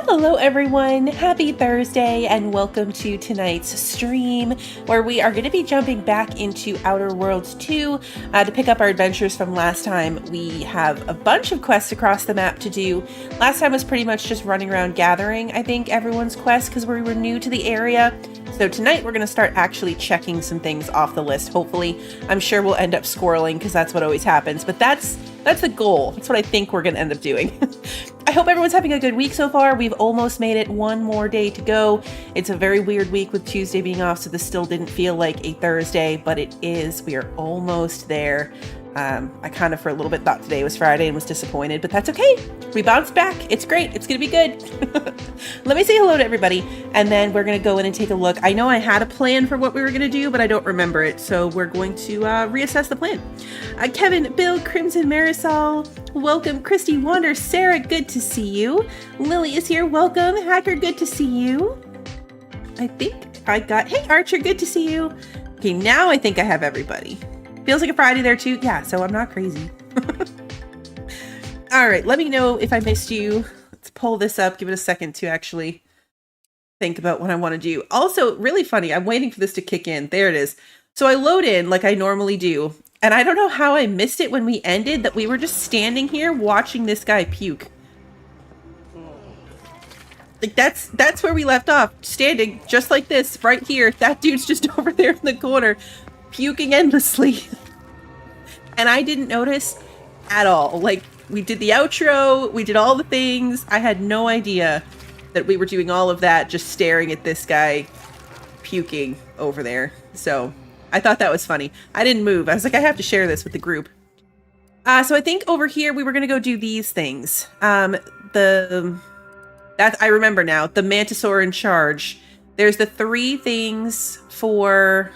Hello everyone, happy Thursday and welcome to tonight's stream where we are going to be jumping back into Outer Worlds 2 to pick up our adventures from last time. We have a bunch of quests across the map to do. Last time was pretty much just running around gathering, I think, everyone's quests because we were new to the area. So tonight we're going to start actually checking some things off the list, hopefully. I'm sure we'll end up squirreling because that's what always happens, but that's the goal. That's what I think we're going to end up doing. I hope everyone's having a good week so far. We've almost made it, one more day to go. It's a very weird week with Tuesday being off, so this still didn't feel like a Thursday, but it is. We are almost there. I kind of for a little bit thought today was Friday and was disappointed, but that's okay. We bounced back. It's great. It's going to be good. Let me say hello to everybody, and then we're going to go in and take a look. I know I had a plan for what we were going to do, but I don't remember it, so we're going to reassess the plan. Kevin, Bill, Crimson, Marisol, welcome. Christy, Wander, Sarah, good to see you. Lily is here. Welcome. Hacker, good to see you. I think I got... Hey, Archer, good to see you. Okay, now I think I have everybody. Feels like a Friday there too. Yeah, so I'm not crazy. All right, let me know if I missed you. Let's pull this up. Give it a second to actually think about what I want to do. Also, really funny. I'm waiting for this to kick in. There it is. So I load in like I normally do. And I don't know how I missed it when we ended, that we were just standing here watching this guy puke. Like that's where we left off. Standing just like this right here. That dude's just over there in the corner, puking endlessly. And I didn't notice at all. Like, we did the outro, we did all the things. I had no idea that we were doing all of that, just staring at this guy puking over there. So I thought that was funny. I didn't move. I was like, I have to share this with the group. So I think over here we were gonna go do these things. That I remember now. The Mantisaur in charge. There's the three things for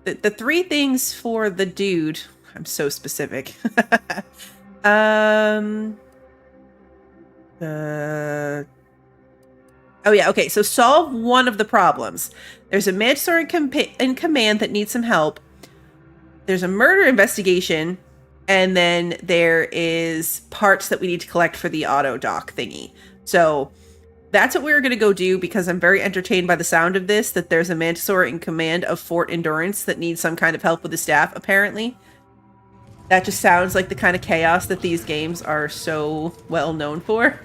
the three things for the dude. I'm so specific. Oh yeah, okay, so solve one of the problems. There's a Mantisaur in command that needs some help. There's a murder investigation, and then there is parts that we need to collect for the auto dock thingy. So that's what we were going to go do, because I'm very entertained by the sound of this, that there's a Mantisaur in command of Fort Endurance that needs some kind of help with the staff, apparently. That just sounds like the kind of chaos that these games are so well known for.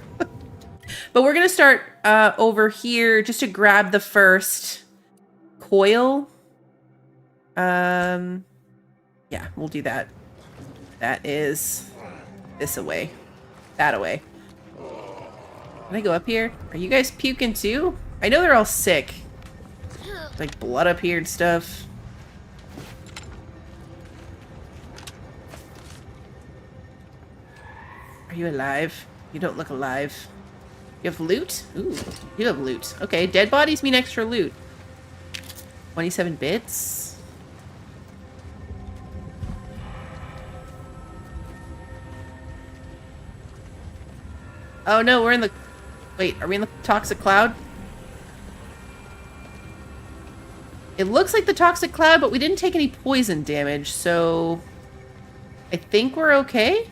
But we're going to start over here just to grab the first coil. Yeah, we'll do that. That is this away. That away. Can I go up here? Are you guys puking too? I know they're all sick. Like blood up here and stuff. Are you alive? You don't look alive. You have loot? Ooh, you have loot. Okay, dead bodies mean extra loot. 27 bits. Oh no, we're in the... Wait, are we in the toxic cloud? It looks like the toxic cloud, but we didn't take any poison damage, so... I think we're okay?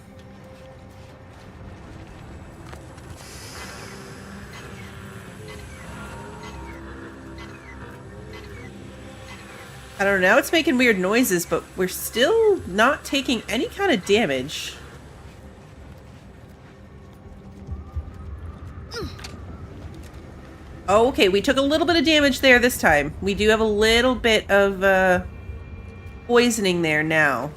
I don't know, it's making weird noises, but we're still not taking any kind of damage. Oh, okay, we took a little bit of damage there this time. We do have a little bit of poisoning there now.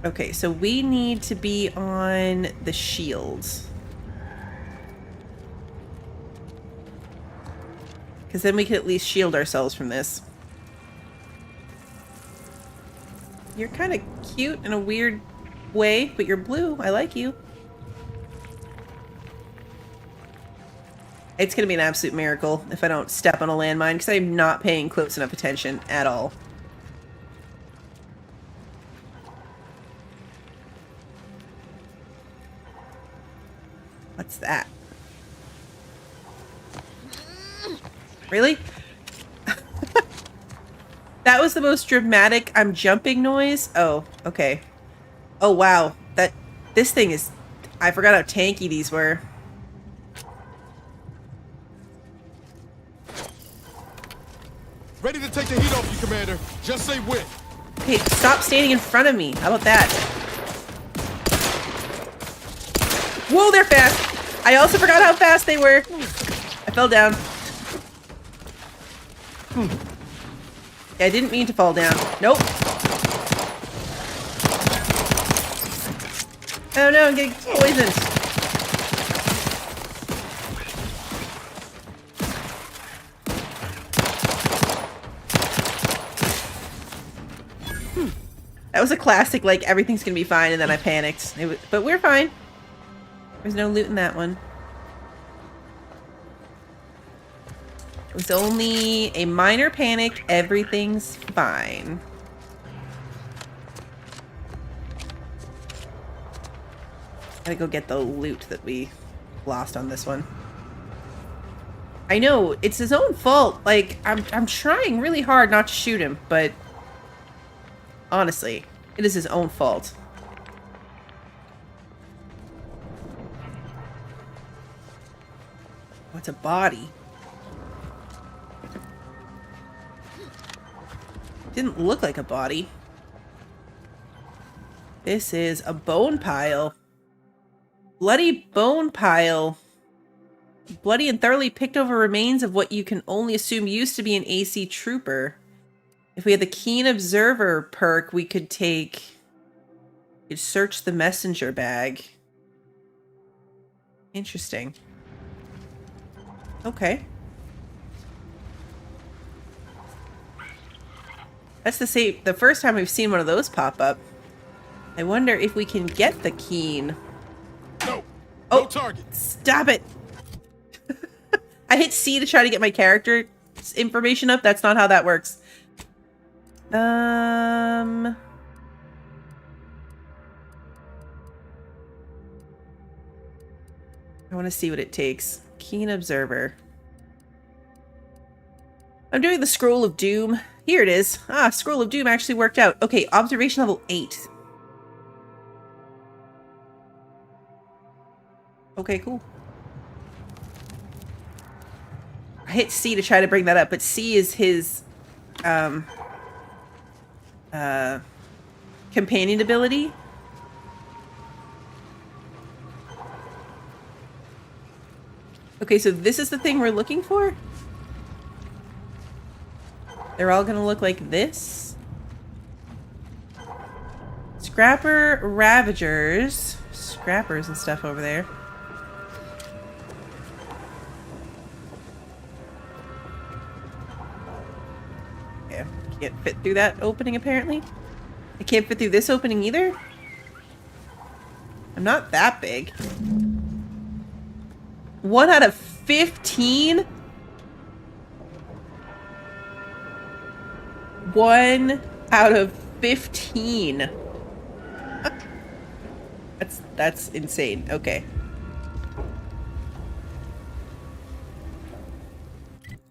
Okay, so we need to be on the shields. Because then we can at least shield ourselves from this. You're kind of cute in a weird way, but you're blue. I like you. It's going to be an absolute miracle if I don't step on a landmine, because I'm not paying close enough attention at all. What's that? Really? That was the most dramatic I'm jumping noise? Oh, okay. Oh, wow. This thing is I forgot how tanky these were. Ready to take the heat off you, Commander. Just say when. Okay, stop standing in front of me. How about that? Whoa, they're fast. I also forgot how fast they were. I fell down. Yeah, I didn't mean to fall down. Nope. Oh no, I'm getting poisoned. That was a classic, like, everything's gonna be fine, and then I panicked. But we're fine. There's no loot in that one. It was only a minor panic. Everything's fine. Gotta go get the loot that we lost on this one. I know, it's his own fault. Like, I'm trying really hard not to shoot him, but honestly, it is his own fault. What's a body? Didn't look like a body. This is a bone pile. Bloody bone pile. Bloody and thoroughly picked over remains of what you can only assume used to be an AC trooper. If we had the Keen Observer perk, we could search the messenger bag. Interesting. Okay. That's the first time we've seen one of those pop up. I wonder if we can get the Keen. No. Oh, no target. Stop it. I hit C to try to get my character information up. That's not how that works. I want to see what it takes. Keen Observer. I'm doing the Scroll of Doom. Here it is. Ah, Scroll of Doom actually worked out. Okay, observation level 8. Okay, cool. I hit C to try to bring that up, but C is his companion ability. Okay, so this is the thing we're looking for? They're all gonna look like this? Scrapper Ravagers. Scrappers and stuff over there. Okay, can't fit through that opening apparently. I can't fit through this opening either? I'm not that big. 1 out of 15? 1 out of 15. That's insane. Okay.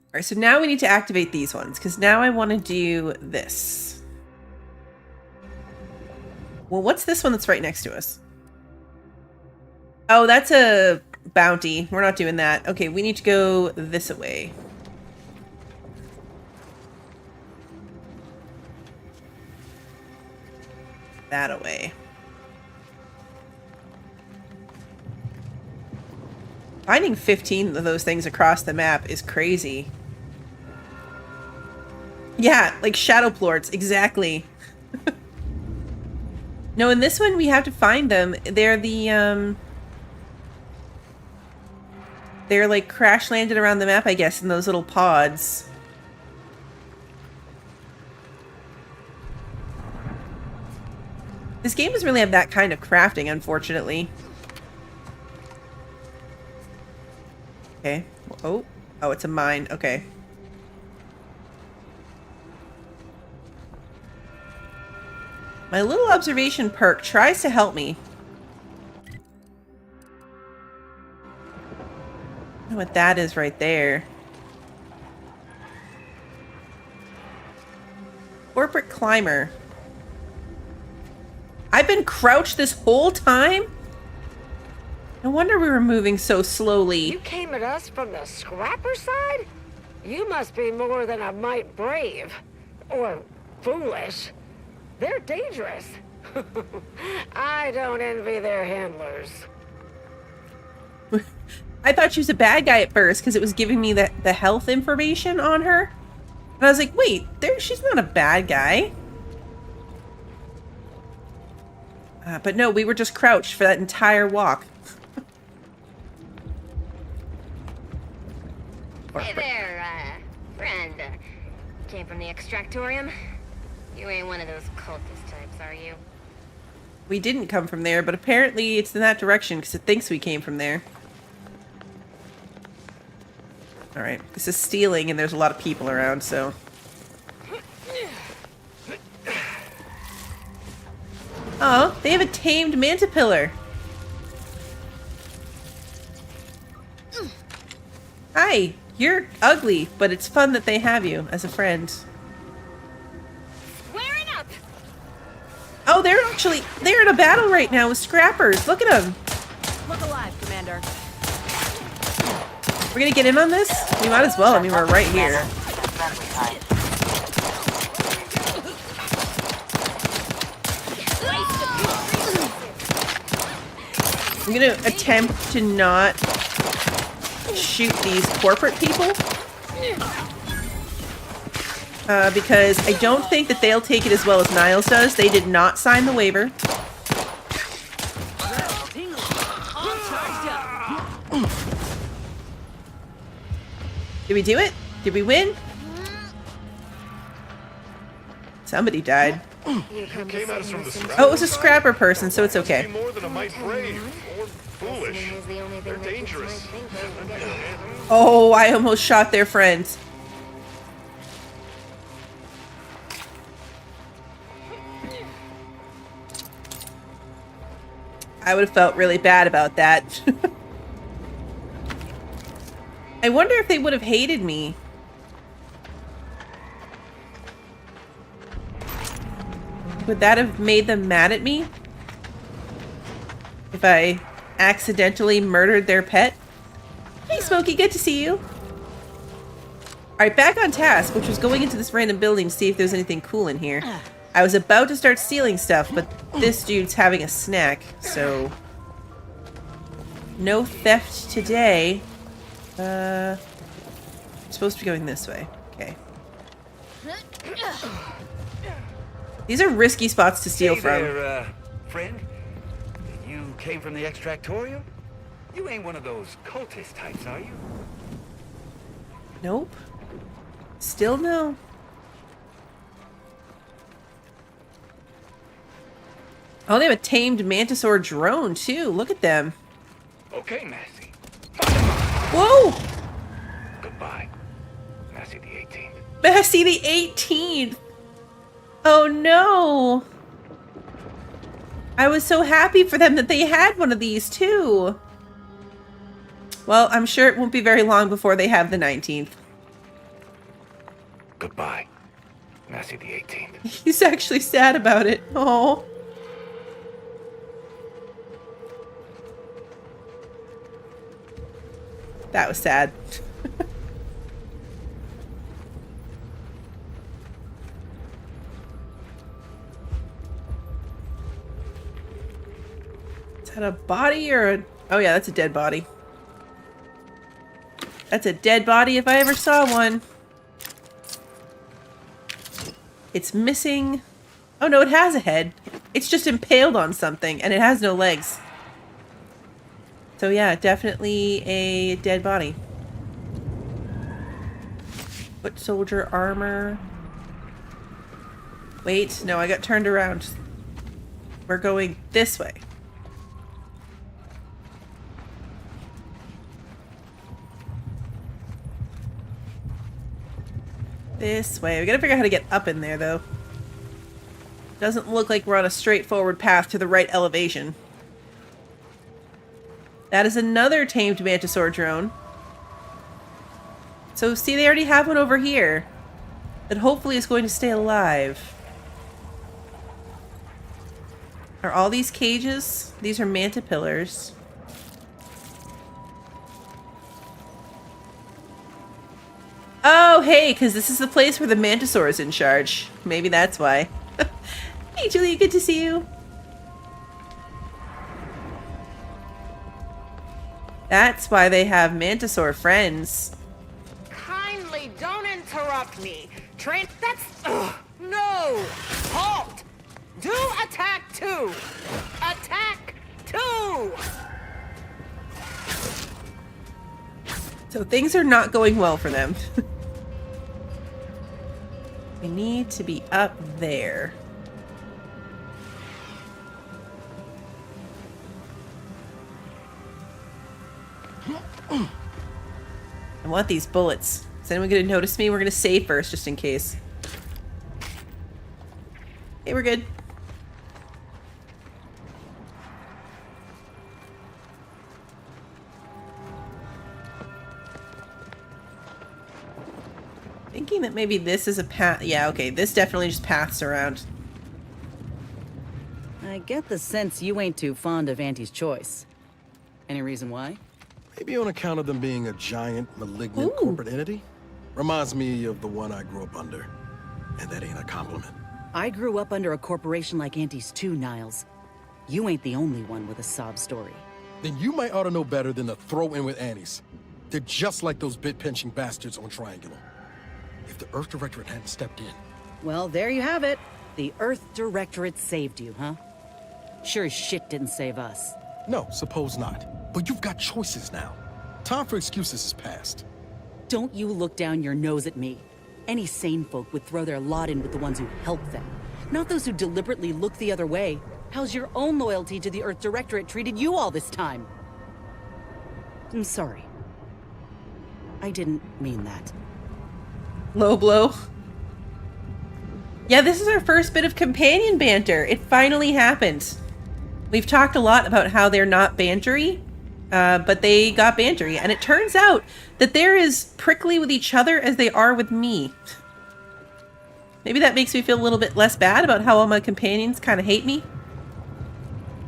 Alright, so now we need to activate these ones, because now I want to do this. Well, what's this one that's right next to us? Oh, that's a bounty. We're not doing that. Okay, we need to go this way. That away. Finding 15 of those things across the map is crazy. Yeah, like shadow plorts, exactly. No, in this one we have to find them. They're the they're like crash landed around the map, I guess, in those little pods. This game doesn't really have that kind of crafting, unfortunately. Okay. Oh, it's a mine. Okay. My little observation perk tries to help me. I know what that is right there. Corporate climber. I've been crouched this whole time? No wonder we were moving so slowly. You came at us from the scrapper side? You must be more than a mite brave. Or foolish. They're dangerous. I don't envy their handlers. I thought she was a bad guy at first because it was giving me the health information on her. And I was like, wait, she's not a bad guy. But no, we were just crouched for that entire walk. Hey there, friend. Came from the extractorium? You ain't one of those cultist types, are you? We didn't come from there, but apparently it's in that direction because it thinks we came from there. Alright, this is stealing and there's a lot of people around, so... Oh, they have a tamed mantipillar. Hi, you're ugly, but it's fun that they have you as a friend. Squaring up! Oh, they're in a battle right now with scrappers. Look at them. Look alive, Commander. We're gonna get in on this? We might as well. I mean, we're right here. I'm gonna attempt to not shoot these corporate people. Because I don't think that they'll take it as well as Niles does. They did not sign the waiver. Did we do it? Did we win? Somebody died. You came at us from the scrapper. Oh, it was a scrapper person, so it's okay. Be more than a mite brave or foolish. They're dangerous. Oh, I almost shot their friends. I would have felt really bad about that. I wonder if they would have hated me. Would that have made them mad at me? If I accidentally murdered their pet? Hey, Smokey, good to see you. Alright, back on task, which was going into this random building to see if there's anything cool in here. I was about to start stealing stuff, but this dude's having a snack, so... No theft today. I'm supposed to be going this way. Okay. These are risky spots to steal from. Hey there, friend. You came from the extractorium? You ain't one of those cultist types, are you? Nope. Still no. Oh, they have a tamed mantisaur drone, too. Look at them. Okay, Massey. Whoa! Goodbye, Massey the 18th. Massey the 18th! Oh, no! I was so happy for them that they had one of these, too. Well, I'm sure it won't be very long before they have the 19th. Goodbye, Massey the 18th. He's actually sad about it. Oh. That was sad. Is that a body or a... Oh yeah, that's a dead body. That's a dead body if I ever saw one. It's missing... Oh no, it has a head. It's just impaled on something and it has no legs. So yeah, definitely a dead body. Foot soldier armor. Wait, no, I got turned around. We're going this way. This way. We gotta figure out how to get up in there, though. Doesn't look like we're on a straightforward path to the right elevation. That is another tamed mantisaur drone. So, see, they already have one over here. That hopefully is going to stay alive. Are all these cages? These are mantipillars. Oh, hey, because this is the place where the Mantisaur is in charge. Maybe that's why. Hey, Julie, good to see you. That's why they have Mantisaur friends. Kindly don't interrupt me. That's... Ugh, no! Halt! Do attack 2! Attack 2! So things are not going well for them. We need to be up there. I want these bullets. Is anyone going to notice me? We're going to save first, just in case. Okay, we're good. Thinking that maybe this is a path. Yeah, okay, this definitely just paths around. I get the sense you ain't too fond of Auntie's choice. Any reason why? Maybe on account of them being a giant, malignant corporate entity. Reminds me of the one I grew up under. And that ain't a compliment. I grew up under a corporation like Auntie's too, Niles. You ain't the only one with a sob story. Then you might ought to know better than to throw in with Annie's. They're just like those bit-pinching bastards on Triangular. If the Earth Directorate hadn't stepped in. Well, there you have it. The Earth Directorate saved you, huh? Sure as shit didn't save us. No, suppose not. But you've got choices now. Time for excuses is past. Don't you look down your nose at me. Any sane folk would throw their lot in with the ones who help them, not those who deliberately look the other way. How's your own loyalty to the Earth Directorate treated you all this time? I'm sorry. I didn't mean that. Low blow. Yeah, this is our first bit of companion banter. It finally happened. We've talked a lot about how they're not bantery, but they got bantery. And it turns out that they're as prickly with each other as they are with me. Maybe that makes me feel a little bit less bad about how all my companions kind of hate me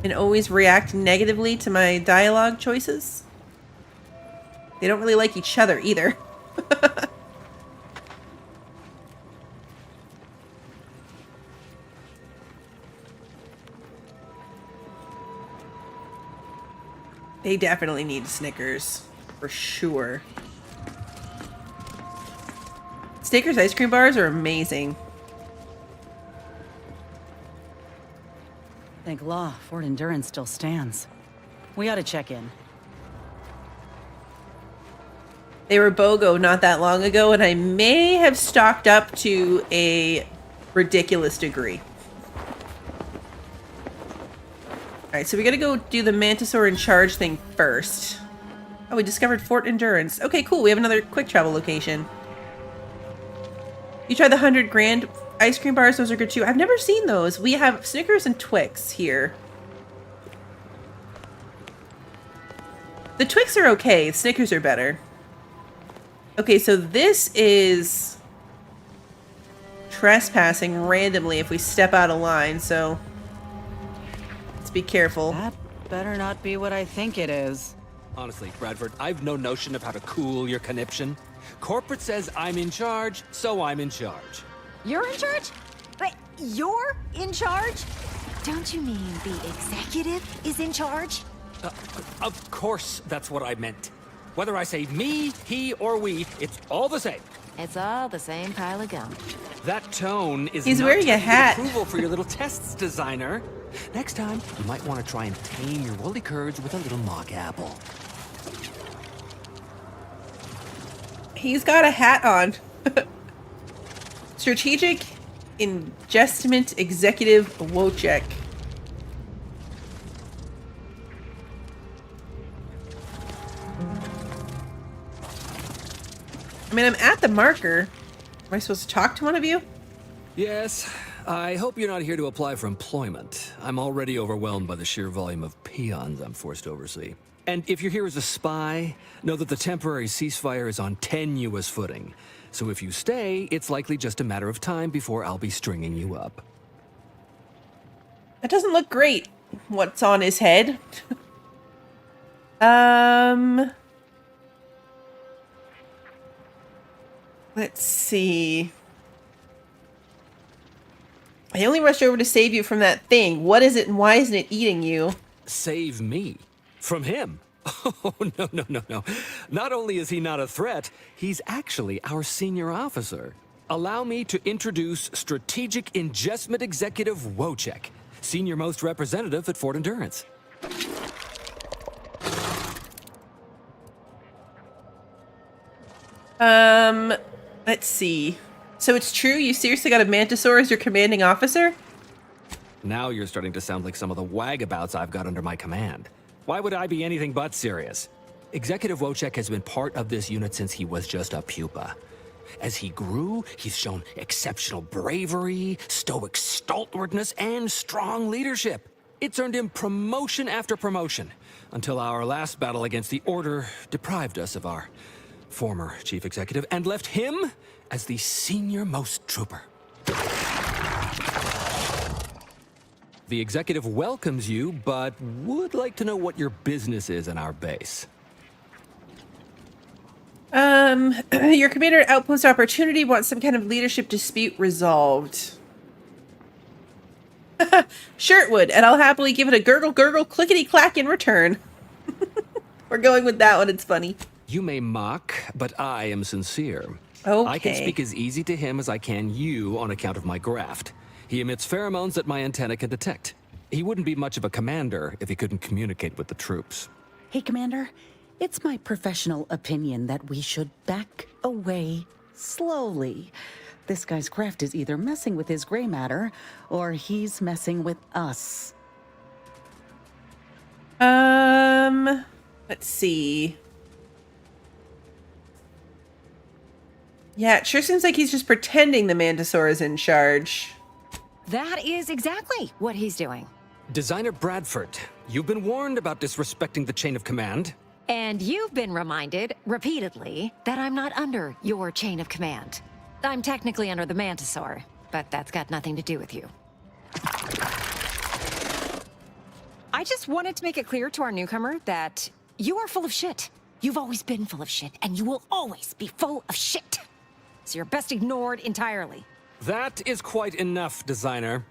and always react negatively to my dialogue choices. They don't really like each other either. They definitely need Snickers, for sure. Snickers ice cream bars are amazing. Thank law, Fort Endurance still stands. We ought to check in. They were BOGO not that long ago, and I may have stocked up to a ridiculous degree. Alright, so we gotta go do the Mantisaur in charge thing first. Oh, we discovered Fort Endurance. Okay, cool. We have another quick travel location. You tried the 100 grand ice cream bars. Those are good too. I've never seen those. We have Snickers and Twix here. The Twix are okay. The Snickers are better. Okay, so this is trespassing randomly if we step out of line, so let's be careful. That better not be what I think it is. Honestly, Bradford, I've no notion of how to cool your conniption. Corporate says I'm in charge, so I'm in charge. You're in charge? Wait, you're in charge? Don't you mean the executive is in charge? Of course that's what I meant. Whether I say me, he, or we, it's all the same. It's all the same pile of gum. That tone is He's not wearing a taking hat. approval for your little tests, designer. Next time, you might want to try and tame your woolly curds with a little mock apple. He's got a hat on. Strategic Investment Executive Wojciech. I mean, I'm at the marker. Am I supposed to talk to one of you? Yes, I hope you're not here to apply for employment. I'm already overwhelmed by the sheer volume of peons I'm forced to oversee. And if you're here as a spy, know that the temporary ceasefire is on tenuous footing. So if you stay, it's likely just a matter of time before I'll be stringing you up. That doesn't look great. What's on his head? Let's see. I only rushed over to save you from that thing. What is it and why isn't it eating you? Save me? From him? Oh, no, no, no, no. Not only is he not a threat, he's actually our senior officer. Allow me to introduce Strategic Ingestment Executive Wojciech, Senior Most Representative at Fort Endurance. Let's see. So it's true? You seriously got a Mantisaur as your commanding officer? Now you're starting to sound like some of the wagabouts I've got under my command. Why would I be anything but serious? Executive Wojciech has been part of this unit since he was just a pupa. As he grew, he's shown exceptional bravery, stoic stalwartness, and strong leadership. It's earned him promotion after promotion, until our last battle against the Order deprived us of our former chief executive and left him as the senior-most trooper. The executive welcomes you, but would like to know what your business is in our base. Your commander at Outpost Opportunity wants some kind of leadership dispute resolved. Sure it would, and I'll happily give it a gurgle gurgle clickety clack in return. We're going with that one, it's funny. You may mock, but I am sincere. Okay. I can speak as easy to him as I can you on account of my graft. He emits pheromones that my antenna can detect. He wouldn't be much of a commander if he couldn't communicate with the troops. Hey, Commander. It's my professional opinion that we should back away slowly. This guy's craft is either messing with his gray matter, or he's messing with us. Let's see. Yeah, it sure seems like he's just pretending the Mantisaur is in charge. That is exactly what he's doing. Designer Bradford, you've been warned about disrespecting the chain of command. And you've been reminded, repeatedly, that I'm not under your chain of command. I'm technically under the Mantisaur, but that's got nothing to do with you. I just wanted to make it clear to our newcomer that you are full of shit. You've always been full of shit, and you will always be full of shit. So you're best ignored entirely. That is quite enough, designer.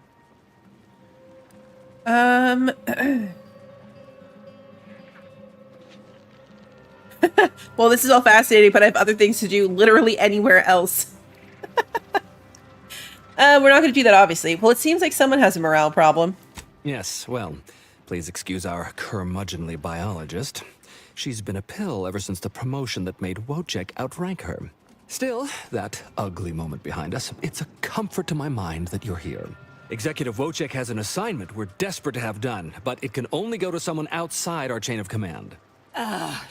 Well, this is all fascinating, but I have other things to do literally anywhere else. We're not going to do that, obviously. Well, it seems like someone has a morale problem. Yes, well, please excuse our curmudgeonly biologist. She's been a pill ever since the promotion that made Wojciech outrank her. Still, that ugly moment behind us, it's a comfort to my mind that you're here. Executive Wojciech has an assignment we're desperate to have done, but it can only go to someone outside our chain of command.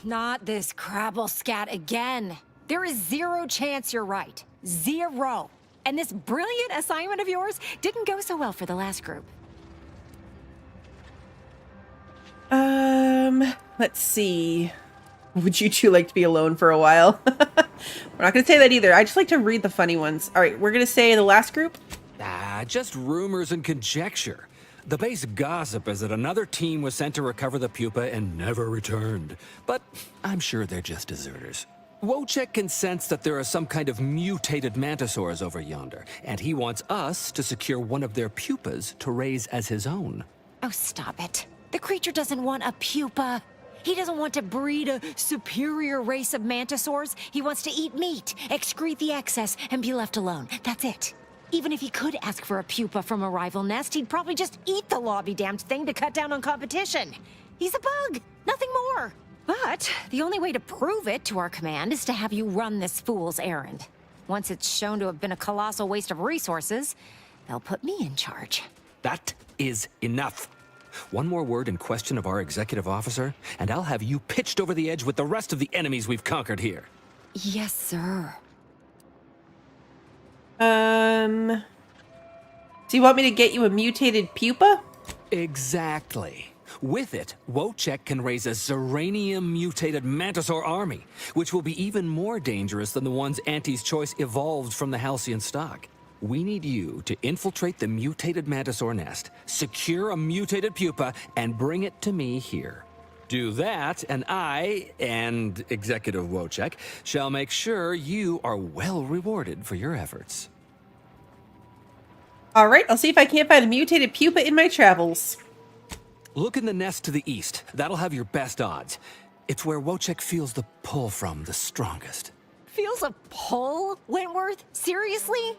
Not this crabble scat again. There is zero chance you're right. Zero. And this brilliant assignment of yours didn't go so well for the last group. Let's see. Would you two like to be alone for a while? We're not going to say that either. I just like to read the funny ones. All right, we're going to say the last group. Just rumors and conjecture. The base gossip is that another team was sent to recover the pupa and never returned. But I'm sure they're just deserters. Wojciech can sense that there are some kind of mutated mantisaurs over yonder, and he wants us to secure one of their pupas to raise as his own. Oh, stop it. The creature doesn't want a pupa. He doesn't want to breed a superior race of mantisaurs. He wants to eat meat, excrete the excess, and be left alone. That's it. Even if he could ask for a pupa from a rival nest, he'd probably just eat the lobby-damned thing to cut down on competition. He's a bug, nothing more. But the only way to prove it to our command is to have you run this fool's errand. Once it's shown to have been a colossal waste of resources, they'll put me in charge. That is enough. One more word in question of our executive officer, and I'll have you pitched over the edge with the rest of the enemies we've conquered here. Yes, sir. Do you want me to get you a mutated pupa? Exactly. With it, Wojciech can raise a Zeranium-mutated Mantisaur army, which will be even more dangerous than the ones Auntie's Choice evolved from the Halcyon stock. We need you to infiltrate the mutated Mantisaur nest, secure a mutated pupa, and bring it to me here. Do that, and I, and Executive Wojciech, shall make sure you are well rewarded for your efforts. All right, I'll see if I can't find a mutated pupa in my travels. Look in the nest to the east. That'll have your best odds. It's where Wojciech feels the pull from the strongest. Feels a pull, Wentworth? Seriously?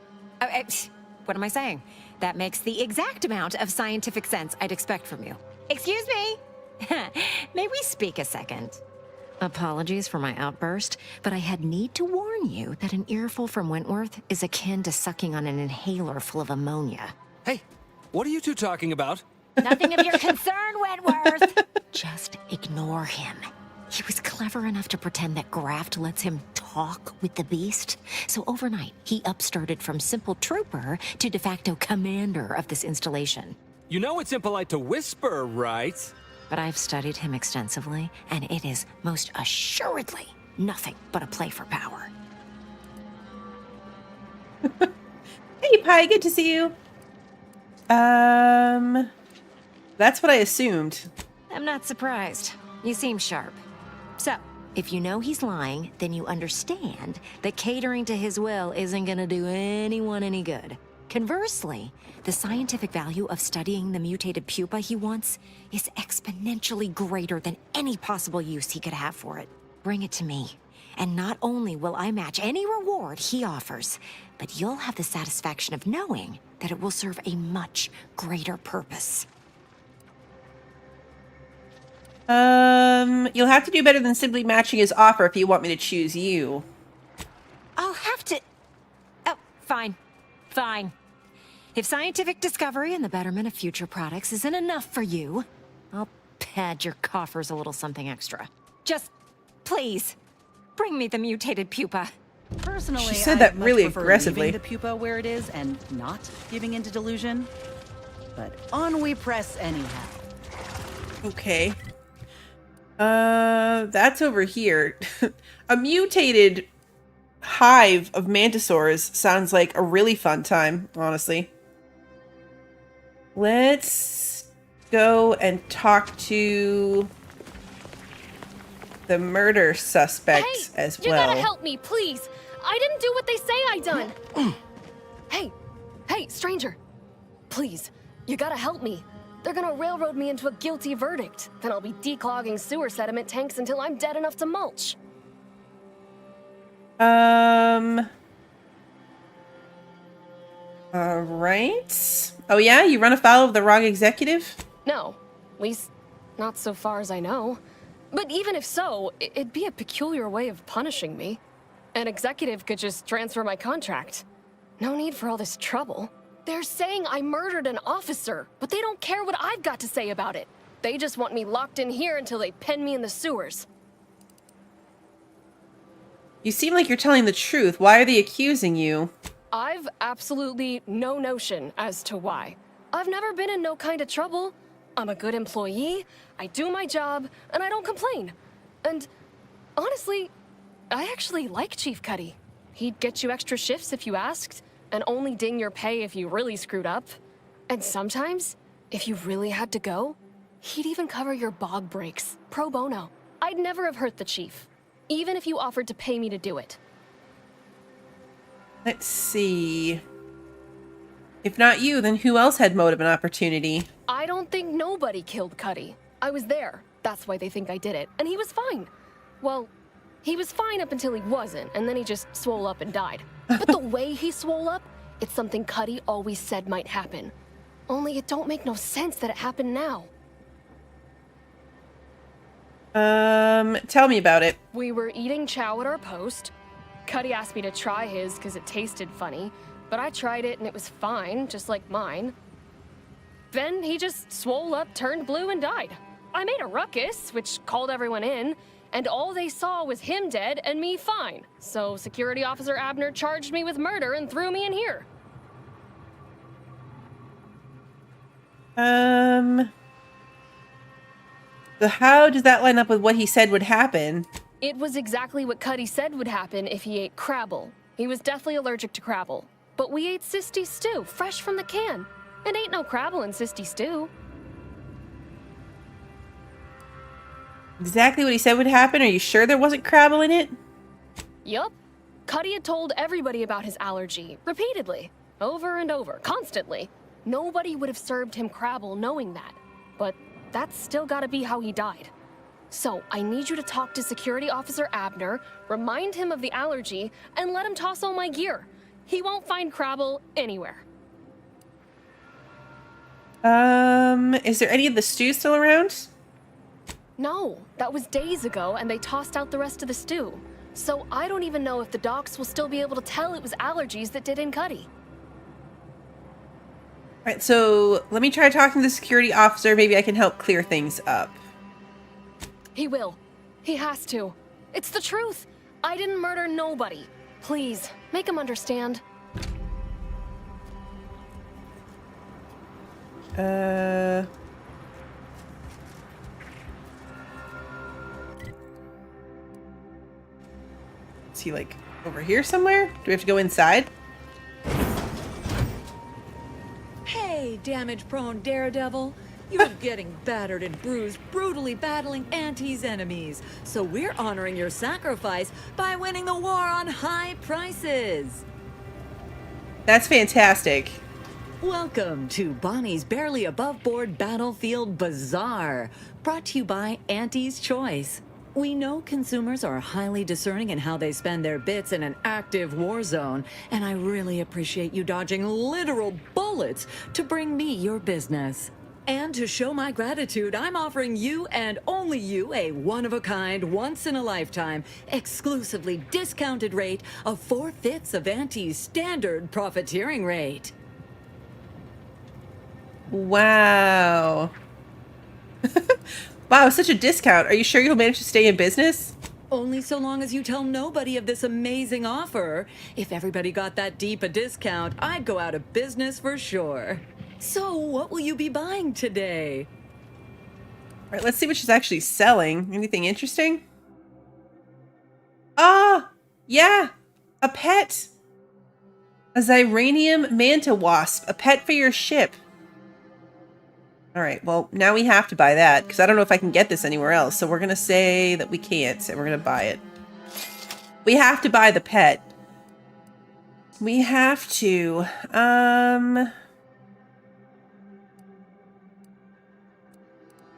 What am I saying? That makes the exact amount of scientific sense I'd expect from you. Excuse me? May we speak a second? Apologies for my outburst, but I had need to warn you that an earful from Wentworth is akin to sucking on an inhaler full of ammonia. Hey, what are you two talking about? Nothing of your concern, Wentworth! Just ignore him. He was clever enough to pretend that Graft lets him talk with the beast. So overnight, he upstarted from simple trooper to de facto commander of this installation. You know it's impolite to whisper, right? But I've studied him extensively, and it is most assuredly nothing but a play for power. Hey, Pi, good to see you. That's what I assumed. I'm not surprised. You seem sharp. So, if you know he's lying, then you understand that catering to his will isn't gonna do anyone any good. Conversely, the scientific value of studying the mutated pupa he wants is exponentially greater than any possible use he could have for it. Bring it to me, and not only will I match any reward he offers, but you'll have the satisfaction of knowing that it will serve a much greater purpose. You'll have to do better than simply matching his offer if you want me to choose you. I'll have to... Oh, fine. Fine. If scientific discovery and the betterment of future products isn't enough for you, I'll pad your coffers a little something extra. Just, please, bring me the mutated pupa. Personally, She said that I'd much really prefer aggressively. leaving the pupa where it is and not giving into delusion. But on we press anyhow. Okay. That's over here. A mutated hive of mantisaurs sounds like a really fun time, honestly. Let's go and talk to the murder suspect as well. You gotta help me, please. I didn't do what they say I done. Hey, stranger. Please, you gotta help me. They're gonna railroad me into a guilty verdict. Then I'll be declogging sewer sediment tanks until I'm dead enough to mulch. Alright. Oh yeah, you run afoul of the wrong executive? No, at least not so far as I know. But even if so, it'd be a peculiar way of punishing me. An executive could just transfer my contract. No need for all this trouble. They're saying I murdered an officer, but they don't care what I've got to say about it. They just want me locked in here until they pen me in the sewers. You seem like you're telling the truth. Why are they accusing you? I've absolutely no notion as to why. I've never been in no kind of trouble. I'm a good employee, I do my job, and I don't complain. And honestly, I actually like Chief Cuddy. He'd get you extra shifts if you asked, and only ding your pay if you really screwed up. And sometimes, if you really had to go, he'd even cover your bog breaks, pro bono. I'd never have hurt the chief, even if you offered to pay me to do it. Let's see. If not you, then who else had motive and opportunity? I don't think nobody killed Cuddy. I was there. That's why they think I did it. And he was fine. Well, he was fine up until he wasn't, and then he just swole up and died. But the way he swole up, it's something Cuddy always said might happen. Only it don't make no sense that it happened now. Tell me about it. We were eating chow at our post. Cuddy asked me to try his because it tasted funny, but I tried it and it was fine, just like mine. Then he just swole up, turned blue, and died. I made a ruckus, which called everyone in, and all they saw was him dead and me fine. So Security Officer Abner charged me with murder and threw me in here. So how does that line up with what he said would happen? It was exactly what Cuddy said would happen if he ate crabble. He was deathly allergic to crabble. But we ate sisty stew, fresh from the can. And ain't no crabble in sisty stew. Exactly what he said would happen? Are you sure there wasn't Crabble in it? Yup. Cuddy had told everybody about his allergy, repeatedly. Over and over, constantly. Nobody would have served him Crabble knowing that. But that's still gotta be how he died. So, I need you to talk to Security Officer Abner, remind him of the allergy, and let him toss all my gear. He won't find Crabble anywhere. Is there any of the stew still around? No, that was days ago, and they tossed out the rest of the stew. So I don't even know if the docs will still be able to tell it was allergies that did in Cuddy. Alright, so let me try talking to the security officer. Maybe I can help clear things up. He will. He has to. It's the truth. I didn't murder nobody. Please, make him understand. Is he like over here somewhere? Do we have to go inside? Hey, damage-prone daredevil. You're getting battered and bruised, brutally battling Auntie's enemies. So we're honoring your sacrifice by winning the war on high prices. That's fantastic. Welcome to Bonnie's Barely Above Board Battlefield Bazaar, brought to you by Auntie's Choice. We know consumers are highly discerning in how they spend their bits in an active war zone, and I really appreciate you dodging literal bullets to bring me your business. And to show my gratitude, I'm offering you and only you a one-of-a-kind, once-in-a-lifetime, exclusively discounted rate of 4/5 of Auntie's standard profiteering rate. Wow. Wow, such a discount. Are you sure you'll manage to stay in business? Only so long as you tell nobody of this amazing offer. If everybody got that deep a discount, I'd go out of business for sure. So, what will you be buying today? All right, let's see what she's actually selling. Anything interesting? Ah, yeah, a pet. A Xyranium manta wasp, a pet for your ship. All right, well, now we have to buy that because I don't know if I can get this anywhere else. So we're going to say that we can't and we're going to buy it. We have to buy the pet. We have to. I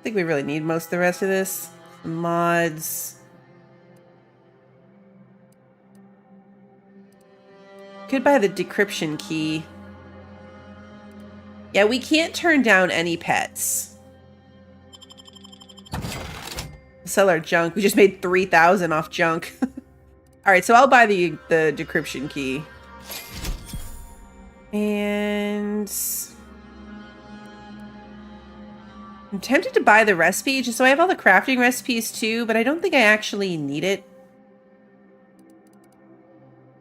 think we really need most of the rest of this. Mods. Could buy the decryption key. Yeah, we can't turn down any pets. Sell our junk. We just made 3,000 off junk. All right, so I'll buy the decryption key. And I'm tempted to buy the recipe just so I have all the crafting recipes too, but I don't think I actually need it.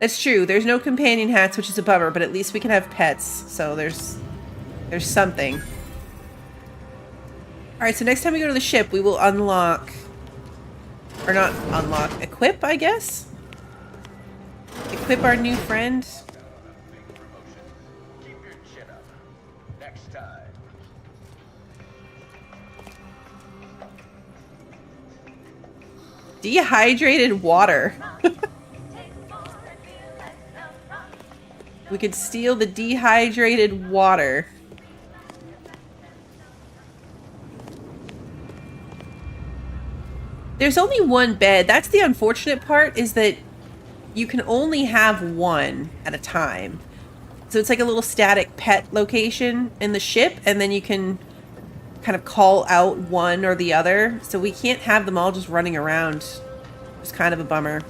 That's true. There's no companion hats, which is a bummer, but at least we can have pets. So there's something. All right, so next time we go to the ship, we will unlock, or not unlock, equip, I guess? Equip our new friend. Dehydrated water. We could steal the dehydrated water. There's only one bed. That's the unfortunate part, is that you can only have one at a time. So it's like a little static pet location in the ship, and then you can kind of call out one or the other. So we can't have them all just running around. It's kind of a bummer.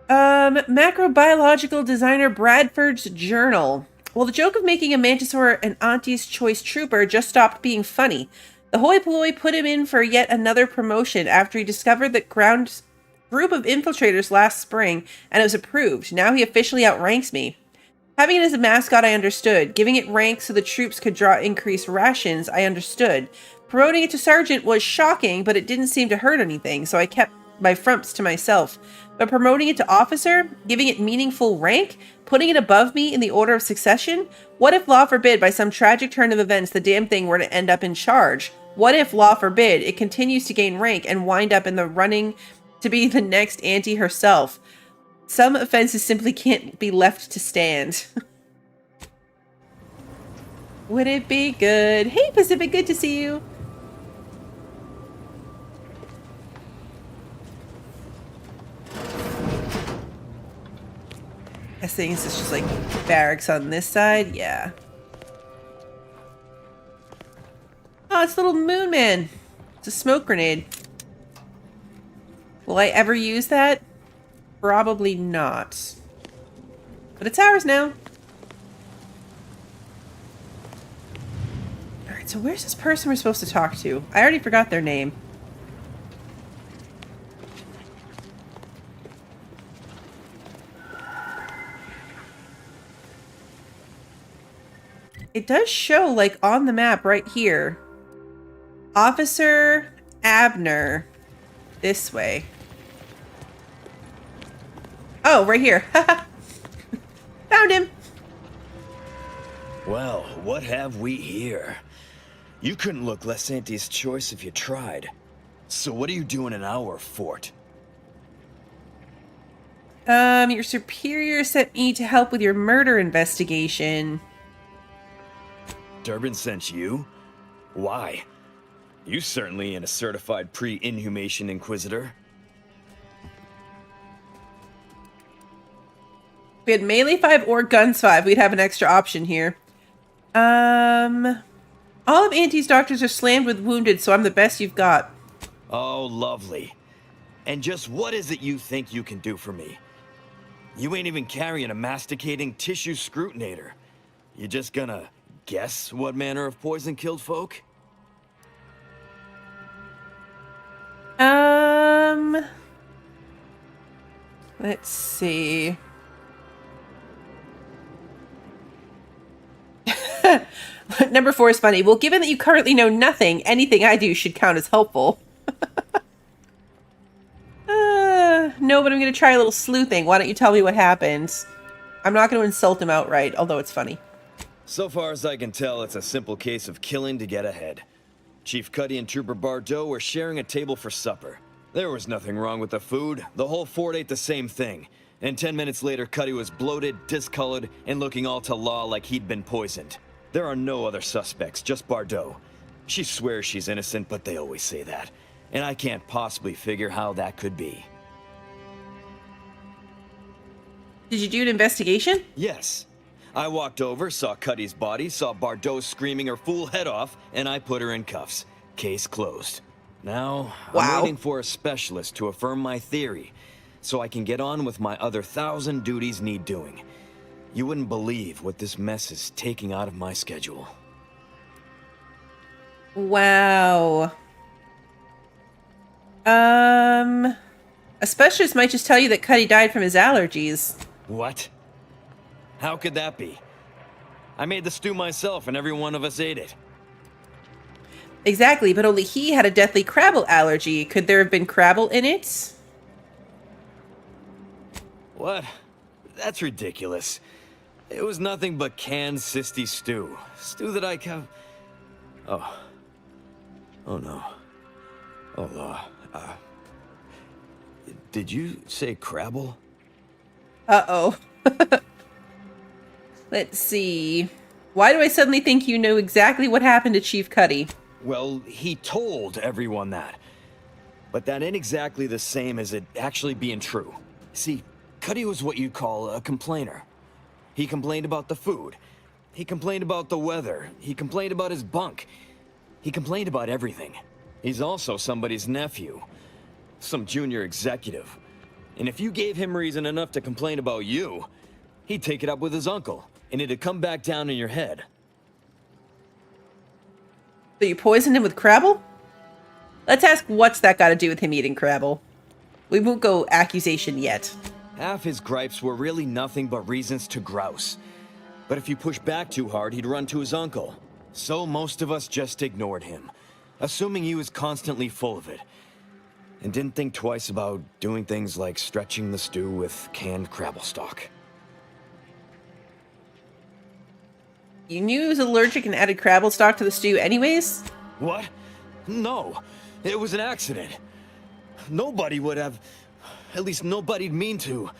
Macrobiological designer Bradford's journal. Well, the joke of making a Mantisaur an Auntie's Choice trooper just stopped being funny. The hoi polloi put him in for yet another promotion after he discovered that ground group of infiltrators last spring, and it was approved. Now he officially outranks me. Having it as a mascot, I understood. Giving it rank so the troops could draw increased rations, I understood. Promoting it to sergeant was shocking, but it didn't seem to hurt anything, so I kept my frumps to myself. But promoting it to officer, giving it meaningful rank, putting it above me in the order of succession? What if, law forbid, by some tragic turn of events, the damn thing were to end up in charge? What if, law forbid, it continues to gain rank and wind up in the running to be the next Auntie herself? Some offenses simply can't be left to stand. Would it be good? Hey, Pacific, good to see you. I think it's just like barracks on this side. Yeah. Oh, it's little Moon Man. It's a smoke grenade. Will I ever use that? Probably not. But it's ours now. Alright, so where's this person we're supposed to talk to? I already forgot their name. It does show, like, on the map right here. Officer Abner. This way. Oh, right here. Found him. Well, what have we here? You couldn't look less Auntie's choice if you tried. So what are you doing in our fort? Your superior sent me to help with your murder investigation. Durbin sent you? Why? You certainly ain't a certified pre-inhumation inquisitor. If we had melee 5 or guns 5, we'd have an extra option here. All of Auntie's doctors are slammed with wounded, so I'm the best you've got. Oh, lovely. And just what is it you think you can do for me? You ain't even carrying a masticating tissue scrutinator. You just gonna guess what manner of poison killed folk? Let's see. Number 4 is funny. Well, given that you currently know nothing, anything I do should count as helpful. No, but I'm going to try a little sleuthing. Why don't you tell me what happens? I'm not going to insult him outright, although it's funny. So far as I can tell, it's a simple case of killing to get ahead. Chief Cuddy and Trooper Bardot were sharing a table for supper. There was nothing wrong with the food. The whole fort ate the same thing. And 10 minutes later, Cuddy was bloated, discolored, and looking all to law like he'd been poisoned. There are no other suspects, just Bardot. She swears she's innocent, but they always say that. And I can't possibly figure how that could be. Did you do an investigation? Yes. I walked over, saw Cuddy's body, saw Bardot screaming her fool head off, and I put her in cuffs. Case closed. Now, I'm waiting for a specialist to affirm my theory, so I can get on with my other 1,000 duties need doing. You wouldn't believe what this mess is taking out of my schedule. Wow. A specialist might just tell you that Cuddy died from his allergies. What? How could that be? I made the stew myself and every one of us ate it. Exactly, but only he had a deathly Crabble allergy. Could there have been Crabble in it? What? That's ridiculous. It was nothing but canned cysty stew. Stew that I Oh. Oh no. Did you say Crabble? Uh-oh. Let's see. Why do I suddenly think you know exactly what happened to Chief Cuddy? Well, he told everyone that. But that ain't exactly the same as it actually being true. See, Cuddy was what you'd call a complainer. He complained about the food. He complained about the weather. He complained about his bunk. He complained about everything. He's also somebody's nephew. Some junior executive. And if you gave him reason enough to complain about you, he'd take it up with his uncle, and it'd come back down in your head. So you poisoned him with Crabble? Let's ask what's that got to do with him eating Crabble. We won't go accusation yet. Half his gripes were really nothing but reasons to grouse. But if you push back too hard, he'd run to his uncle. So most of us just ignored him, assuming he was constantly full of it. And didn't think twice about doing things like stretching the stew with canned Crabble stock. You knew he was allergic and added Crabble stock to the stew anyways? What? No, it was an accident. Nobody would have... At least nobody'd mean to.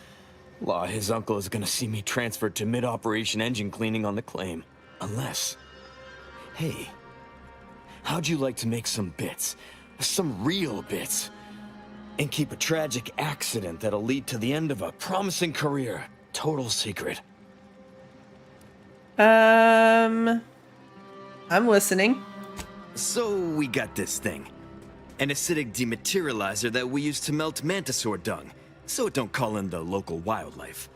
Law, his uncle is gonna see me transferred to mid-operation engine cleaning on the claim. Unless... Hey, how'd you like to make some bits? Some real bits? And keep a tragic accident that'll lead to the end of a promising career. Total secret. I'm listening. So we got this thing. An acidic dematerializer that we use to melt mantisaur dung, so it don't call in the local wildlife.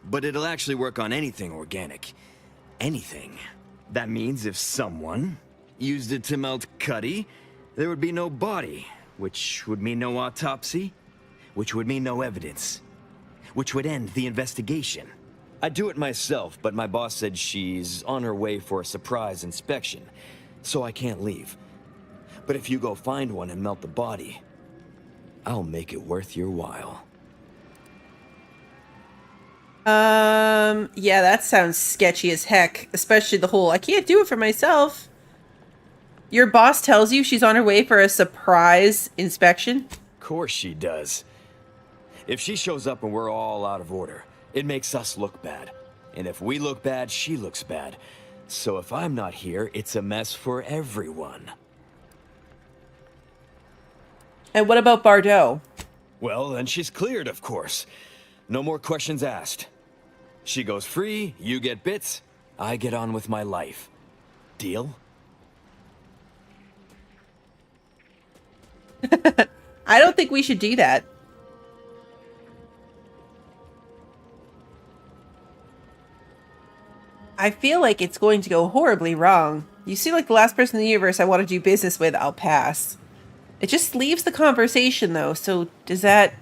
But it'll actually work on anything organic. Anything. That means if someone used it to melt Cuddy, there would be no body, which would mean no autopsy, which would mean no evidence, which would end the investigation. I'd do it myself, but my boss said she's on her way for a surprise inspection, so I can't leave. But if you go find one and melt the body, I'll make it worth your while. Yeah, that sounds sketchy as heck, especially the whole, I can't do it for myself. Your boss tells you she's on her way for a surprise inspection? Of course she does. If she shows up and we're all out of order, it makes us look bad. And if we look bad, she looks bad. So if I'm not here, it's a mess for everyone. And what about Bardot? Well, then she's cleared, of course. No more questions asked. She goes free, you get bits, I get on with my life. Deal? I don't think we should do that. I feel like it's going to go horribly wrong. You seem like the last person in the universe I want to do business with. I'll pass. It just leaves the conversation, though, so does that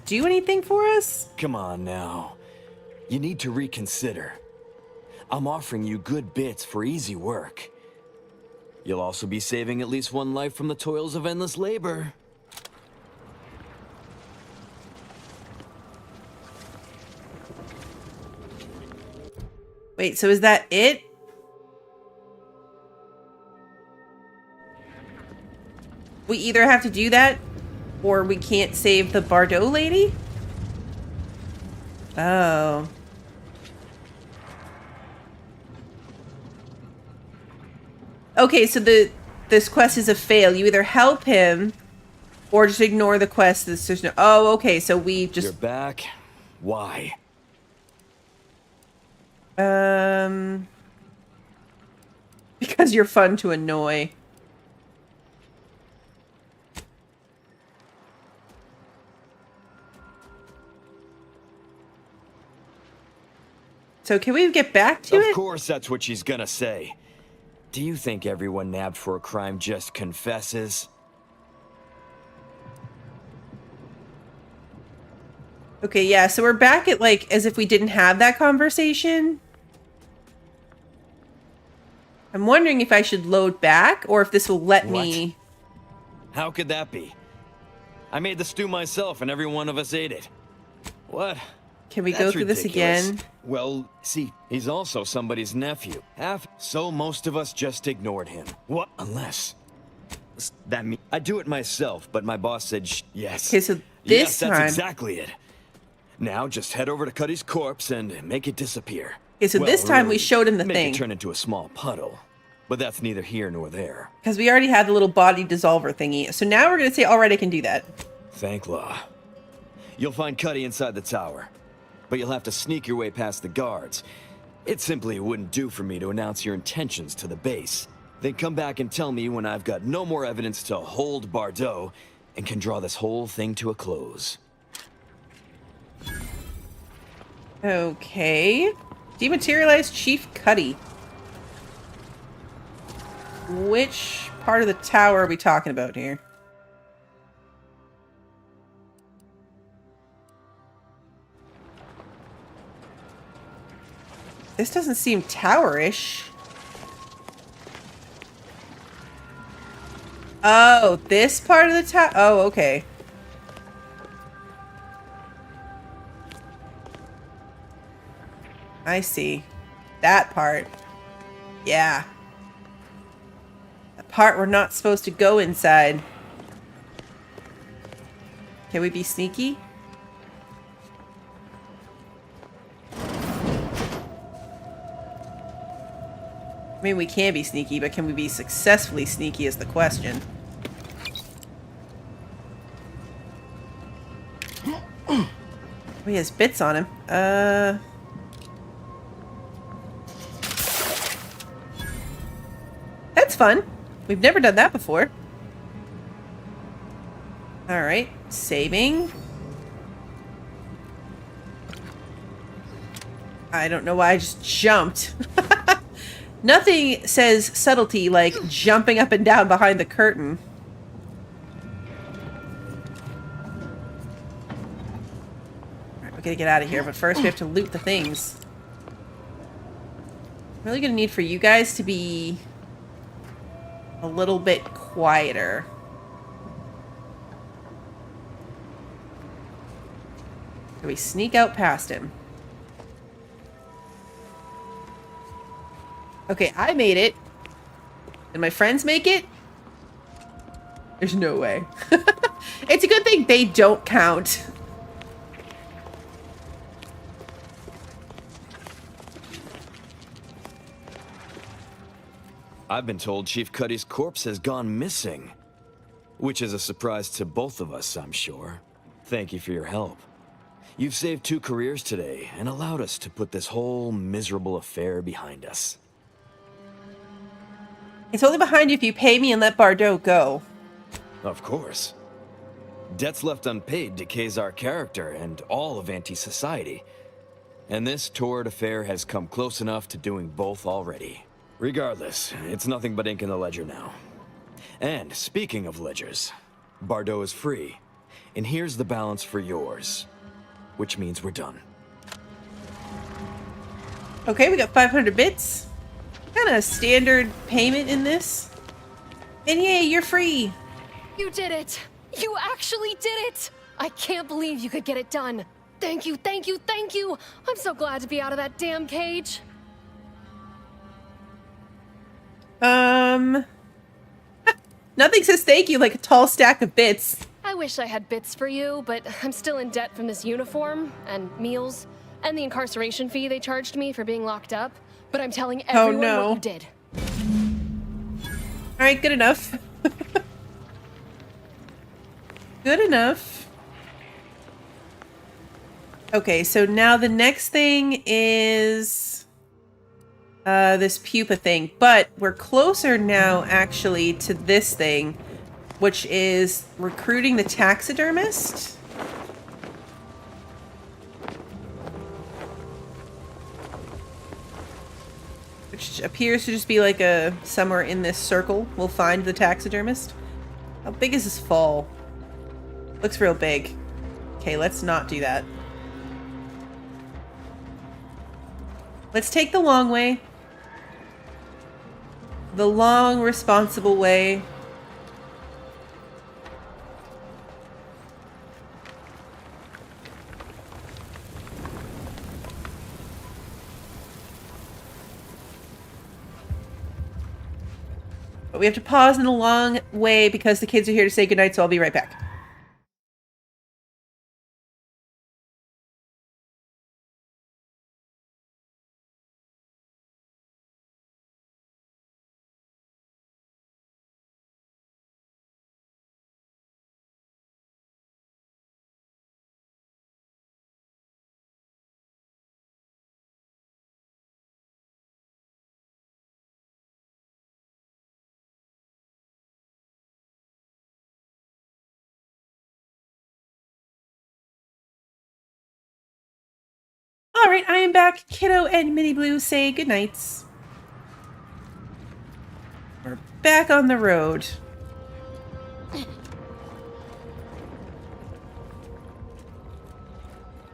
do anything for us? Come on now. You need to reconsider. I'm offering you good bits for easy work. You'll also be saving at least one life from the toils of endless labor. Wait, so is that it? We either have to do that, or we can't save the Bardot lady? Oh. Okay, so this quest is a fail. You either help him, or just ignore the quest. There's no... Oh, okay, so we just... You're back? Why? Because you're fun to annoy. So can we get back to it? Of course that's what she's gonna say. Do you think everyone nabbed for a crime just confesses? Okay, yeah, so we're back at, like, as if we didn't have that conversation. I'm wondering if I should load back, or if this will let me... How could that be? I made the stew myself, and every one of us ate it. What? Can we That's go through ridiculous. this again? Well, see, he's also somebody's nephew. So most of us just ignored him. What? Unless... That means... I do it myself, but my boss said yes. Okay, so yes, this time... that's exactly it. Now just head over to Cuddy's corpse and make it disappear. Okay, so this time we showed him the make thing. It turn into a small puddle. But that's neither here nor there. Because we already had the little body dissolver thingy. So now we're going to say, all right, I can do that. Thank law. You'll find Cuddy inside the tower. But you'll have to sneak your way past the guards. It simply wouldn't do for me to announce your intentions to the base. Then come back and tell me when I've got no more evidence to hold Bardot and can draw this whole thing to a close. Okay. Dematerialized Chief Cuddy. Which part of the tower are we talking about here? This doesn't seem towerish. Oh, this part of the tower? Oh, okay. I see. That part. Yeah. part we're not supposed to go inside. Can we be sneaky? I mean, we can be sneaky, but can we be successfully sneaky is the question. Oh, he has bits on him. That's fun. We've never done that before. Alright, saving. I don't know why I just jumped. Nothing says subtlety like jumping up and down behind the curtain. Alright, we're gonna get out of here, but first we have to loot the things. I'm really gonna need for you guys to be a little bit quieter. Can we sneak out past him? Okay, I made it. Did my friends make it? There's no way. It's a good thing they don't count. I've been told Chief Cuddy's corpse has gone missing. Which is a surprise to both of us, I'm sure. Thank you for your help. You've saved 2 careers today and allowed us to put this whole miserable affair behind us. It's only behind you if you pay me and let Bardot go. Of course. Debts left unpaid decays our character and all of anti-society. And this torrid affair has come close enough to doing both already. Regardless, it's nothing but ink in the ledger now. And speaking of ledgers, Bardot is free. And here's the balance for yours. Which means we're done. Okay, we got 500 bits. Kind of standard payment in this. And yay, you're free. You did it! You actually did it! I can't believe you could get it done. Thank you, thank you, thank you! I'm so glad to be out of that damn cage. Nothing says thank you like a tall stack of bits. I wish I had bits for you, but I'm still in debt from this uniform, and meals, and the incarceration fee they charged me for being locked up. But I'm telling everyone what you did. Alright, good enough. Good enough. Okay, so now the next thing is this pupa thing, but we're closer now actually to this thing, which is recruiting the taxidermist. Which appears to just be like a somewhere in this circle. We'll find the taxidermist. How big is this fall? Looks real big. Okay, let's not do that. Let's take the long way. The long, responsible way. But we have to pause in the long way because the kids are here to say goodnight, so I'll be right back. Alright, I am back. Kiddo and Minnie Blue say goodnights. We're back on the road.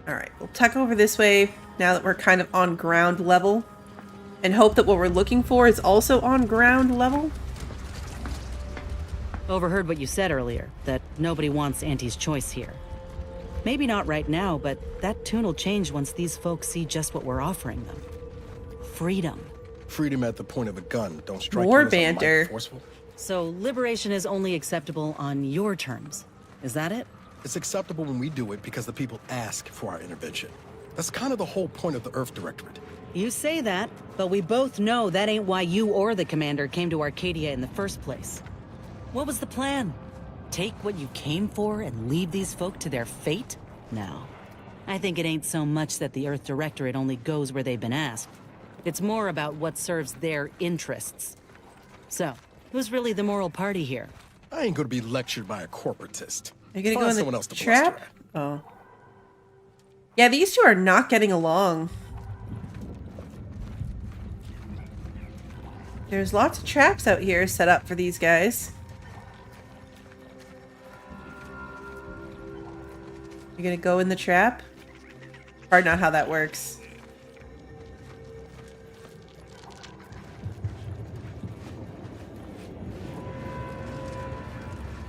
Alright, we'll tuck over this way now that we're kind of on ground level. And hope that what we're looking for is also on ground level. Overheard what you said earlier, that nobody wants Auntie's choice here. Maybe not right now, but that tune will change once these folks see just what we're offering them. Freedom. Freedom at the point of a gun. Don't strike More you as a banter. forceful. So liberation is only acceptable on your terms. Is that it? It's acceptable when we do it because the people ask for our intervention. That's kind of the whole point of the Earth Directorate. You say that, but we both know that ain't why you or the commander came to Arcadia in the first place. What was the plan? Take what you came for and leave these folk to their fate? No. I think it ain't so much that the Earth Directorate only goes where they've been asked. It's more about what serves their interests. So, who's really the moral party here? I ain't gonna be lectured by a corporatist. Are you gonna Find go in someone the else to trap? bluster at. Oh. Yeah, these two are not getting along. There's lots of traps out here set up for these guys. You're gonna go in the trap? Or not how that works.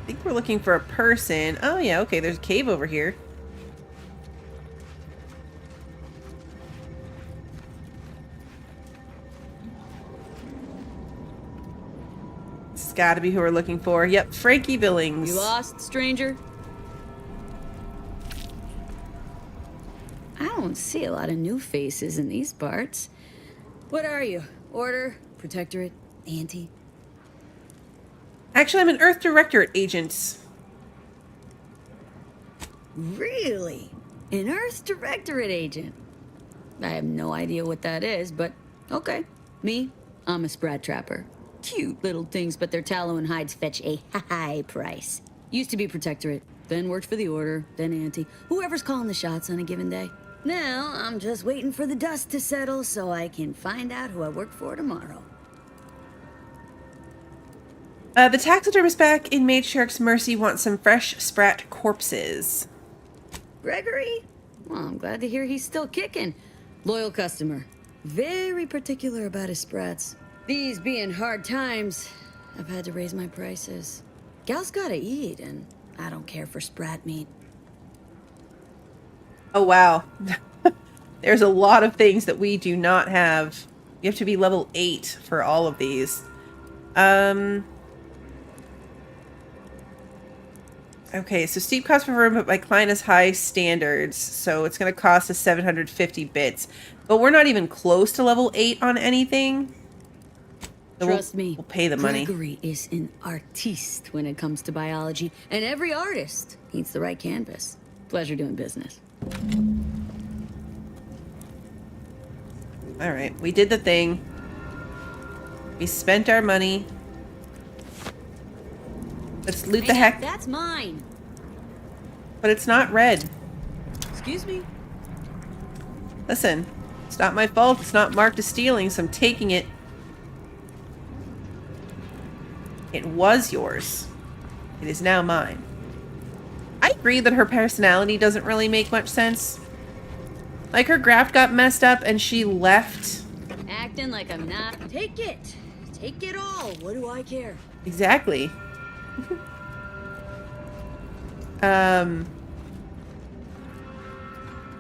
I think we're looking for a person. Oh yeah, okay, there's a cave over here. This has got to be who we're looking for. Yep, Frankie Billings. You lost, stranger? I don't see a lot of new faces in these parts. What are you? Order? Protectorate? Anti? Actually, I'm an Earth Directorate agent. Really? An Earth Directorate agent? I have no idea what that is, but okay. Me, I'm a Sprat Trapper. Cute little things, but their tallow and hides fetch a high price. Used to be Protectorate, then worked for the Order, then Anti. Whoever's calling the shots on a given day. Now, I'm just waiting for the dust to settle so I can find out who I work for tomorrow. The taxidermist back in Matriarch's Mercy wants some fresh Sprat corpses. Gregory? Well, I'm glad to hear he's still kicking. Loyal customer. Very particular about his sprats. These being hard times, I've had to raise my prices. Gal's gotta eat, and I don't care for sprat meat. Oh, wow. There's a lot of things that we do not have. You have to be level 8 for all of these. Okay, so steep cost per room, but my client has high standards, so it's going to cost us 750 bits. But we're not even close to level 8 on anything. So Trust me, we'll pay the money. Gregory is an artiste when it comes to biology, and every artist needs the right canvas. Pleasure doing business. All right, we did the thing. We spent our money. Let's loot the heck. That's mine. But it's not red. Excuse me. Listen, it's not my fault. It's not marked as stealing, so I'm taking it. It was yours. It is now mine. I agree that her personality doesn't really make much sense. Like, her graft got messed up and she left. Acting like I'm not. Take it. Take it all. What do I care? Exactly.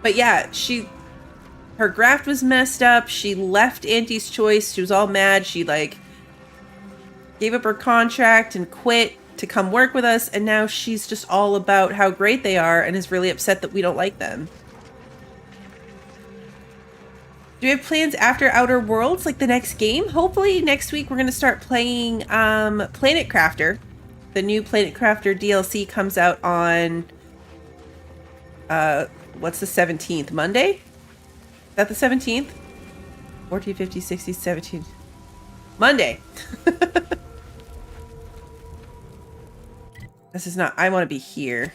But yeah, her graft was messed up. She left Auntie's Choice. She was all mad. She, like, gave up her contract and quit to come work with us. And now she's just all about how great they are and is really upset that we don't like them. Do we have plans after Outer Worlds, like the next game? Hopefully next week we're going to start playing Planet Crafter. The new Planet Crafter DLC comes out on, what's the 17th? Monday? Is that the 17th? 14, 50, 60, 17. Monday. This is not, I want to be here.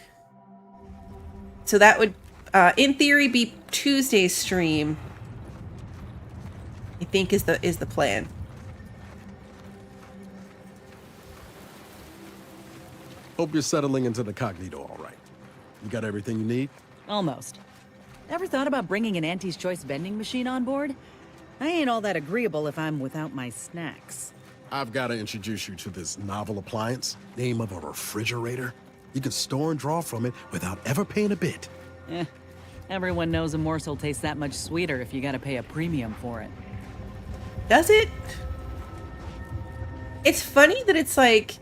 So that would, in theory, be Tuesday's stream. I think is the plan. Hope you're settling into the cognito all right. You got everything you need? Almost. Ever thought about bringing an Auntie's Choice vending machine on board? I ain't all that agreeable if I'm without my snacks. I've got to introduce you to this novel appliance, name of a refrigerator. You can store and draw from it without ever paying a bit. Everyone knows a morsel tastes that much sweeter if you gotta pay a premium for it. Does it? It's funny that it's like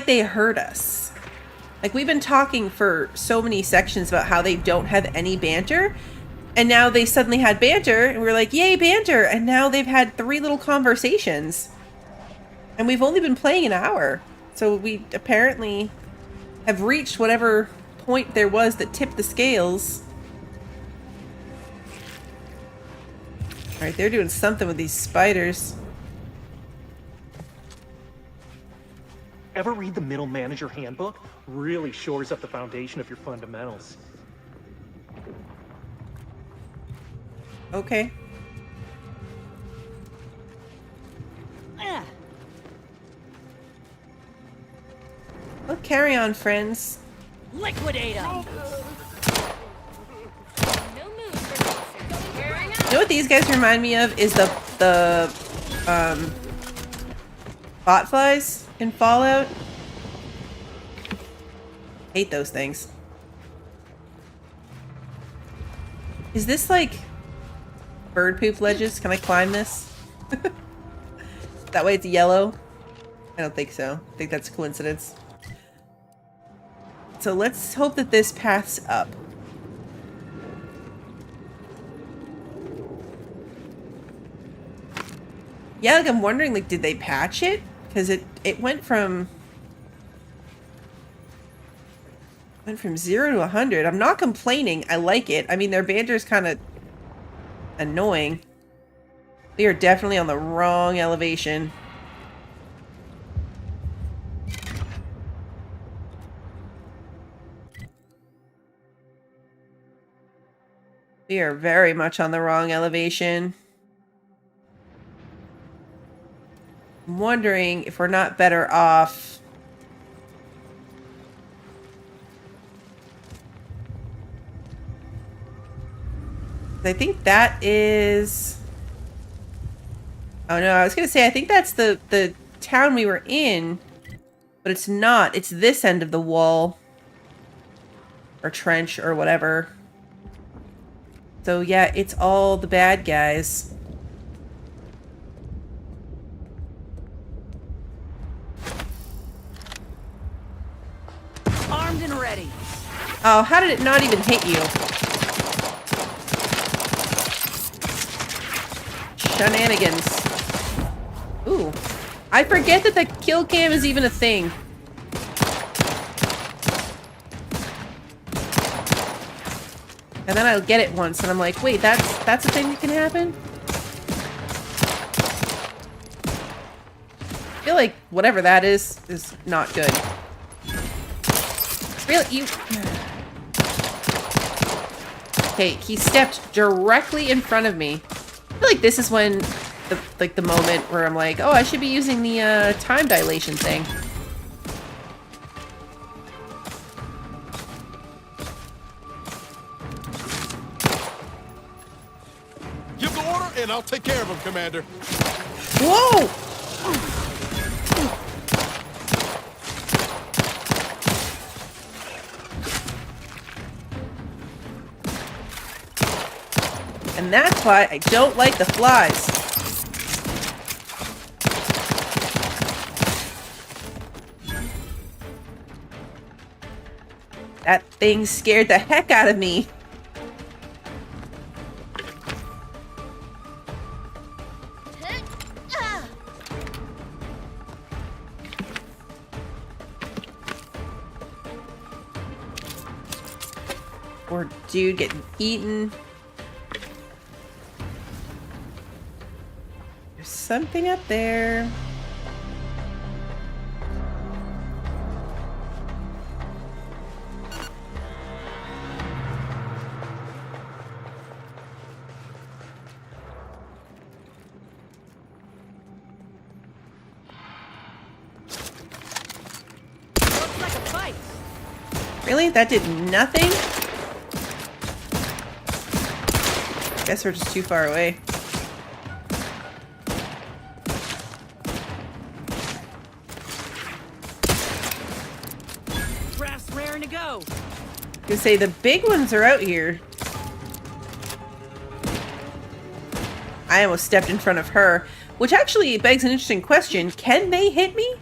they heard us. Like, we've been talking for so many sections about how they don't have any banter, and now they suddenly had banter, and we're like, yay, banter! And now they've had 3 little conversations. And we've only been playing an hour. So we apparently have reached whatever point there was that tipped the scales. Alright, they're doing something with these spiders. Ever read the Middle Manager Handbook? Really shores up the foundation of your fundamentals. Okay. Well, carry on, friends. Liquidate 'em! You know what these guys remind me of is the bot flies in Fallout. Hate those things. Is this like bird poop ledges? Can I climb this? That way it's yellow? I don't think so. I think that's a coincidence. So let's hope that this path's up. Yeah, like I'm wondering, like, did they patch it? Because it went from 0 to 100. I'm not complaining. I like it. I mean, their banter's kind of annoying. We are definitely on the wrong elevation. We are very much on the wrong elevation. I'm wondering if we're not better off. I think that is... Oh no, I was gonna say I think that's the town we were in, but it's not. It's this end of the wall. Or trench or whatever. So yeah, it's all the bad guys. Armed and ready. Oh, how did it not even hit you? Shenanigans. Ooh. I forget that the kill cam is even a thing. And then I'll get it once and I'm like, wait, that's a thing that can happen? I feel like whatever that is not good. Really? You... Okay, he stepped directly in front of me. I feel like this is when, the moment where I'm like, oh, I should be using the, time dilation thing. Give the order, and I'll take care of him, Commander. Whoa! And that's why I don't like the flies. That thing scared the heck out of me. Poor dude getting eaten. There's something up there. Looks like a fight. Really? That did nothing? Guess we're just too far away. Draft's raring to go. I was gonna say the big ones are out here. I almost stepped in front of her. Which actually begs an interesting question. Can they hit me?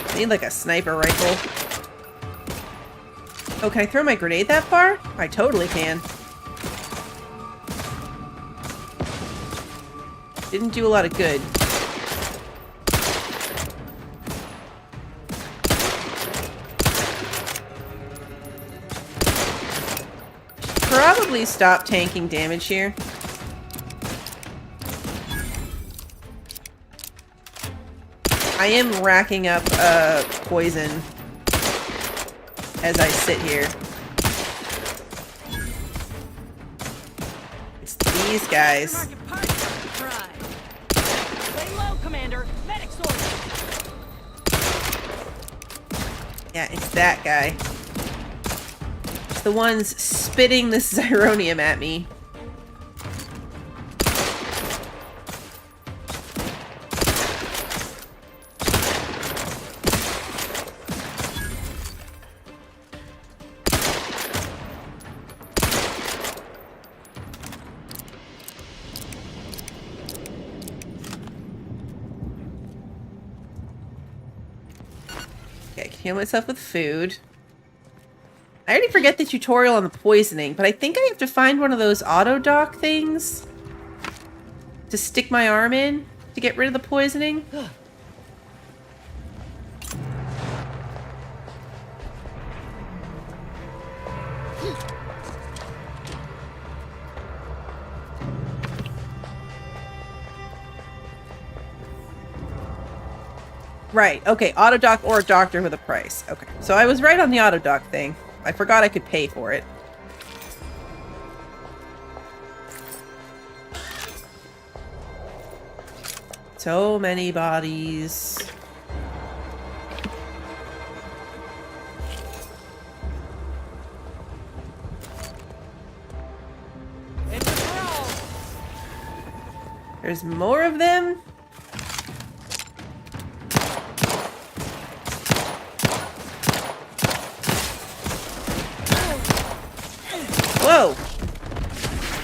I need like a sniper rifle. Oh, can I throw my grenade that far? I totally can. Didn't do a lot of good. Probably stop tanking damage here. I am racking up poison as I sit here. It's these guys. Lay low, Commander. Medic sword. Yeah, it's that guy. It's the ones spitting this Zironium at me. Okay, I can heal myself with food. I already forget the tutorial on the poisoning, but I think I have to find one of those auto dock things to stick my arm in to get rid of the poisoning. Right, okay, auto dock or a doctor with a price. Okay, so I was right on the auto dock thing. I forgot I could pay for it. So many bodies. There's more of them. Whoa!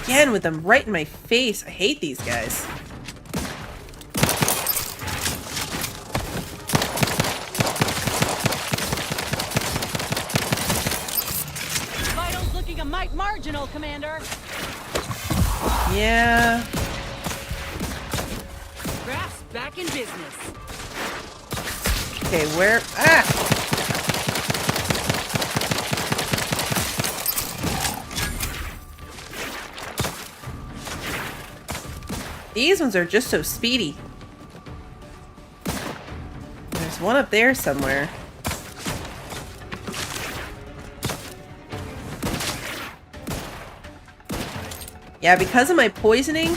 Again with them right in my face. I hate these guys. Vitals looking a mite marginal, Commander. Yeah. Graph's back in business. Okay, where? Ah! These ones are just so speedy. There's one up there somewhere. Yeah, because of my poisoning,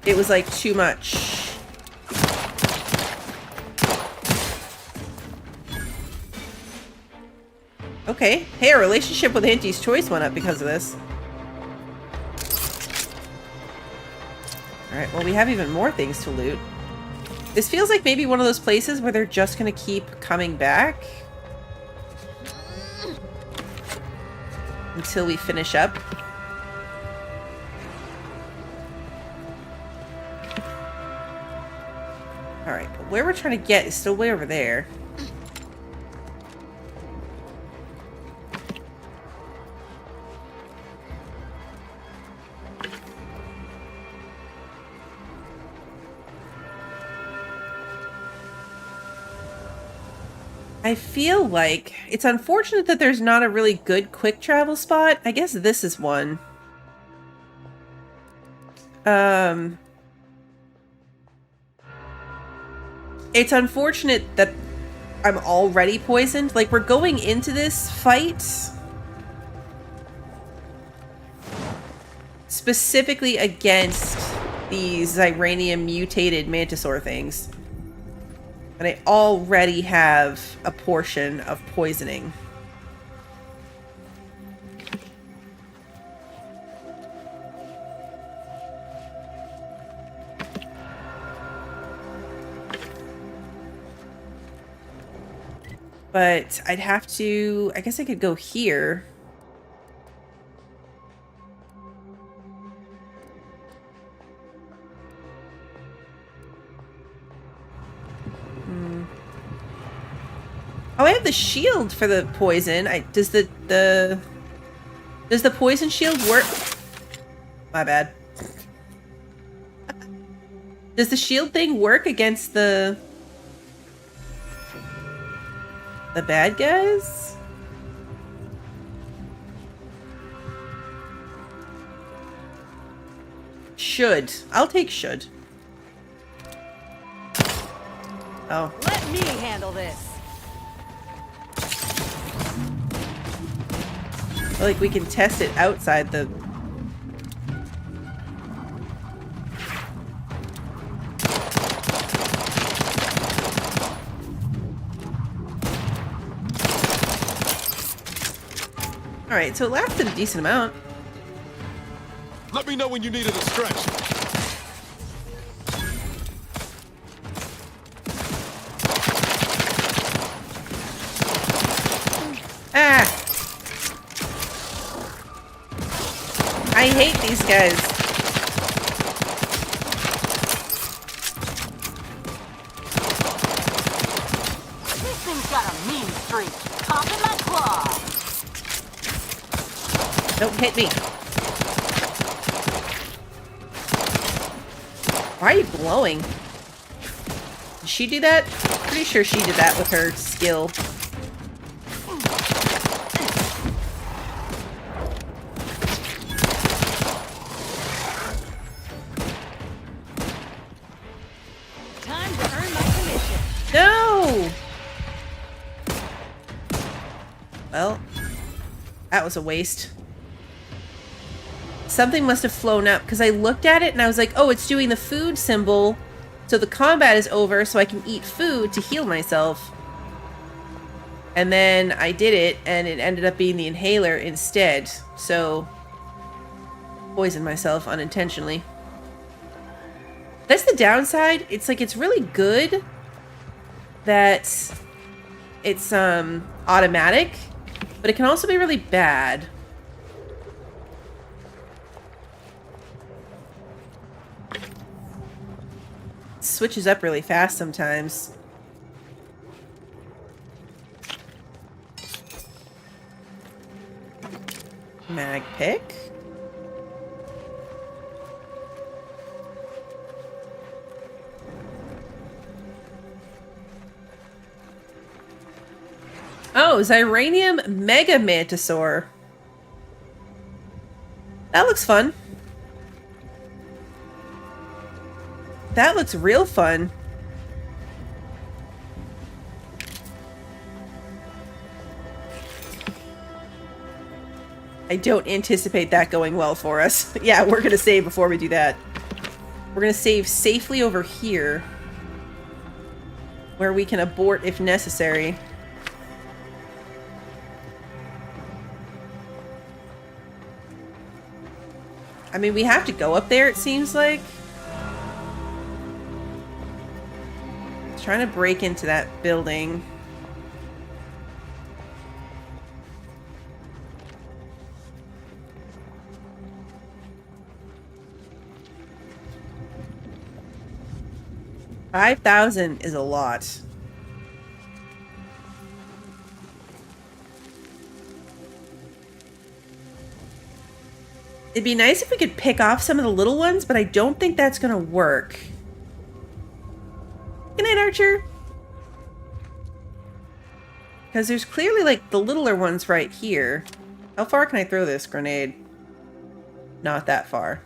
it was like too much. Okay. Hey, our relationship with Auntie's Choice went up because of this. Alright, well we have even more things to loot. This feels like maybe one of those places where they're just gonna keep coming back until we finish up. Alright, but where we're trying to get is still way over there. I feel like it's unfortunate that there's not a really good quick travel spot. I guess this is one. It's unfortunate that I'm already poisoned. Like, we're going into this fight specifically against these Ziranium mutated Mantisaur things. And I already have a portion of poisoning. But I'd have to... I guess I could go here. Oh, I have the shield for the poison. Does the poison shield work? My bad. Does the shield thing work against the bad guys? Should. I'll take should. Oh. Let me handle this. Like we can test it outside the... Alright, so it lasted a decent amount. Let me know when you needed a stretch. Ah! I hate these guys. This thing's got a mean streak. Pop in my claw. Don't hit me. Why are you glowing? Did she do that? Pretty sure she did that with her skill. Time to earn my commission. No! Well, that was a waste. Something must have flown up because I looked at it and I was like, oh, it's doing the food symbol. So the combat is over so I can eat food to heal myself. And then I did it and it ended up being the inhaler instead. So poisoned myself unintentionally. That's the downside. It's like it's really good that it's automatic, but it can also be really bad. Switches up really fast sometimes. Mag pick. Oh, Xyranium Mega Mantisaur. That looks fun. That looks real fun. I don't anticipate that going well for us. Yeah, we're gonna save before we do that. We're gonna save safely over here, where we can abort if necessary. I mean, we have to go up there, it seems like. Trying to break into that building. $5,000 is a lot. It'd be nice if we could pick off some of the little ones, but I don't think that's gonna work. Good night, Archer. Because there's clearly, like, the littler ones right here. How far can I throw this grenade? Not that far.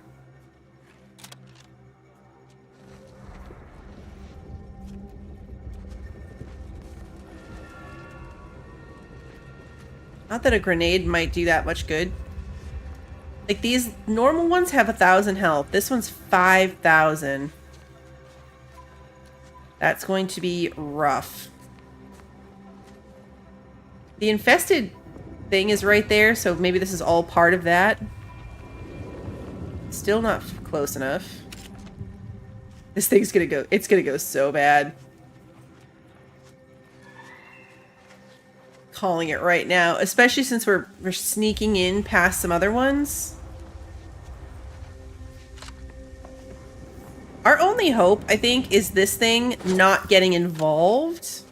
Not that a grenade might do that much good. Like, these normal ones have 1,000 health. This one's 5,000. That's going to be rough. The infested thing is right there, so maybe this is all part of that. Still not close enough. This thing's gonna go, it's gonna go so bad. calling it right now, especially since we're sneaking in past some other ones. Our only hope, I think, is this thing not getting involved.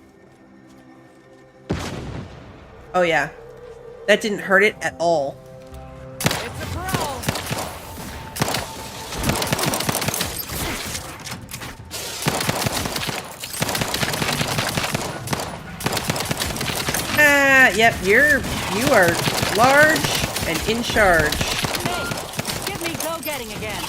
Oh yeah. That didn't hurt it at all. It's a brawl. Ah, yep, you are large and in charge. Hey, get me go-getting again.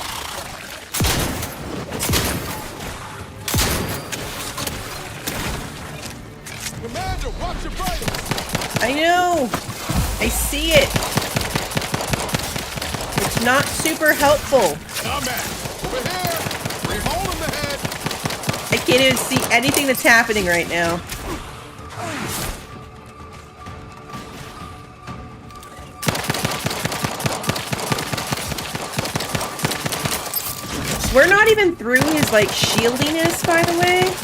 Commander, watch your fire! I know! I see it! It's not super helpful. Combat! Over here! Bring hole in the head! I can't even see anything that's happening right now. We're not even through his, like, shieldiness, by the way.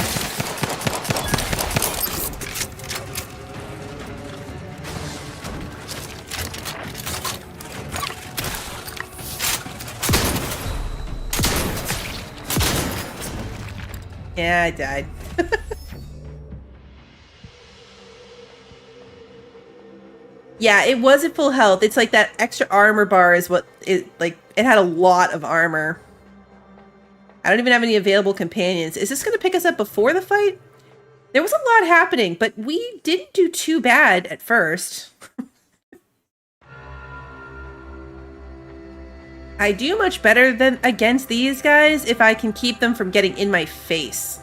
Yeah, I died. Yeah, it was at full health. It's like that extra armor bar is what it, like, it had a lot of armor. I don't even have any available companions. Is this going to pick us up before the fight? There was a lot happening, but we didn't do too bad at first. I do much better than against these guys if I can keep them from getting in my face.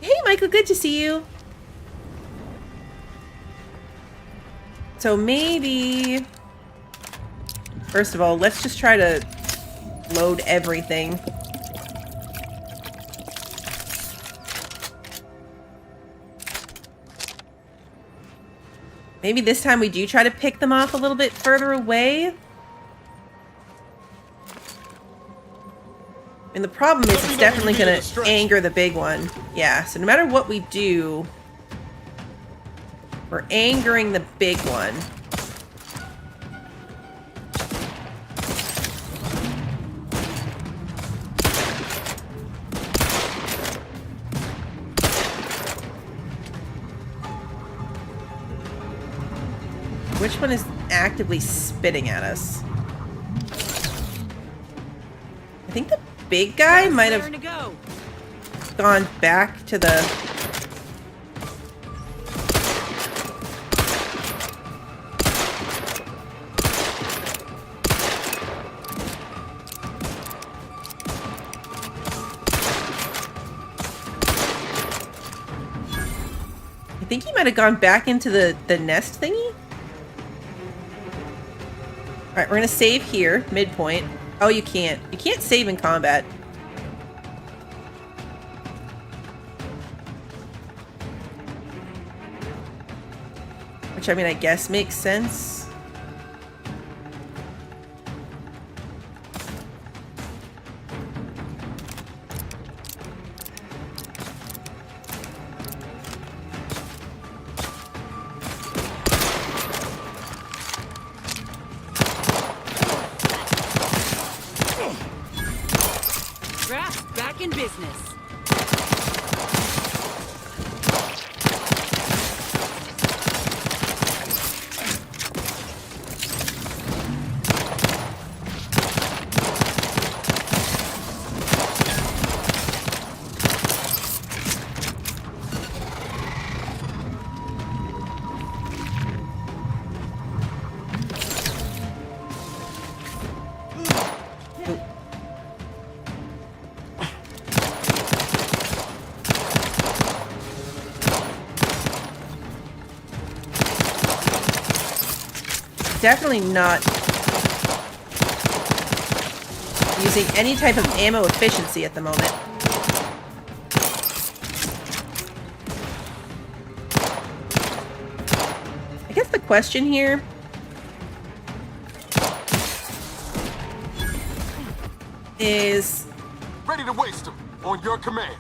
Hey, Michael, good to see you. So maybe, first of all, let's just try to load everything. Maybe this time we do try to pick them off a little bit further away. And the problem is it's definitely going to anger the big one. Yeah, so no matter what we do, we're angering the big one. Which one is actively spitting at us? I think the big guy might have gone back to the... I think he might have gone back into the nest thingy. Alright, we're gonna save here, midpoint. Oh, you can't. You can't save in combat. Which, I mean, I guess makes sense. Back in business. Definitely not using any type of ammo efficiency at the moment. I guess the question here is... Ready to waste them. On your command.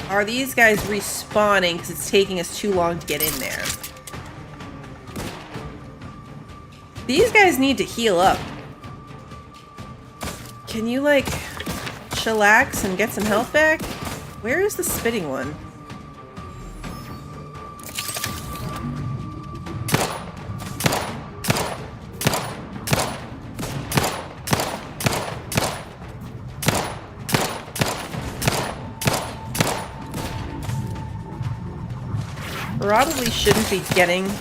Are these guys respawning because it's taking us too long to get in there? These guys need to heal up. Can you, like, chillax and get some health back? Where is the spitting one? Probably shouldn't be getting...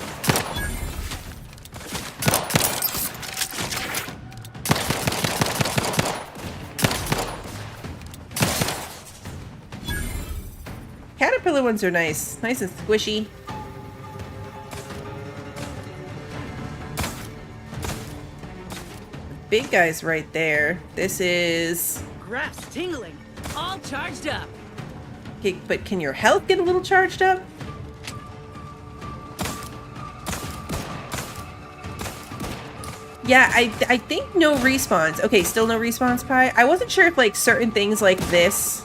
Caterpillar ones are nice. Nice and squishy. The big guy's right there. This is... Graphs tingling. All charged up. Okay, but can your health get a little charged up? Yeah, I think no respawns. Okay, still no respawns, Pi. I wasn't sure if, like, certain things like this...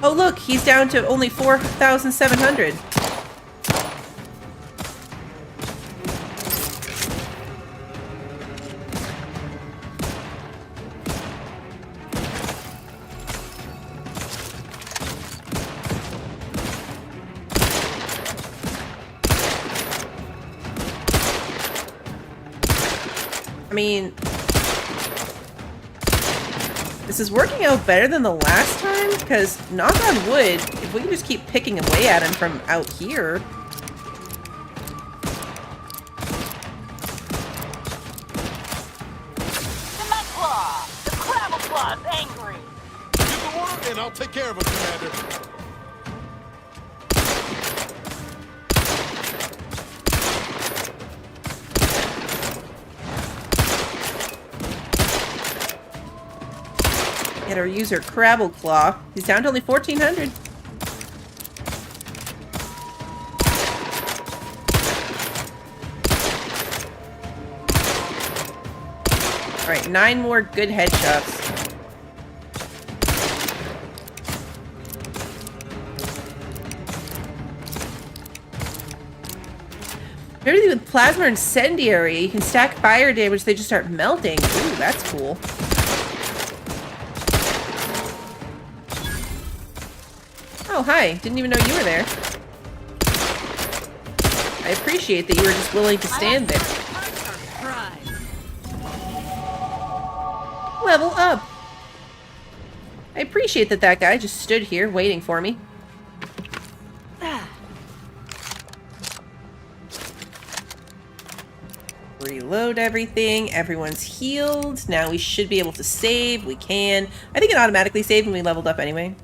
Oh, look, he's down to only 4,700. I mean, this is working out better than the last time, because, knock on wood, if we can just keep picking away at him from out here... The Crabble Claw's angry! Give the order and I'll take care of him, Commander. Get our user Crabble Claw. He's down to only 1,400. Alright, 9 more good headshots. Everything with Plasma Incendiary, you can stack fire damage, they just start melting. Ooh, that's cool. Oh, hi. Didn't even know you were there. I appreciate that you were just willing to stand there. Level up. I appreciate that that guy just stood here waiting for me. Reload everything. Everyone's healed. Now we should be able to save. We can. I think it automatically saved when we leveled up anyway.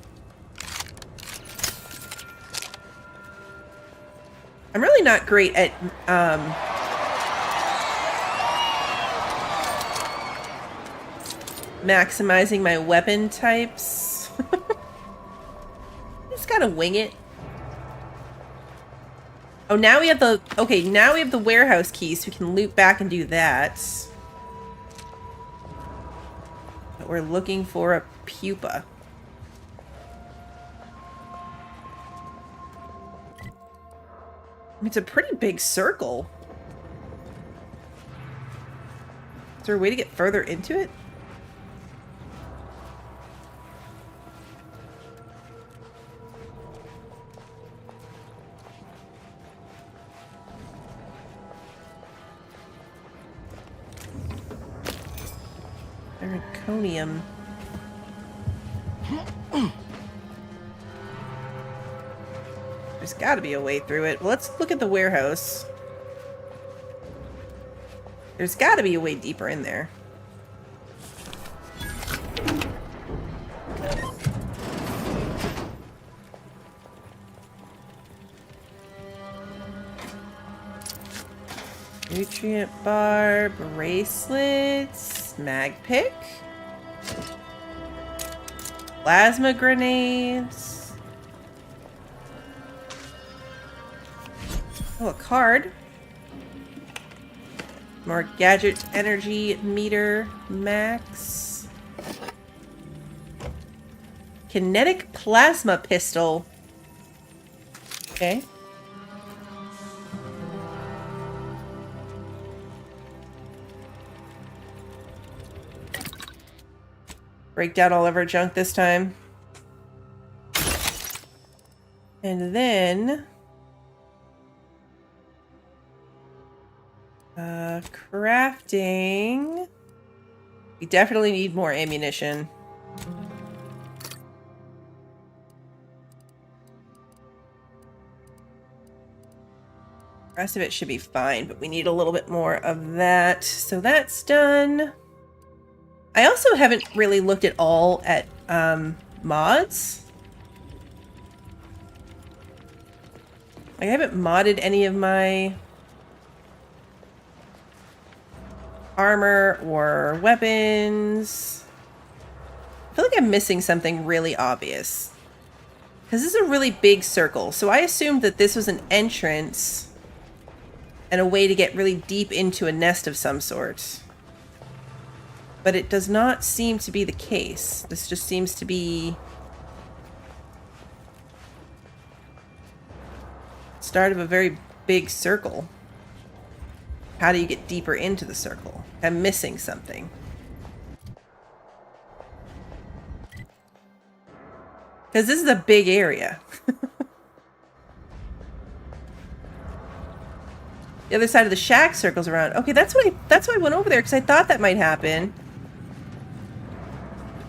I'm really not great at, maximizing my weapon types. Just gotta wing it. Oh, now we have the... Okay, now we have the warehouse key, so we can loop back and do that. But we're looking for a pupa. It's a pretty big circle. Is there a way to get further into it? Zirconium. There's got to be a way through it. Well, let's look at the warehouse. There's got to be a way deeper in there. Nutrient bar, bracelets, mag pick, plasma grenades. Oh, a card. More gadget energy meter max. Kinetic plasma pistol. Okay. Break down all of our junk this time. And then... crafting... We definitely need more ammunition. The rest of it should be fine, but we need a little bit more of that. So that's done. I also haven't really looked at all at mods. I haven't modded any of my armor or weapons. I feel like I'm missing something really obvious. Because this is a really big circle, so I assumed that this was an entrance and a way to get really deep into a nest of some sort. But it does not seem to be the case. This just seems to be... start of a very big circle. How do you get deeper into the circle? I'm missing something. Because this is a big area. The other side of the shack circles around. Okay, that's why I went over there, because I thought that might happen.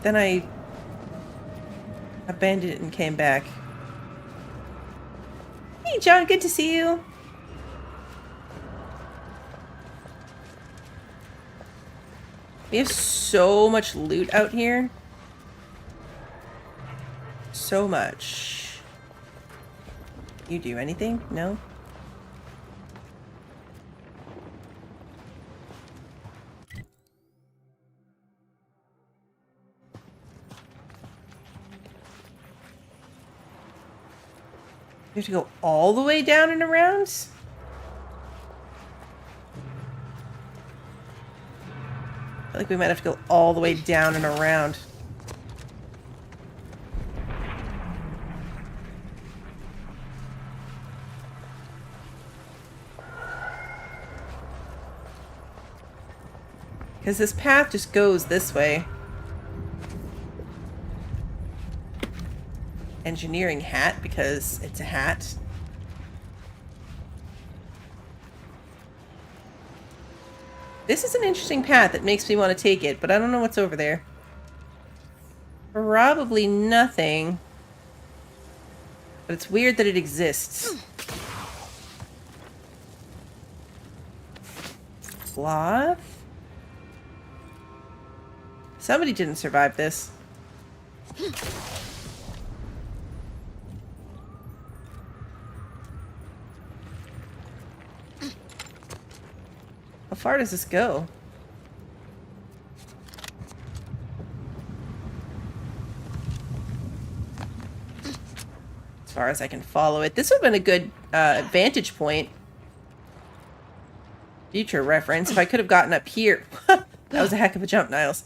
Then I abandoned it and came back. Hey, John, good to see you. We have so much loot out here. So much. You do anything? No? You have to go all the way down and around? I feel like we might have to go all the way down and around. Because this path just goes this way. Engineering hat, because it's a hat. This is an interesting path that makes me want to take it, but I don't know what's over there. Probably nothing. But it's weird that it exists. Cloth? Somebody didn't survive this. How far does this go? As far as I can follow it. This would have been a good vantage point. Future reference. If I could have gotten up here. That was a heck of a jump, Niles.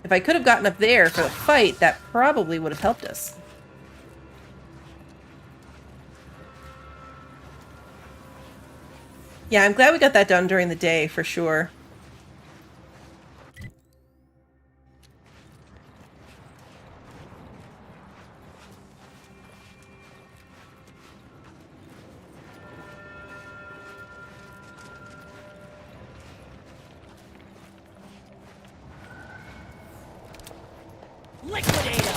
If I could have gotten up there for the fight, that probably would have helped us. Yeah, I'm glad we got that done during the day, for sure. Liquidate him!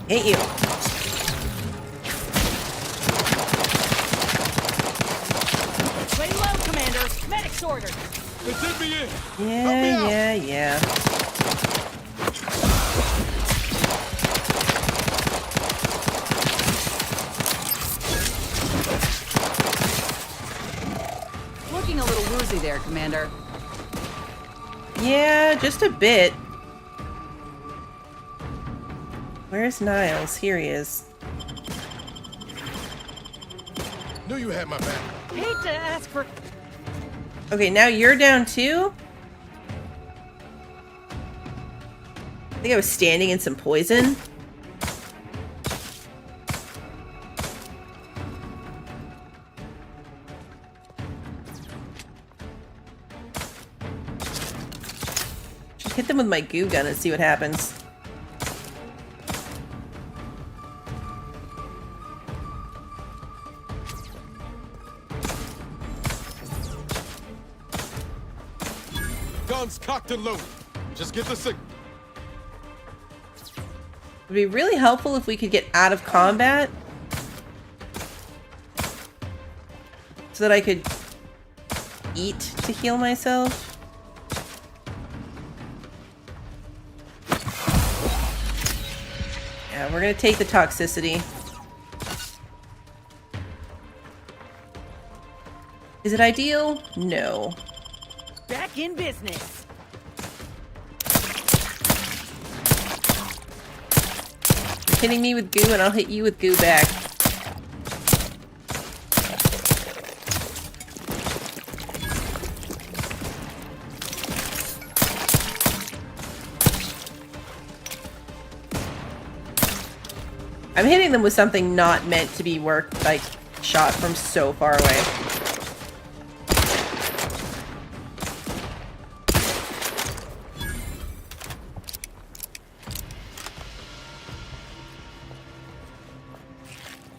Hate you. Lay low, Commander. Medic's ordered. Yeah. Looking a little woozy there, Commander. Yeah, just a bit. Where's Niles? Here he is. Knew you had my back. Hate to ask for... Okay, now you're down too? I think I was standing in some poison. Just hit them with my goo gun and see what happens. Guns cocked and loaded. Just get the signal. It would be really helpful if we could get out of combat so that I could eat to heal myself. Yeah, we're gonna take the toxicity. Is it ideal? No. Back in business. You're hitting me with goo and I'll hit you with goo back. I'm hitting them with something not meant to be worked, like shot from so far away.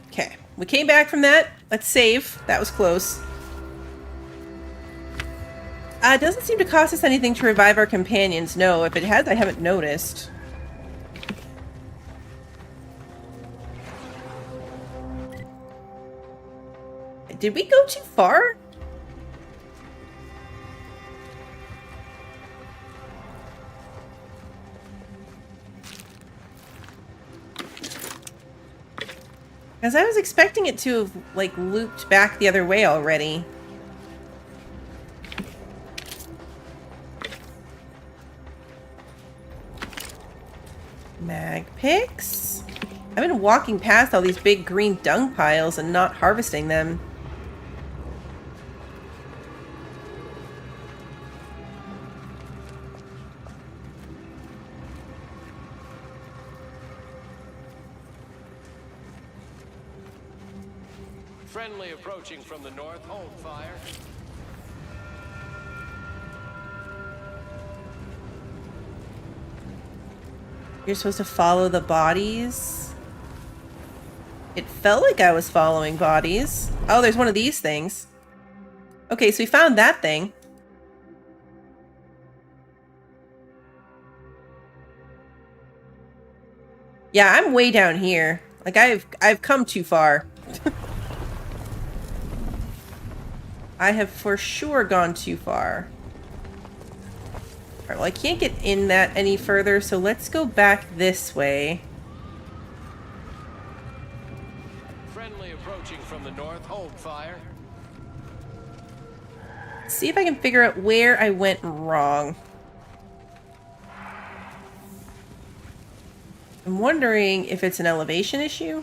Okay, we came back from that. Let's save. That was close. It doesn't seem to cost us anything to revive our companions. No, if it has, I haven't noticed. Did we go too far? Because I was expecting it to have, like, looped back the other way already. Mag picks? I've been walking past all these big green dung piles and not harvesting them. Friendly approaching from the north. Hold fire. You're supposed to follow the bodies. It felt like I was following bodies. Oh, there's one of these things. Okay, so we found that thing. Yeah, I'm way down here. Like I've come too far. I have for sure gone too far. Alright, well I can't get in that any further, so let's go back this way. Friendly approaching from the north. Hold fire. See if I can figure out where I went wrong. I'm wondering if it's an elevation issue.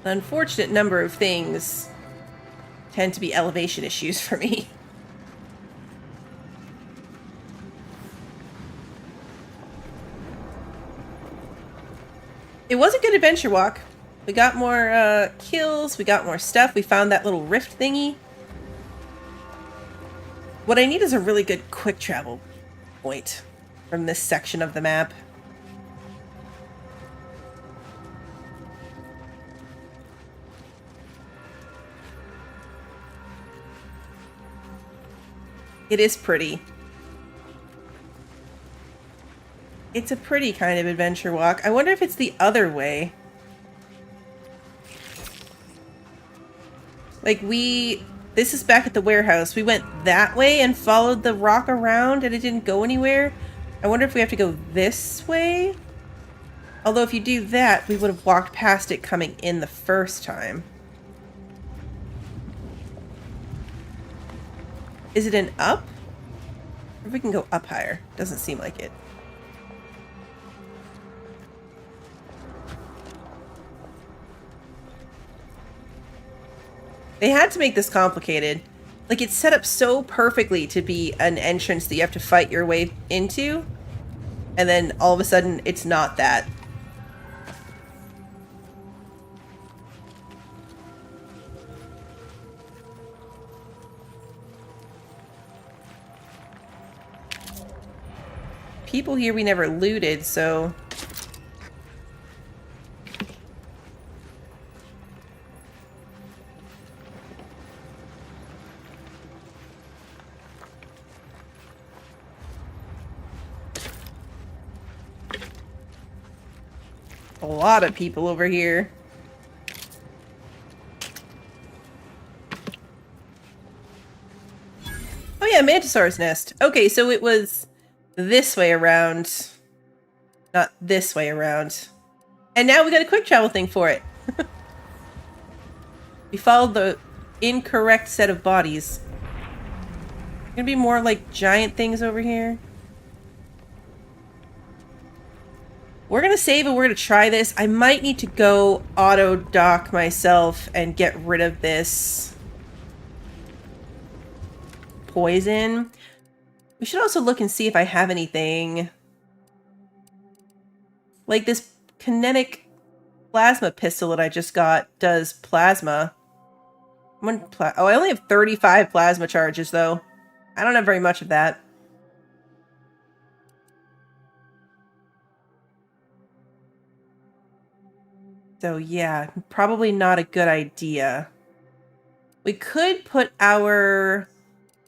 The unfortunate number of things tend to be elevation issues for me. It was a good adventure walk. We got more kills, we got more stuff, we found that little rift thingy. What I need is a really good quick travel point from this section of the map. It is pretty. It's a pretty kind of adventure walk. I wonder if it's the other way. Like this is back at the warehouse. We went that way and followed the rock around and it didn't go anywhere. I wonder if we have to go this way? Although if you do that, we would have walked past it coming in the first time. Is it an up? Or if we can go up higher. Doesn't seem like it. They had to make this complicated. Like, it's set up so perfectly to be an entrance that you have to fight your way into. And then all of a sudden, it's not that. People here we never looted, so... a lot of people over here. Oh yeah, Mantisaur's nest. Okay, so it was this way around. Not this way around. And now we got a quick travel thing for it. We followed the incorrect set of bodies. Gonna be more like giant things over here. We're gonna save and we're gonna try this. I might need to go auto dock myself and get rid of this poison. We should also look and see if I have anything. Like this kinetic plasma pistol that I just got does plasma. Oh, I only have 35 plasma charges though. I don't have very much of that. So yeah, probably not a good idea. We could put our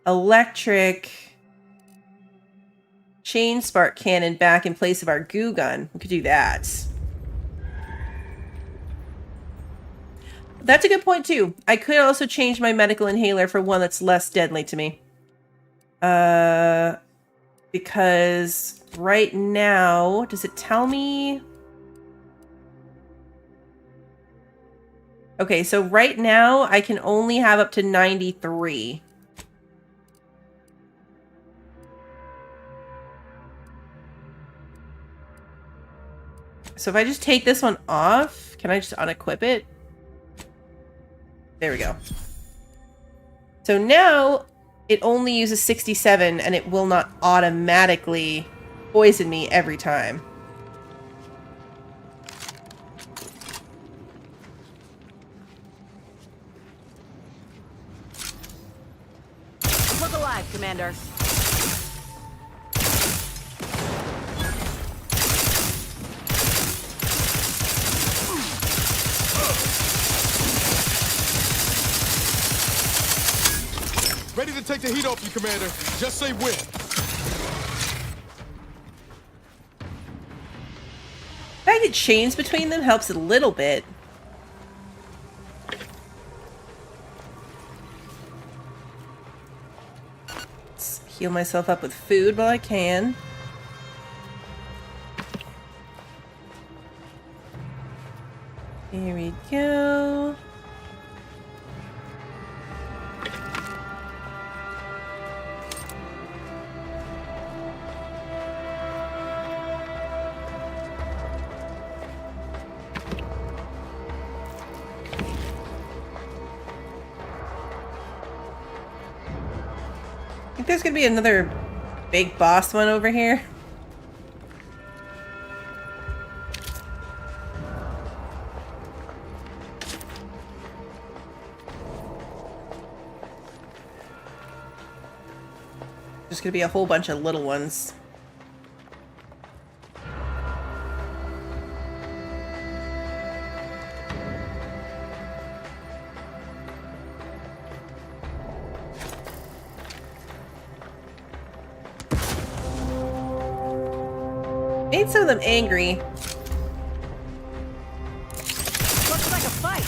electric chain spark cannon back in place of our goo gun. We could do that. That's a good point too. I could also change my medical inhaler for one that's less deadly to me. Because right now, does it tell me? Okay, so right now I can only have up to 93. So if I just take this one off, can I just unequip it? There we go. So now it only uses 67 and it will not automatically poison me every time. Look alive, Commander. Ready to take the heat off you, Commander. Just say when. The fact it chains between them helps a little bit. Let's heal myself up with food while I can. Here we go. I think there's gonna be another big boss one over here. There's gonna be a whole bunch of little ones. Made some of them angry. Looks like a fight.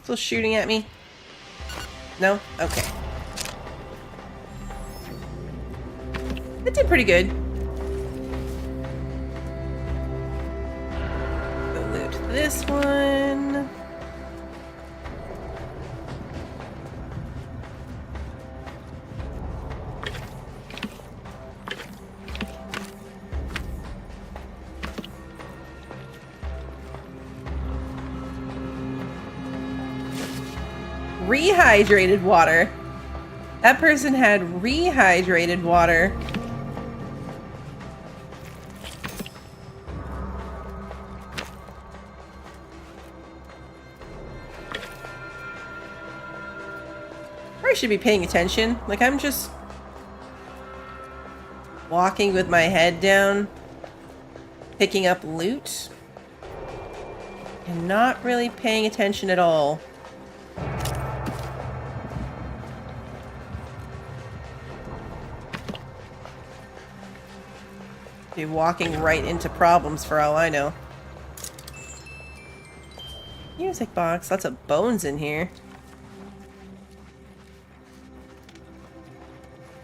Still shooting at me? No? Okay. That did pretty good. Go loot this one. Rehydrated water. That person had rehydrated water. I should be paying attention. Like, I'm just walking with my head down, picking up loot, and not really paying attention at all. Be walking right into problems for all I know. Music box. Lots of bones in here.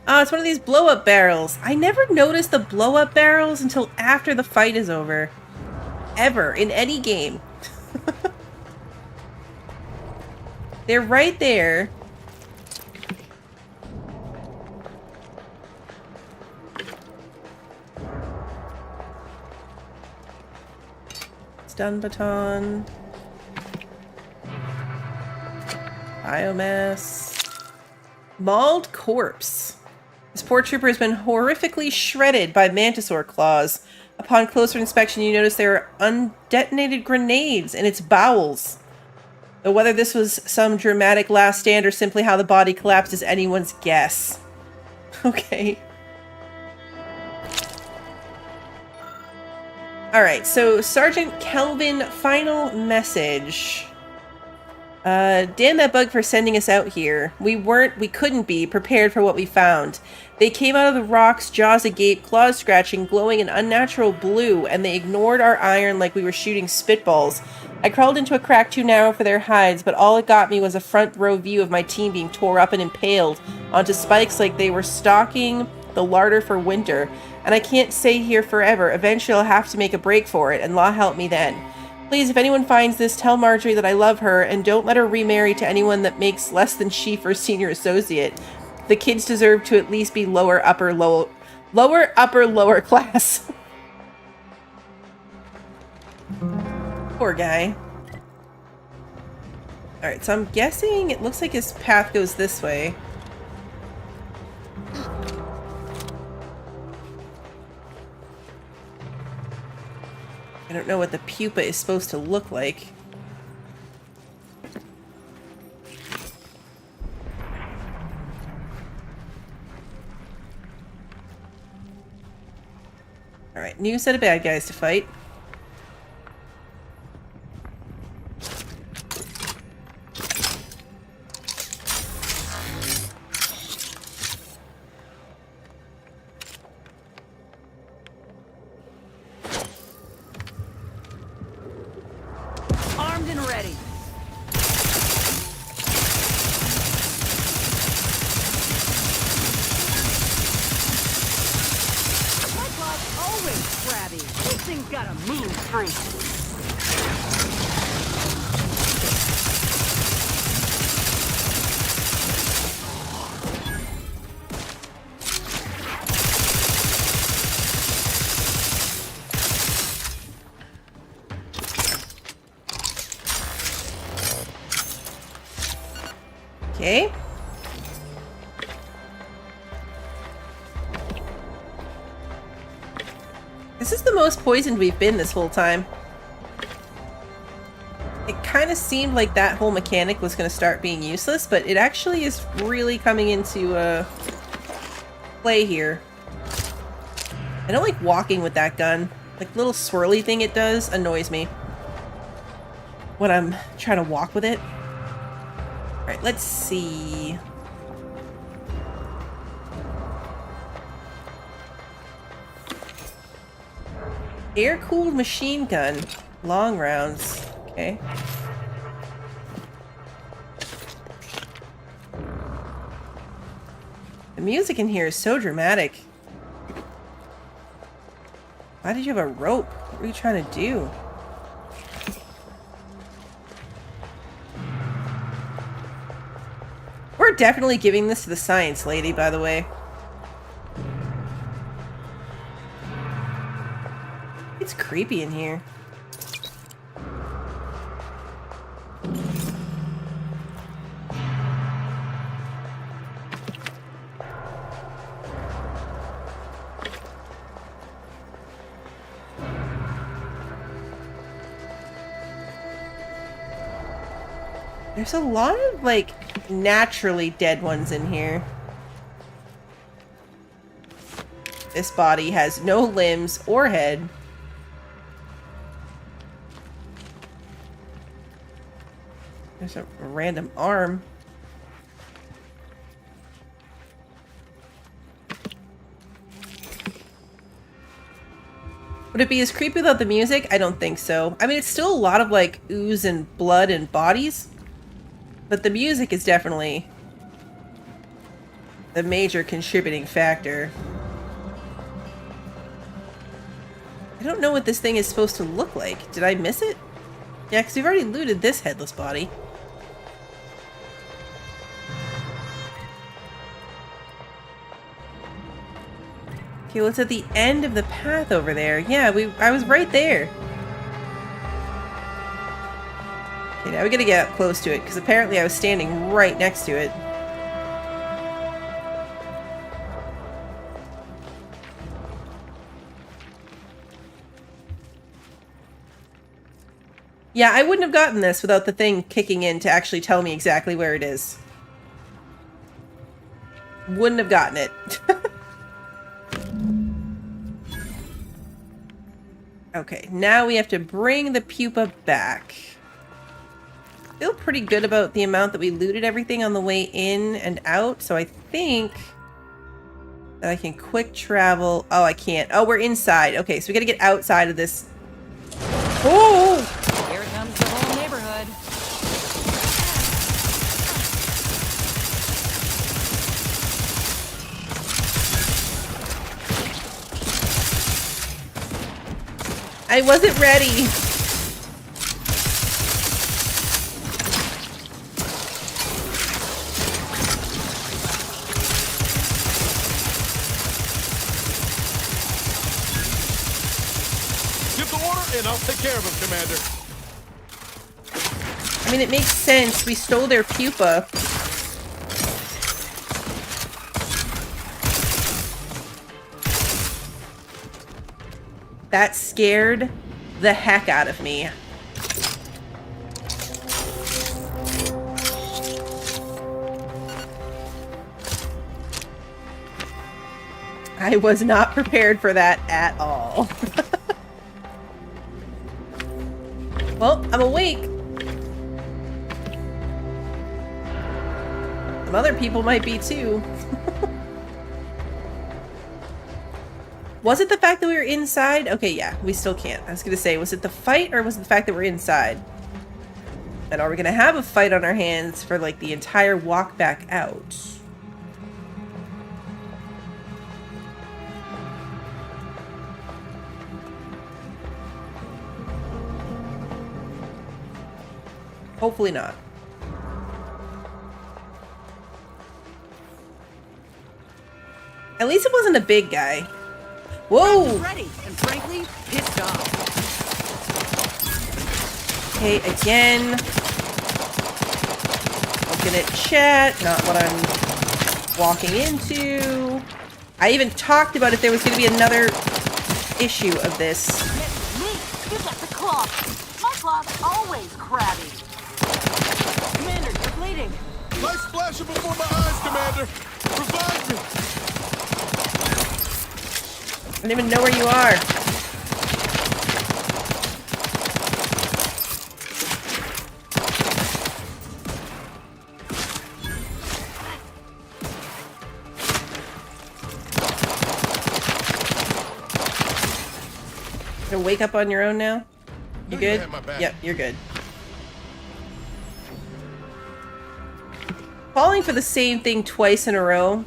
Oh, it's one of these blow-up barrels. I never noticed the blow-up barrels until after the fight is over. Ever. In any game. They're right there. Stun baton. Biomass. Mauled corpse. This poor trooper has been horrifically shredded by mantisaur claws. Upon closer inspection, you notice there are undetonated grenades in its bowels. Though whether this was some dramatic last stand or simply how the body collapsed is anyone's guess. Okay. Alright, so Sergeant Kelvin, final message. Damn that bug for sending us out here. We couldn't be prepared for what we found. They came out of the rocks, jaws agape, claws scratching, glowing an unnatural blue, and they ignored our iron like we were shooting spitballs. I crawled into a crack too narrow for their hides, but all it got me was a front row view of my team being tore up and impaled onto spikes like they were stocking the larder for winter. And I can't stay here forever. Eventually I'll have to make a break for it, and law help me then. Please, if anyone finds this, tell Marjorie that I love her, and don't let her remarry to anyone that makes less than she for senior associate. The kids deserve to at least be lower class. Poor guy. Alright, so I'm guessing it looks like his path goes this way. I don't know what the pupa is supposed to look like. Alright, new set of bad guys to fight. Armed and ready. My bob's always crabby. This thing's got a mean streak. Okay. This is the most poisoned we've been this whole time. It kind of seemed like that whole mechanic was going to start being useless, but it actually is really coming into play here. I don't like walking with that gun. Like, the little swirly thing it does annoys me when I'm trying to walk with it. Alright, let's see. Air-cooled machine gun. Long rounds. Okay. The music in here is so dramatic. Why did you have a rope? What were you trying to do? We're definitely giving this to the science lady, by the way. It's creepy in here. There's a lot of, like, naturally dead ones in here. This body has no limbs or head. There's a random arm. Would it be as creepy without the music? I don't think so. I mean, it's still a lot of, like, ooze and blood and bodies. But the music is definitely the major contributing factor. I don't know what this thing is supposed to look like. Did I miss it? Yeah, because we've already looted this headless body. Okay, well, it's at the end of the path over there. Yeah, I was right there. Okay, now we gotta get up close to it, because apparently I was standing right next to it. Yeah, I wouldn't have gotten this without the thing kicking in to actually tell me exactly where it is. Wouldn't have gotten it. Okay, now we have to bring the pupa back. Feel pretty good about the amount that we looted everything on the way in and out, so I think that I can quick travel. Oh, I can't. Oh, we're inside. Okay, so we gotta get outside of this. Oh! Here comes the whole neighborhood. I wasn't ready. And I'll take care of him, Commander. I mean, it makes sense. We stole their pupa. That scared the heck out of me. I was not prepared for that at all. Well, I'm awake. Some other people might be too. Was it the fact that we were inside? Okay, yeah, we still can't. I was gonna say, was it the fight or was it the fact that we're inside? And are we gonna have a fight on our hands for like the entire walk back out? Hopefully not. At least it wasn't a big guy. Whoa! Ready, and frankly, pissed off. Okay, again. Looking at chat, not what I'm walking into. I even talked about if there was going to be another issue of this. Me, you got the claw. My claw's always crabby. Commander, you're bleeding. Light splashing before my eyes, Commander. Revive me. I don't even know where you are. You gonna wake up on your own now? You good? Yep, you're good. Falling for the same thing twice in a row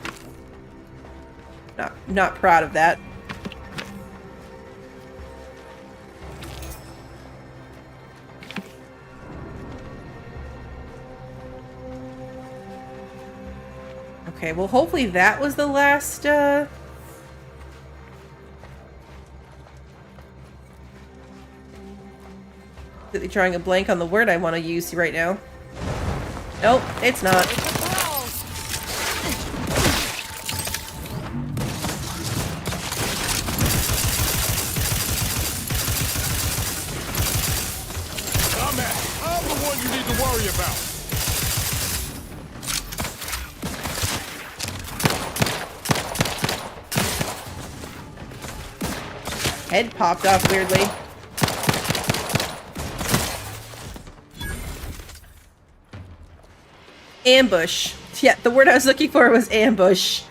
Not proud of that. Okay, well hopefully that was the last, Really drawing a blank on the word I want to use right now. Nope, it's not. I'm the one you need to worry about. Head popped off weirdly. Ambush. Yeah, the word I was looking for was ambush.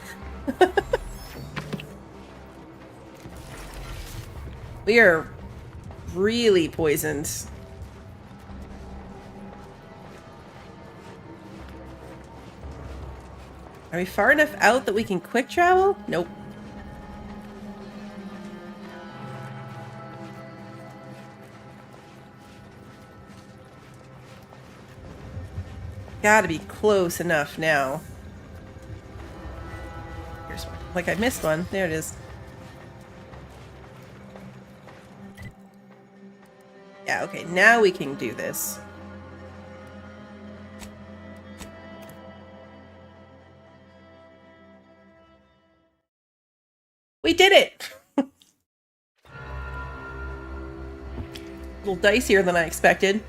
We are really poisoned. Are we far enough out that we can quick travel? Nope. Gotta be close enough now. Here's one. Like I missed one. There it is. Yeah, okay, now we can do this. We did it! A little dicier than I expected.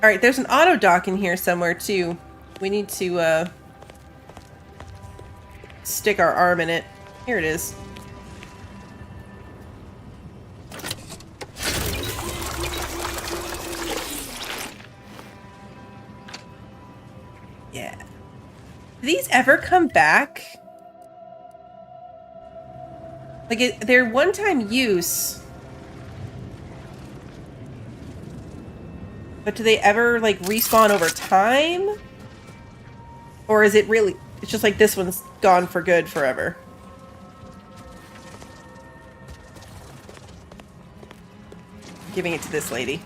Alright, there's an auto dock in here somewhere too. We need to stick our arm in it. Here it is. Yeah. Do these ever come back? Like, they're one-time use. But do they ever, like, respawn over time? Or is it really... It's just like this one's gone for good forever. I'm giving it to this lady.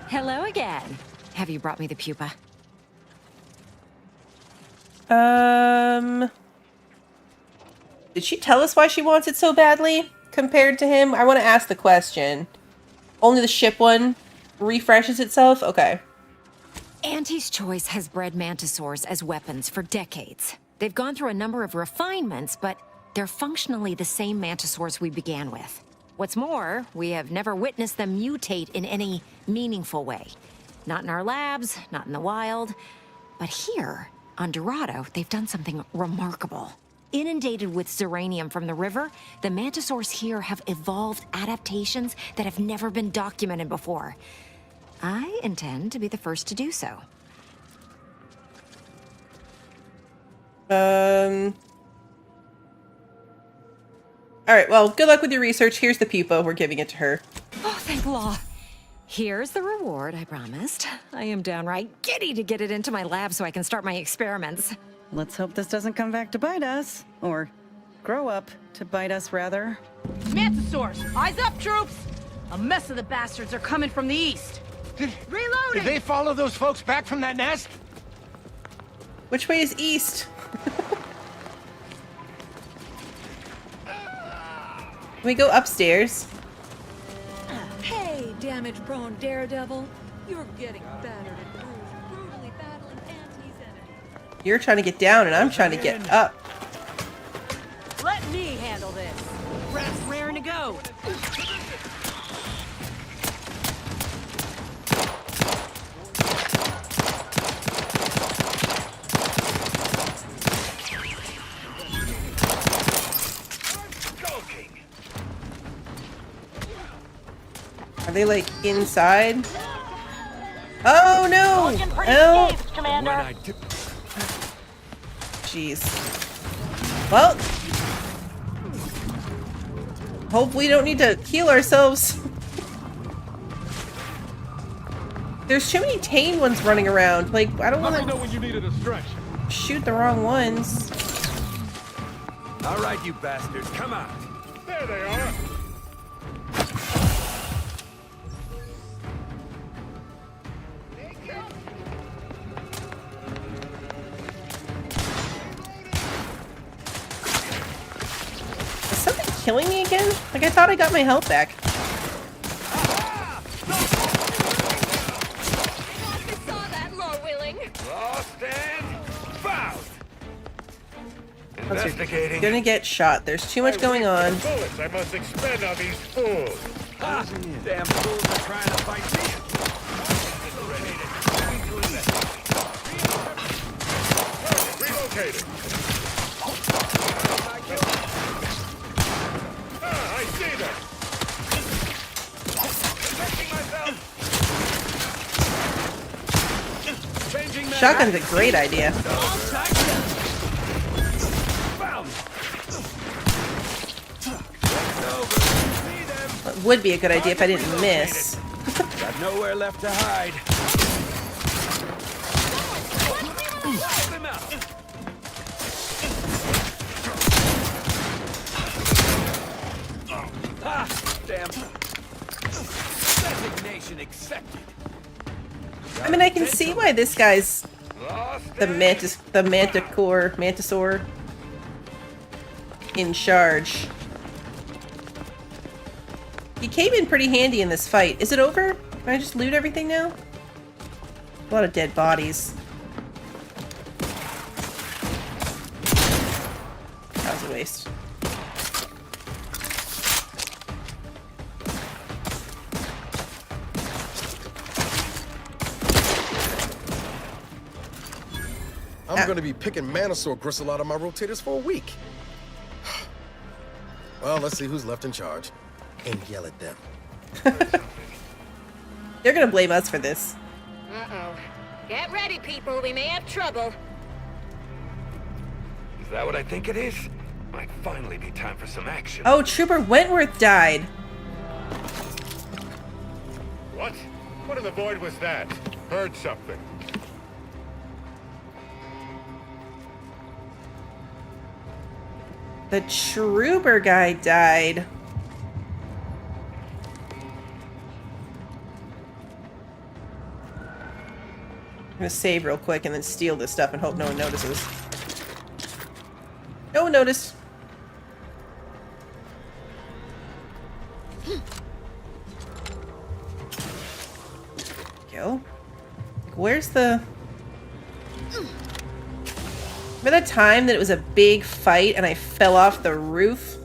Hello again. Have you brought me the pupa? Did she tell us why she wants it so badly compared to him? I want to ask the question. Only the ship one refreshes itself? Okay. Auntie's Choice has bred mantisaurs as weapons for decades. They've gone through a number of refinements, but they're functionally the same mantisaurs we began with. What's more, we have never witnessed them mutate in any meaningful way. Not in our labs, not in the wild. But here, on Dorado, they've done something remarkable. Inundated with zeranium from the river, the mantisaurs here have evolved adaptations that have never been documented before. I intend to be the first to do so. Alright, well, good luck with your research. Here's the pupa. We're giving it to her. Oh, thank law. Here's the reward I promised. I am downright giddy to get it into my lab so I can start my experiments. Let's hope this doesn't come back to bite us. Or grow up to bite us, rather. Mantisaurs! Eyes up, troops! A mess of the bastards are coming from the east. Reloading! Did they follow those folks back from that nest? Which way is east? Can we go upstairs? Hey, damage-prone daredevil. You're getting battered and bruised, brutally battling Auntie's enemy. You're trying to get down and I'm trying to get up. Let me handle this. Rat's raring to go. Are they like inside? Oh no! Oh! Jeez. Well, hope we don't need to heal ourselves. There's too many tame ones running around. Like, I don't want Let me know when you need a distraction. to shoot the wrong ones. All right, you bastards, come out. There they are. Is something killing me again? Like, I thought I got my health back. Lost and found. Investigating. Gonna get shot. There's too much going on. Bullets I must expend on these fools. Ah, damn fools are trying to fight me. Relocated. Ah, I see them. Protecting myself. Shotgun's a great idea. It would be a good idea if I didn't miss. Got nowhere left to hide. Ah, damn. Designation accepted. I mean, I can see why this guy's the mantisaur in charge. He came in pretty handy in this fight. Is it over? Can I just loot everything now? A lot of dead bodies. That was a waste. I'm gonna be picking Manosaur gristle out of my rotators for a week. Well, let's see who's left in charge. And yell at them. They're gonna blame us for this. Uh-oh. Get ready, people. We may have trouble. Is that what I think it is? Might finally be time for some action. Oh, Trooper Wentworth died. What? What in the void was that? Heard something. The Trooper guy died. I'm gonna save real quick and then steal this stuff and hope no one notices. No one noticed. Go. Where's the... Remember that time that it was a big fight and I fell off the roof?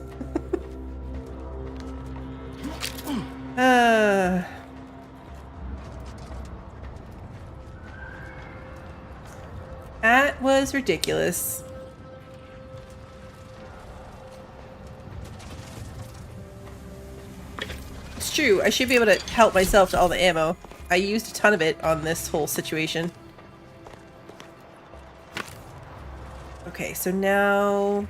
That was ridiculous. It's true, I should be able to help myself to all the ammo. I used a ton of it on this whole situation. Okay, so now...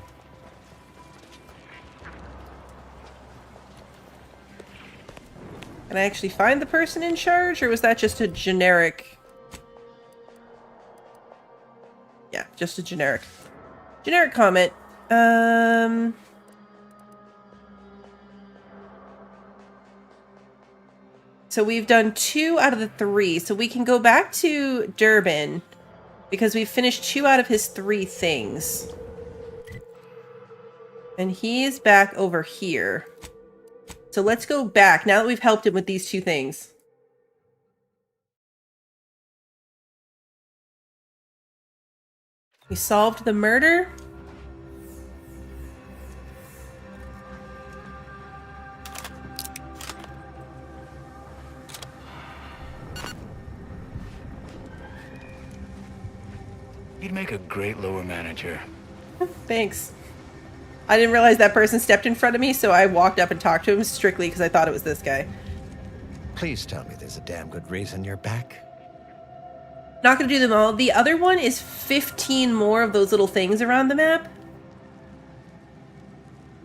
Can I actually find the person in charge, or was that just a generic... Yeah, just a generic comment. So we've done 2 out of the 3, so we can go back to Durban because we've finished 2 out of his 3 things. And he is back over here. So let's go back now that we've helped him with these 2 things. We solved the murder. You'd make a great lower manager. Thanks. I didn't realize that person stepped in front of me, so I walked up and talked to him strictly because I thought it was this guy. Please tell me there's a damn good reason you're back. Not gonna do them all. The other one is 15 more of those little things around the map.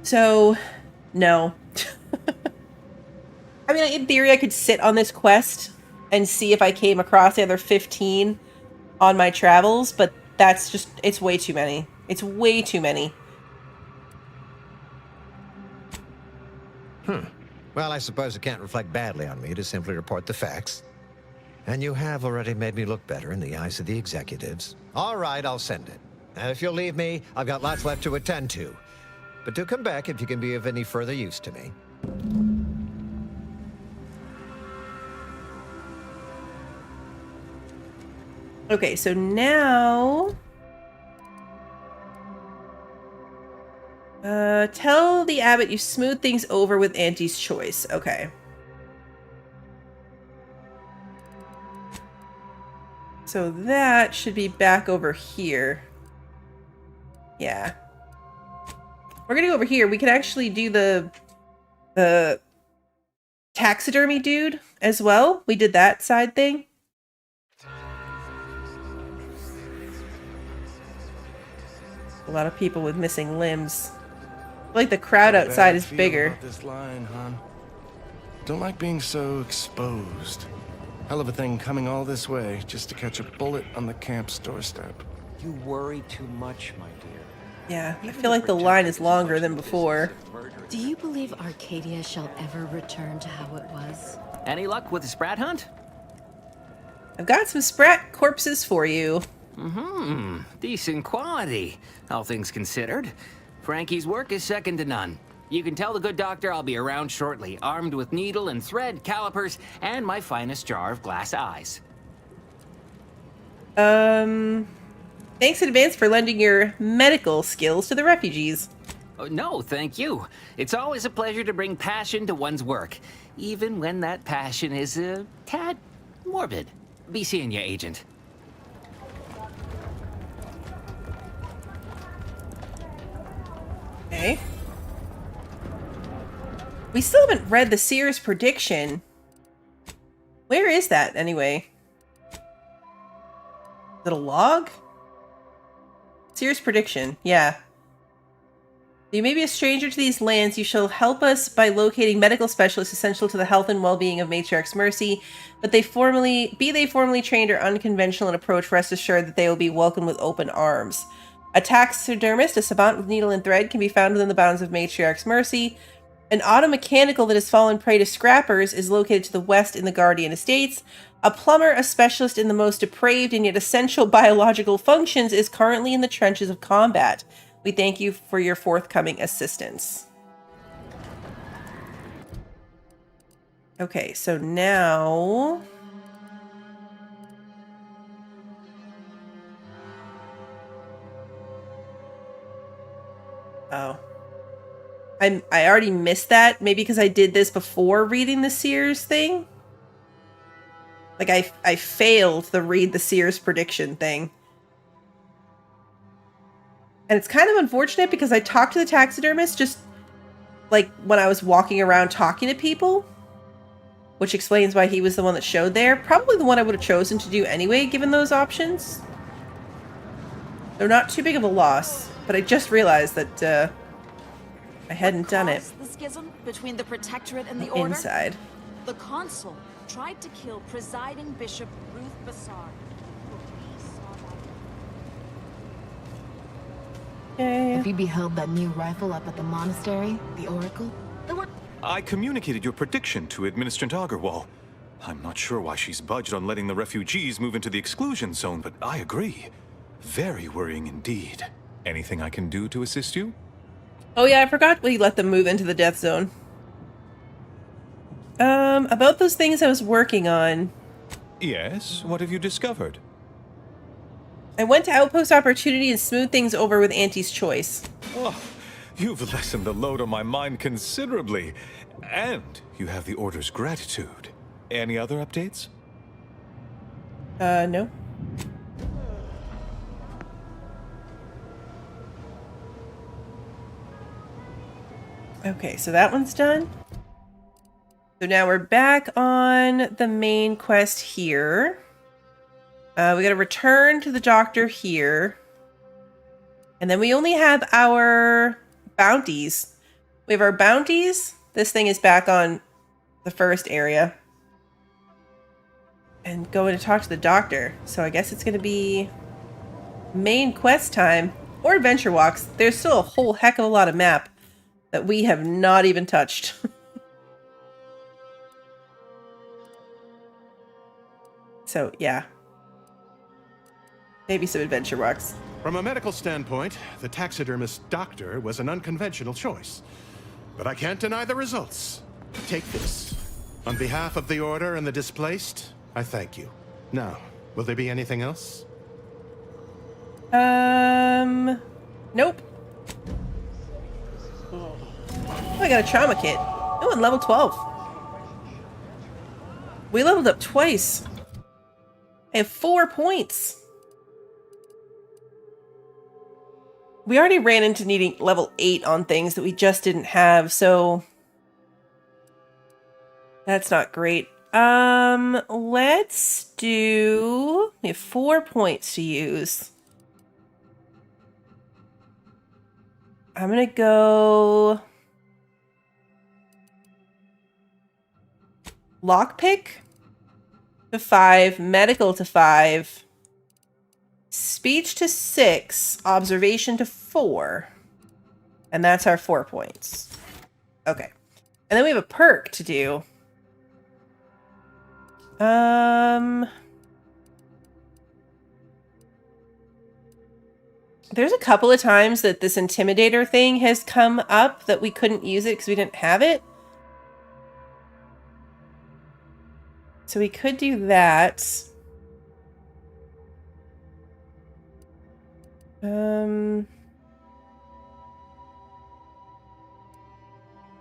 So, no. I mean, in theory, I could sit on this quest and see if I came across the other 15 on my travels, but that's just, it's way too many. It's way too many. Well, I suppose it can't reflect badly on me to simply report the facts. And you have already made me look better in the eyes of the executives. All right, I'll send it. And if you'll leave me, I've got lots left to attend to. But do come back if you can be of any further use to me. Okay, so now... tell the abbot you smooth things over with Auntie's choice. Okay. So that should be back over here. Yeah. We're gonna go over here. We can actually do the taxidermy dude as well. We did that side thing. A lot of people with missing limbs. I feel like the crowd outside is bigger. This line, hon. Don't like being so exposed. Hell of a thing coming all this way just to catch a bullet on the camp's doorstep. You worry too much, my dear. Yeah, I feel like the line is longer than before. Do you believe Arcadia shall ever return to how it was? Any luck with the sprat hunt? I've got some sprat corpses for you. Decent quality, all things considered. Frankie's work is second to none. You can tell the good doctor I'll be around shortly, armed with needle and thread, calipers, and my finest jar of glass eyes. Thanks in advance for lending your medical skills to the refugees. No, thank you. It's always a pleasure to bring passion to one's work, even when that passion is a tad morbid. Be seeing you, Agent. Okay. We still haven't read the Seer's prediction. Where is that, anyway? Is it a log? Seer's prediction, yeah. You may be a stranger to these lands. You shall help us by locating medical specialists essential to the health and well-being of Matriarch's Mercy. But be they formally trained or unconventional in approach, rest assured that they will be welcomed with open arms. A taxidermist, a savant with needle and thread, can be found within the bounds of Matriarch's Mercy. An automechanical that has fallen prey to scrappers is located to the west in the Guardian Estates. A plumber, a specialist in the most depraved and yet essential biological functions, is currently in the trenches of combat. We thank you for your forthcoming assistance. Okay, so now... Oh. I already missed that. Maybe because I did this before reading the Seer's thing. Like, I failed the read the Seer's prediction thing. And it's kind of unfortunate because I talked to the taxidermist just, like, when I was walking around talking to people. Which explains why he was the one that showed there. Probably the one I would have chosen to do anyway, given those options. They're not too big of a loss. But I just realized that, I hadn't done it. The schism between the Protectorate and the Order? Inside. The Consul tried to kill presiding Bishop Ruth Bassar. Have you beheld that new rifle up at the monastery, the Oracle? I communicated your prediction to Administrant Agarwal. I'm not sure why she's budged on letting the refugees move into the exclusion zone, but I agree. Very worrying indeed. Anything I can do to assist you? Oh yeah, I forgot we let them move into the death zone. About those things I was working on. Yes, what have you discovered? I went to Outpost Opportunity and smoothed things over with Auntie's choice. Oh, you've lessened the load on my mind considerably. And you have the Order's gratitude. Any other updates? No. Okay, so that one's done. So now we're back on the main quest here. We gotta return to the doctor here. And then we only have our bounties. We have our bounties. This thing is back on the first area. and going to talk to the doctor. So I guess it's going to be main quest time or adventure walks. There's still a whole heck of a lot of map that we have not even touched. So yeah, maybe some adventure walks. From a medical standpoint, the taxidermist doctor was an unconventional choice. But I can't deny the results. Take this. On behalf of the Order and the displaced, I thank you. Now, will there be anything else? Nope. Oh, I got a trauma kit. Oh, and level 12. We leveled up twice. I have 4 points. We already ran into needing level 8 on things that we just didn't have, so that's not great. Let's do... We have 4 points to use. I'm gonna go... Lockpick to 5, medical to 5, speech to 6, observation to 4. And that's our 4 points. Okay. And then we have a perk to do. There's a couple of times that this intimidator thing has come up that we couldn't use it because we didn't have it. So we could do that.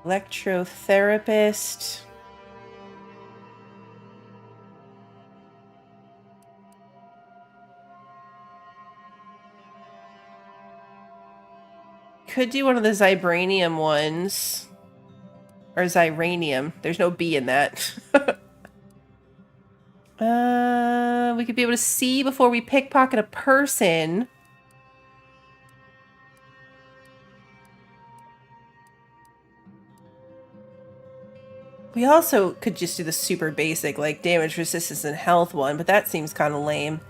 Electrotherapist. Could do one of the Zybranium ones. Or Zyranium. There's no B in that. We could be able to see before we pickpocket a person. We also could just do the super basic, like damage resistance and health one, but that seems kind of lame.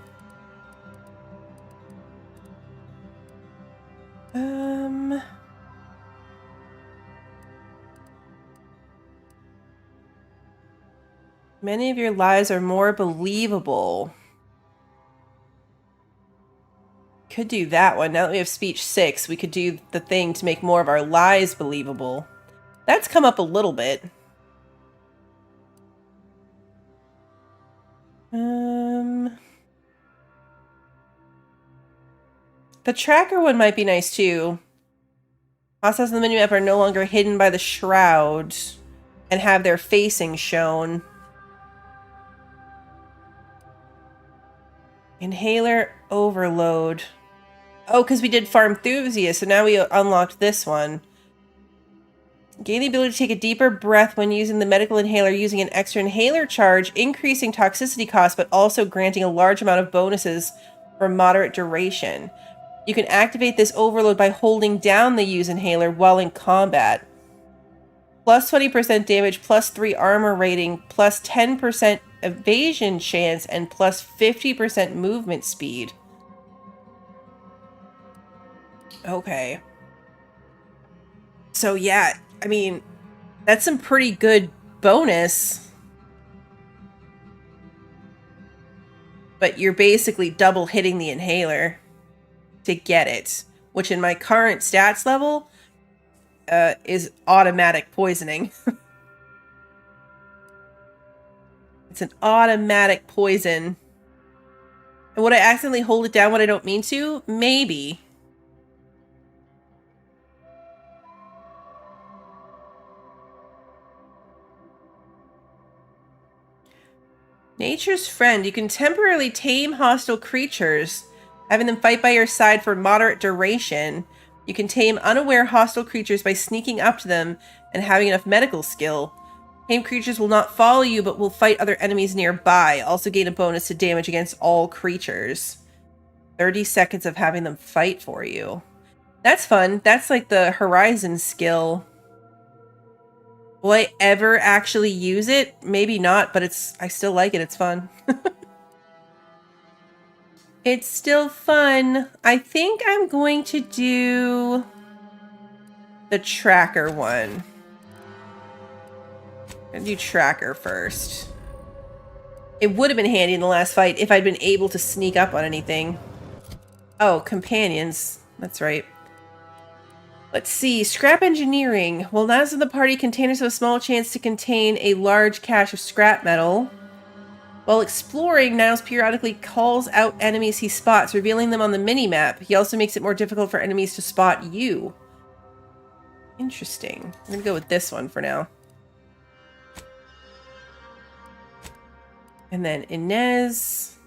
Many of your lies are more believable. Could do that one. Now that we have speech 6, we could do the thing to make more of our lies believable. That's come up a little bit. The tracker one might be nice too. Hostiles on the minimap are no longer hidden by the shroud and have their facing shown. Inhaler overload. Oh, because we did Farm Enthusiast, so now we unlocked this one. Gain the ability to take a deeper breath when using the medical inhaler using an extra inhaler charge, increasing toxicity costs, but also granting a large amount of bonuses for moderate duration. You can activate this overload by holding down the use inhaler while in combat. Plus 20% damage, plus 3 armor rating, plus 10% evasion chance, and plus 50% movement speed. Okay. So yeah, I mean, that's some pretty good bonus. But you're basically double hitting the inhaler to get it, which in my current stats level is automatic poisoning. It's an automatic poison. And would I accidentally hold it down when I don't mean to? Maybe. Nature's Friend. You can temporarily tame hostile creatures, having them fight by your side for moderate duration. You can tame unaware hostile creatures by sneaking up to them and having enough medical skill. Tamed creatures will not follow you, but will fight other enemies nearby. Also gain a bonus to damage against all creatures. 30 seconds of having them fight for you. That's fun. That's like the Horizon skill. Will I ever actually use it? Maybe not, but I still like it. It's fun. It's still fun. I think I'm going to do the tracker one. I'm gonna do tracker first. It would have been handy in the last fight if I'd been able to sneak up on anything. Oh, companions. That's right. Let's see. Scrap engineering. While Nas in the party, containers have a small chance to contain a large cache of scrap metal. While exploring, Niles periodically calls out enemies he spots, revealing them on the mini-map. He also makes it more difficult for enemies to spot you. Interesting. I'm gonna go with this one for now. And then Inez.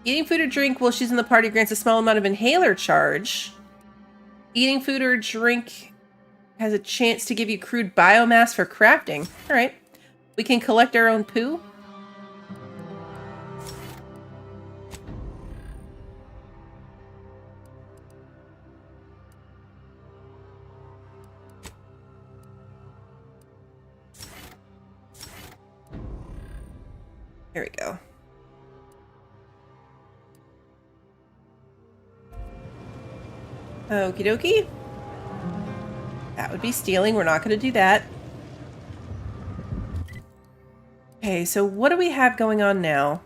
Eating food or drink while she's in the party grants a small amount of inhaler charge. Eating food or drink has a chance to give you crude biomass for crafting. Alright. We can collect our own poo. There we go. Okie dokie. That would be stealing. We're not going to do that. Okay, so what do we have going on now?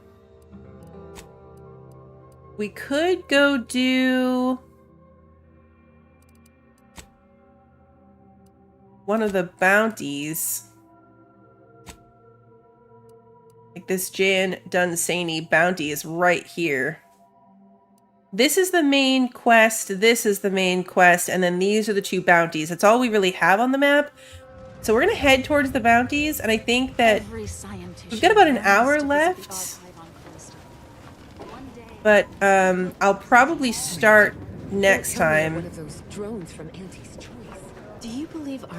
We could go do one of the bounties. Like this Jan Dunsany bounty is right here. This is the main quest, this is the main quest, and then these are the two bounties. That's all we really have on the map. So we're going to head towards the bounties, and I think that we've got about an hour left. But I'll probably start next time.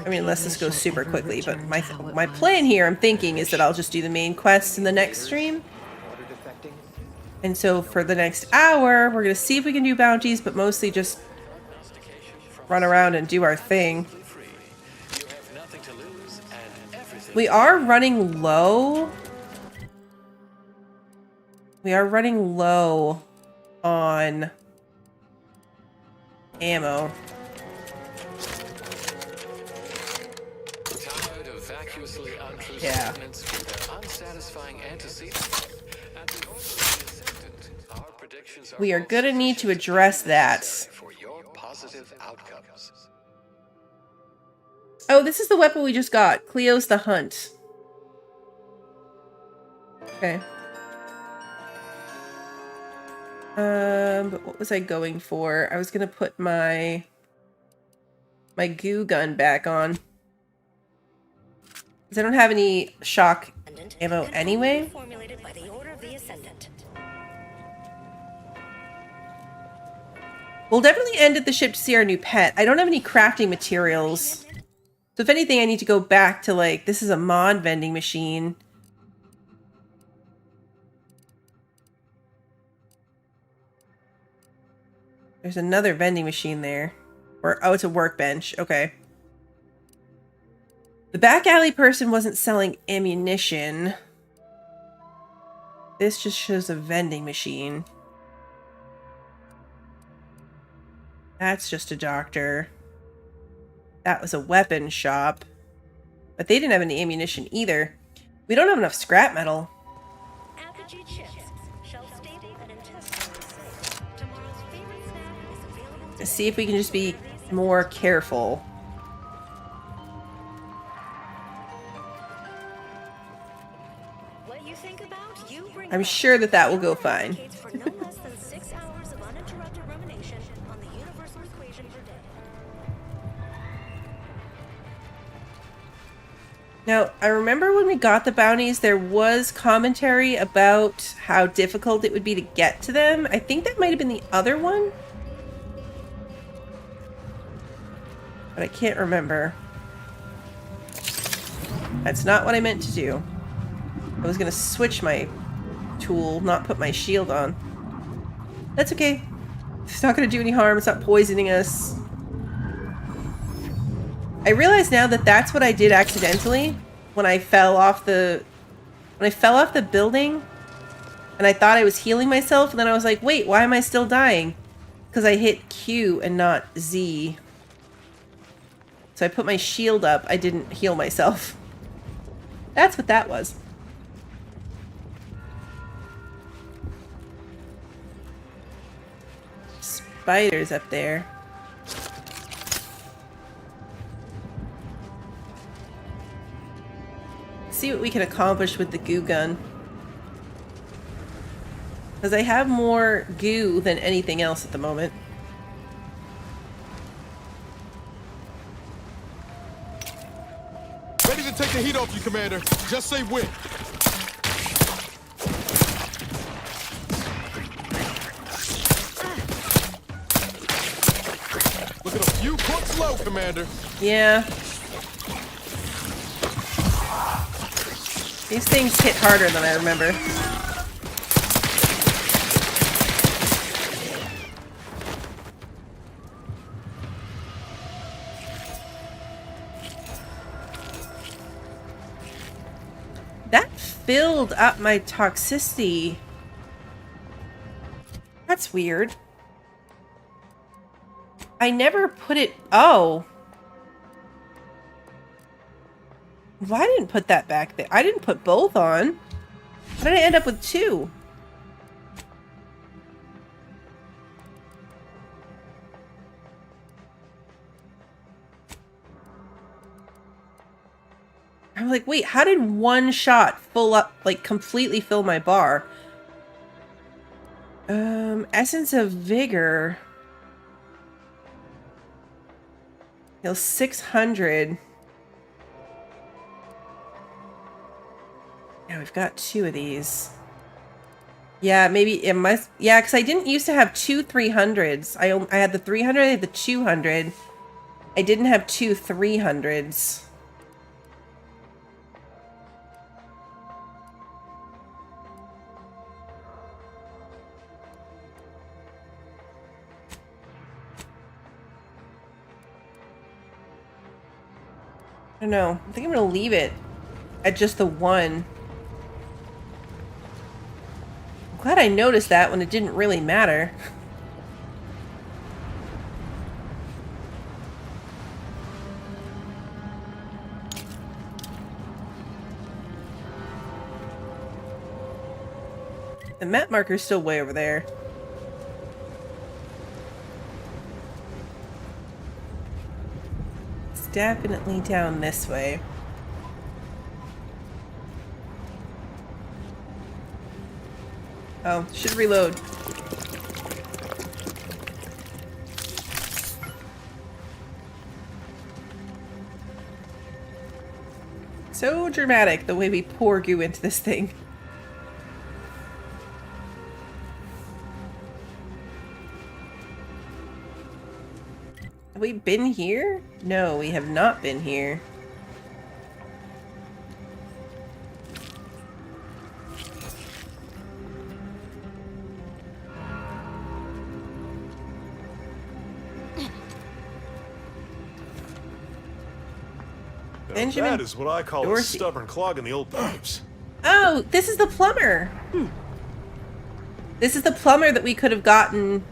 I mean, unless this goes super quickly, but my plan here, I'm thinking, is that I'll just do the main quest in the next stream. And so for the next hour, we're going to see if we can do bounties, but mostly just run around and do our thing. We are running low. We are running low on ammo. Yeah. We are going to need to address that. Oh, this is the weapon we just got. Cleo's the Hunt. Okay. But what was I going for? I was going to put my goo gun back on. Because I don't have any shock ammo anyway. We'll definitely end at the ship to see our new pet. I don't have any crafting materials. So if anything, I need to go back to, like, this is a mod vending machine. There's another vending machine there. Or, oh, it's a workbench. Okay. The back alley person wasn't selling ammunition. This just shows a vending machine. That's just a doctor. That was a weapon shop. But they didn't have any ammunition either. We don't have enough scrap metal. Let's see if we can just be more careful. I'm sure that that will go fine. Now, I remember when we got the bounties, there was commentary about how difficult it would be to get to them. I think that might have been the other one. But I can't remember. That's not what I meant to do. I was going to switch my tool, not put my shield on. That's okay. It's not going to do any harm. It's not poisoning us. I realize now that that's what I did accidentally when I fell off the building, and I thought I was healing myself, and then I was like, wait, why am I still dying? Because I hit Q and not Z. So I put my shield up. I didn't heal myself. That's what that was. Spiders up there. See what we can accomplish with the goo gun. Because I have more goo than anything else at the moment. Ready to take the heat off you, Commander. Just say when. Look at a few crooks low, Commander. Yeah. These things hit harder than I remember. That filled up my toxicity. That's weird. I never put it... Oh. Well, I didn't put that back there. I didn't put both on. How did I end up with two? I'm like, wait, how did one shot full up, like, completely fill my bar? Essence of Vigor. Heals 600. Yeah, we've got two of these. Yeah, maybe it must... Yeah, because I didn't used to have two 300s. I had the 300, I had the 200. I didn't have two 300s. I don't know. I think I'm going to leave it at just the one. I'm glad I noticed that when it didn't really matter. The map marker's still way over there. It's definitely down this way. Oh, should reload. So dramatic the way we pour goo into this thing. Have we been here? No, we have not been here. Benjamin that is what I call Dorsey. a stubborn clog in the old pipes. Oh, this is the plumber. This is the plumber that we could have gotten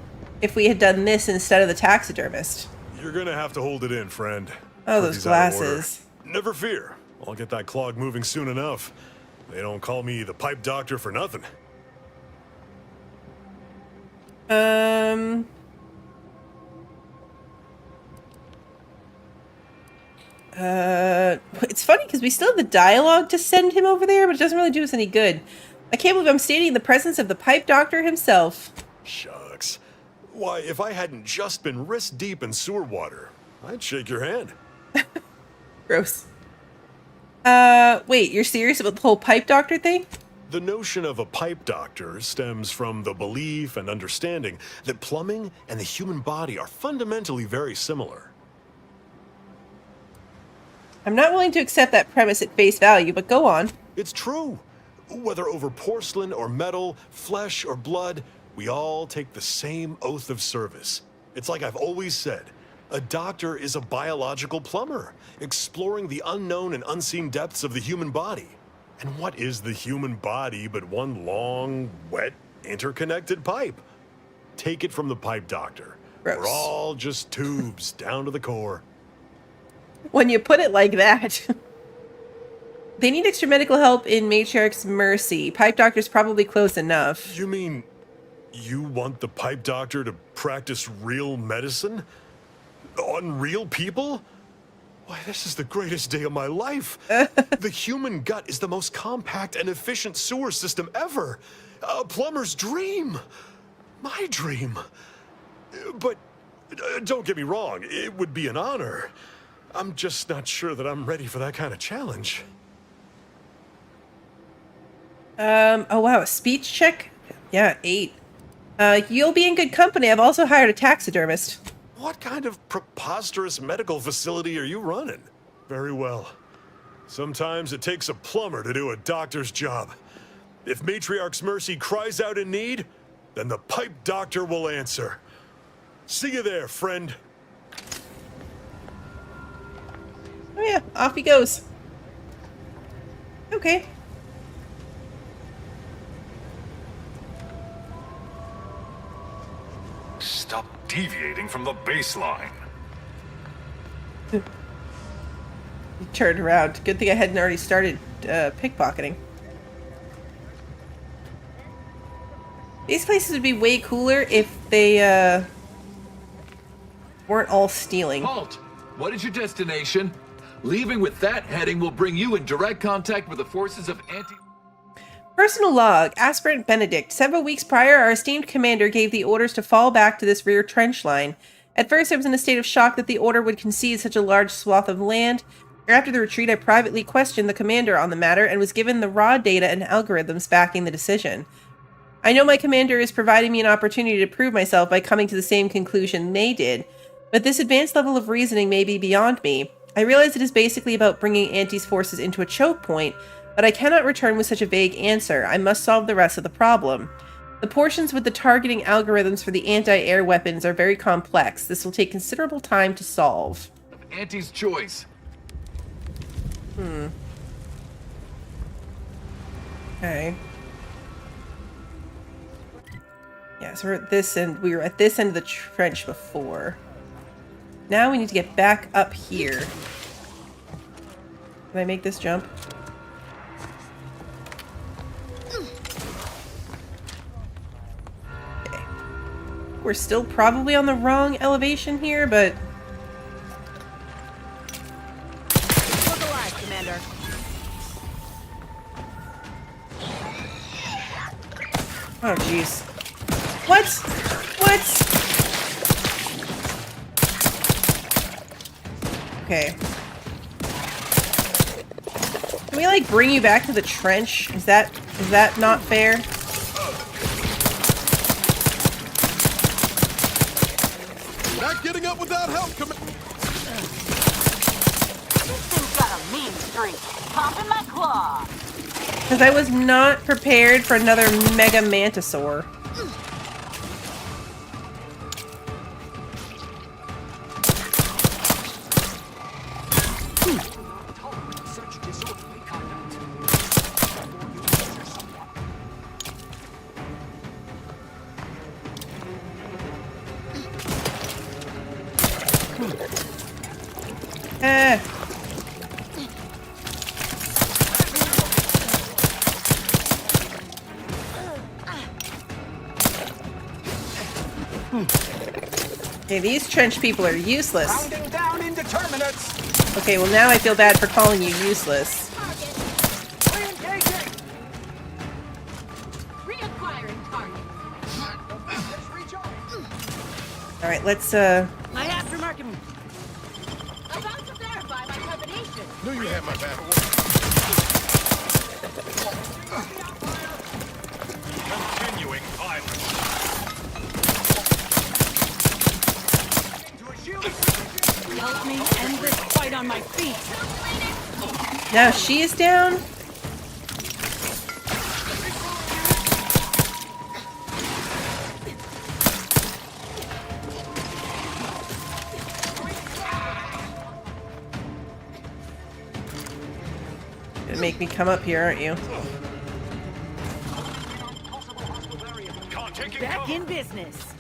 if we had done this instead of the taxidermist. You're gonna have to hold it in, friend. Oh, those glasses. Never fear. I'll get that clog moving soon enough. They don't call me the pipe doctor for nothing. It's funny because we still have the dialogue to send him over there, but it doesn't really do us any good. I can't believe I'm stating in the presence of the pipe doctor himself. Shucks. Why, if I hadn't just been wrist deep in sewer water, I'd shake your hand. Gross. Wait, you're serious about the whole pipe doctor thing? The notion of a pipe doctor stems from the belief and understanding that plumbing and the human body are fundamentally very similar. I'm not willing to accept that premise at face value, but go on. It's true. Whether over porcelain or metal, flesh or blood, we all take the same oath of service. It's like I've always said, A doctor is a biological plumber, exploring the unknown and unseen depths of the human body. And what is the human body but one long, wet, interconnected pipe? Take it from the pipe doctor. Gross. We're all just tubes down to the core. When you put it like that. They need extra medical help in Matriarch's Mercy. Pipe doctor's probably close enough. You mean you want the pipe doctor to practice real medicine? On real people? Why, this is the greatest day of my life. The human gut is the most compact and efficient sewer system ever. A plumber's dream. My dream. But don't get me wrong, it would be an honor. I'm just not sure that I'm ready for that kind of challenge. Oh wow, a speech check? Yeah, 8. You'll be in good company. I've also hired a taxidermist. What kind of preposterous medical facility are you running? Very well. Sometimes it takes a plumber to do a doctor's job. If Matriarch's Mercy cries out in need, then the pipe doctor will answer. See you there, friend. Oh yeah, off he goes. Okay. Stop deviating from the baseline. He turned around. Good thing I hadn't already started pickpocketing. These places would be way cooler if they weren't all stealing. Halt! What is your destination? Leaving with that heading will bring you in direct contact with the forces of anti... Personal log, Aspirant Benedict. Several weeks prior, our esteemed commander gave the orders to fall back to this rear trench line. At first, I was in a state of shock that the order would concede such a large swath of land. After the retreat, I privately questioned the commander on the matter and was given the raw data and algorithms backing the decision. I know my commander is providing me an opportunity to prove myself by coming to the same conclusion they did, but this advanced level of reasoning may be beyond me. I realize it is basically about bringing Auntie's forces into a choke point, but I cannot return with such a vague answer. I must solve the rest of the problem. The portions with the targeting algorithms for the anti-air weapons are very complex. This will take considerable time to solve. Auntie's choice. Okay. Yeah, so we're at this end. We were at this end of the trench before. Now we need to get back up here. Can I make this jump? Okay. We're still probably on the wrong elevation here, but... Look alive, Commander. Oh, jeez. What? What? Okay. Can we, like, bring you back to the trench? Is that not fair? Not getting up without help, This thing's got a mean streak. Popping my claw. Because I was not prepared for another Mega Mantisaur. Okay, these trench people are useless. Down indeterminates. Okay, well now I feel bad for calling you useless. Reacquiring target. Alright, let's My aftermarket. About to verify my combination. Knew you had my back. Continuing violence. Help me end this fight on my feet. now she is down. Gonna make me come up here, aren't you? Back in business.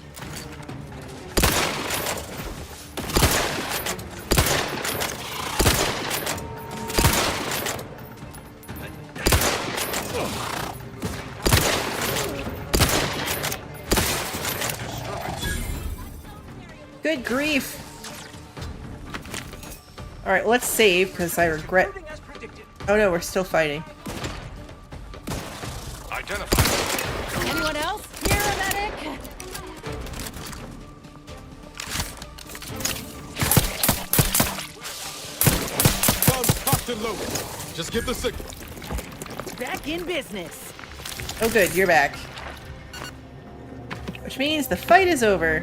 Good grief. Alright, let's save, because I regret... Oh no, we're still fighting. Anyone else? Here, a medic! Guns cocked and loaded. Just give the signal. Back in business. Oh good, you're back. Which means the fight is over.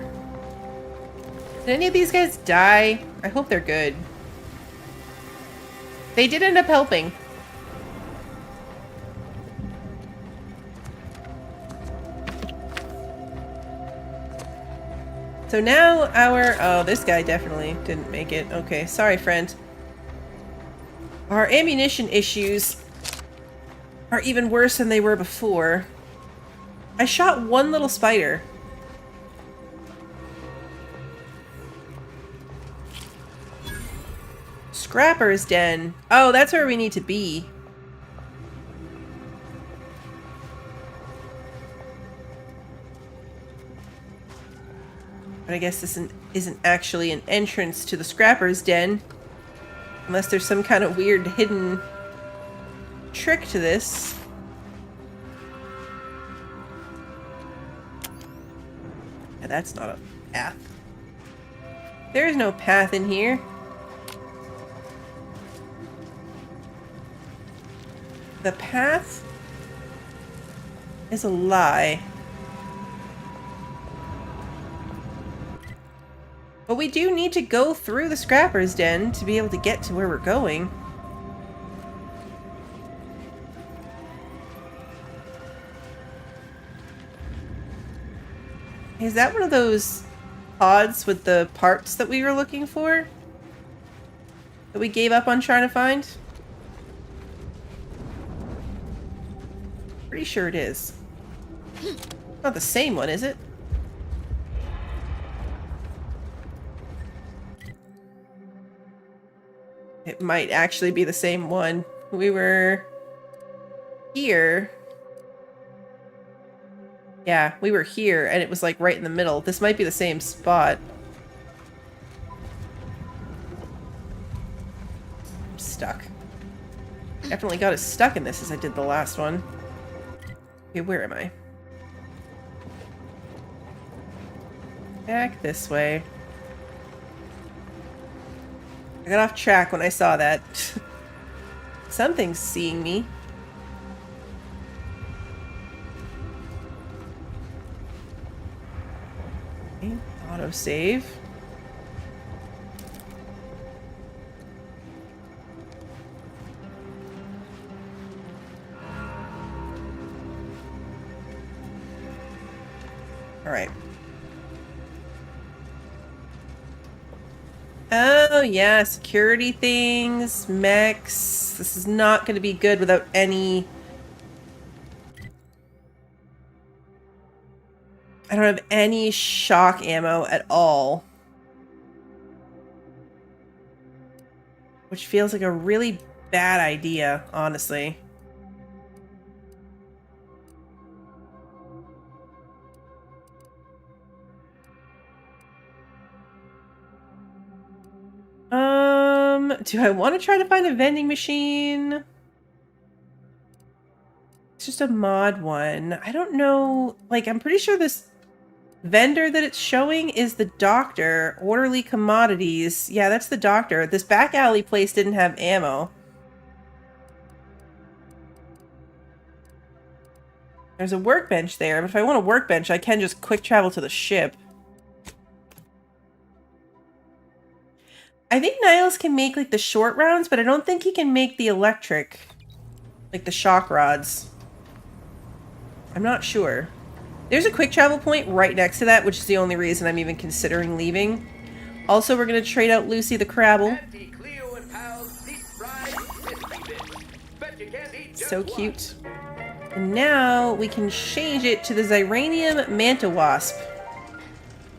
Did any of these guys die? I hope they're good. They did end up helping. So now our... Oh, this guy definitely didn't make it. Okay, sorry, friend. Our ammunition issues are even worse than they were before. I shot one little spider. Scrapper's Den. Oh, that's where we need to be. But I guess this isn't actually an entrance to the Scrapper's Den. Unless there's some kind of weird hidden trick to this. Yeah, that's not a path. There's no path in here. The path is a lie. But we do need to go through the Scrapper's Den to be able to get to where we're going. Is that one of those pods with the parts that we were looking for? That we gave up on trying to find? Pretty sure it is. Not the same one, is it? It might actually be the same one. We were here. Yeah, we were here and it was like right in the middle. This might be the same spot. I'm stuck. Definitely got as stuck in this as I did the last one. Okay, where am I? Back this way. I got off track when I saw that. Something's seeing me. Okay, autosave. All right. Oh yeah, security things, mechs. This is not going to be good without any... I don't have any shock ammo at all. Which feels like a really bad idea, honestly. Do I want to try to find a vending machine? It's just a mod one. I don't know. Like, I'm pretty sure this vendor that it's showing is the doctor. Orderly commodities. Yeah, that's the doctor. This back alley place didn't have ammo. There's a workbench there, but if I want a workbench, I can just quick travel to the ship. I think Niles can make, like, the short rounds, but I don't think he can make the electric. Like, the shock rods. I'm not sure. There's a quick travel point right next to that, which is the only reason I'm even considering leaving. Also, we're going to trade out Lucy the Crabble. So cute. And now we can change it to the Xyranium Manta Wasp.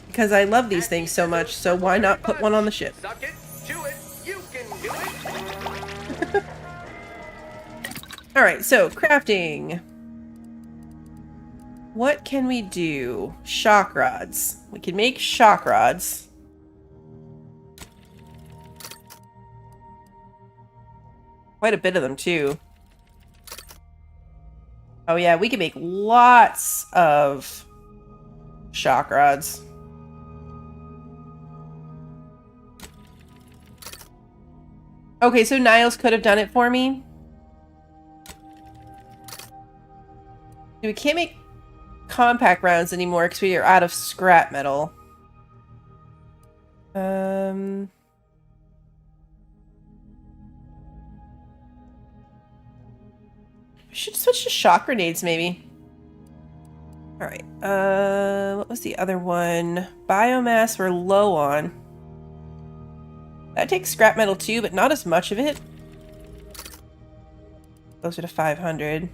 Because I love these things so much, so why not put one on the ship? Suck it, chew it, you can do it. Alright, so crafting. What can we do? Shock rods. We can make shock rods. Quite a bit of them, too. Oh yeah, we can make lots of shock rods. Okay, so Niles could have done it for me. We can't make compact rounds anymore because we are out of scrap metal. We should switch to shock grenades, maybe. Alright, what was the other one? Biomass we're low on. That takes scrap metal too, but not as much of it. Closer to 500.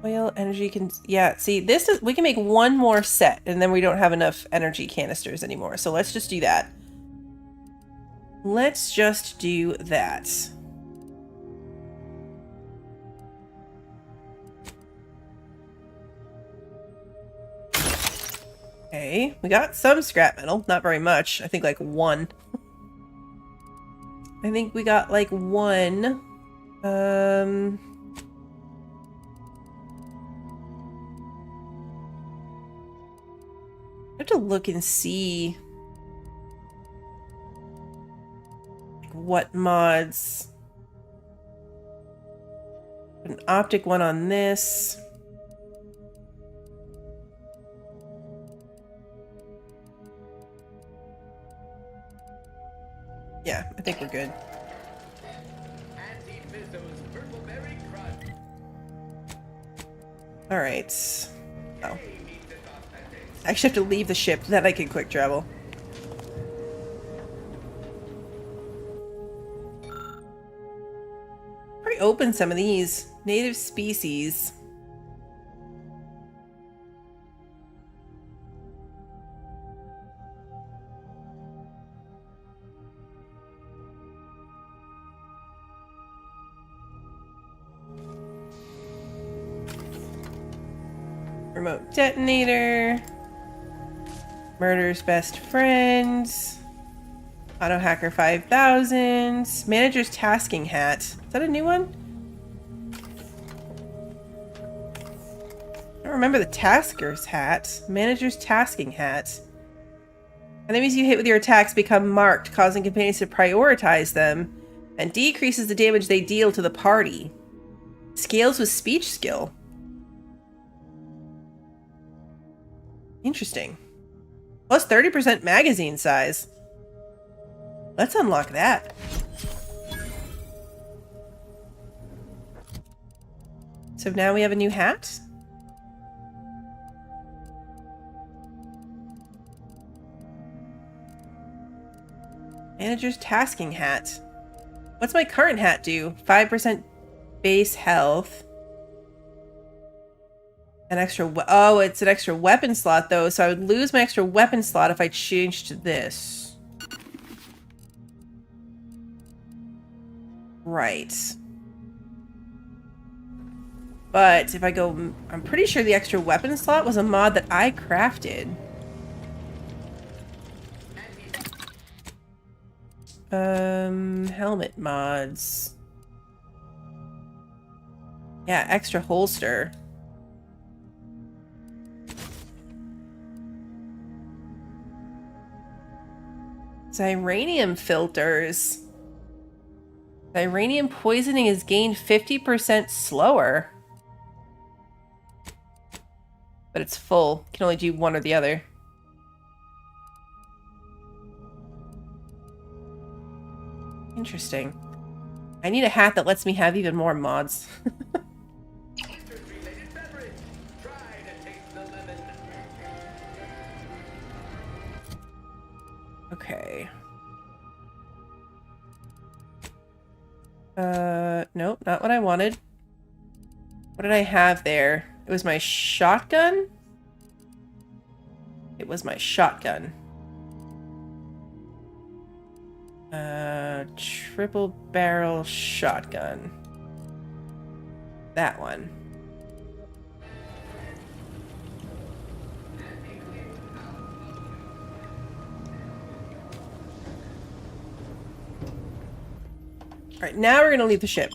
Oil, energy can... Yeah, see, this is... We can make one more set, and then we don't have enough energy canisters anymore. So let's just do that. Let's just do that. Okay, we got some scrap metal. Not very much. I think like 1. I think we got like 1. I have to look and see like what mods. An optic one on this. Yeah, I think we're good. Alright. Oh. I actually have to leave the ship so that I can quick travel. Probably open some of these. Native species. Remote detonator. Murder's best friends. Auto Hacker 5000. Manager's tasking hat. Is that a new one? I don't remember the tasker's hat. Manager's tasking hat. Enemies you hit with your attacks become marked, causing companions to prioritize them, and decreases the damage they deal to the party. Scales with speech skill. Interesting. Plus 30% magazine size. Let's unlock that. So now we have a new hat. Manager's tasking hat. What's my current hat do? 5% base health. An extra... Oh, it's an extra weapon slot, though, so I would lose my extra weapon slot if I changed to this. Right. But if I go... I'm pretty sure the extra weapon slot was a mod that I crafted. Helmet mods. Yeah, extra holster. Xyranium filters. Xyranium poisoning is gained 50% slower. But it's full. Can only do one or the other. Interesting. I need a hat that lets me have even more mods. Okay. Nope, not what I wanted. What did I have there? It was my shotgun? It was my shotgun. Triple barrel shotgun. That one. Alright, now we're gonna leave the ship.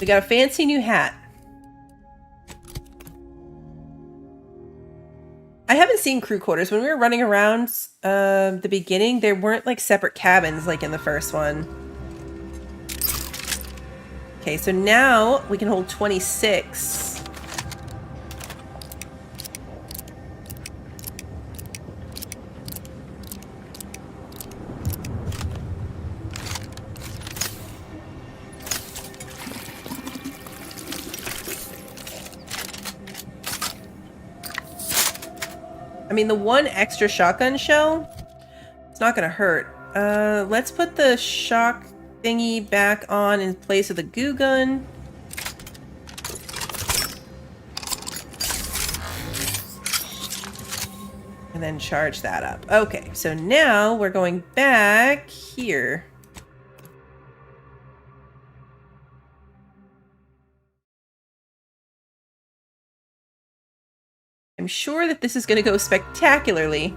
We got a fancy new hat. I haven't seen crew quarters. When we were running around the beginning, there weren't like separate cabins like in the first one. Okay, so now we can hold 26. I mean, the one extra shotgun shell, it's not gonna hurt. Let's put the shock thingy back on in place of the goo gun. And then charge that up. Okay, so now we're going back here. I'm sure that this is going to go spectacularly.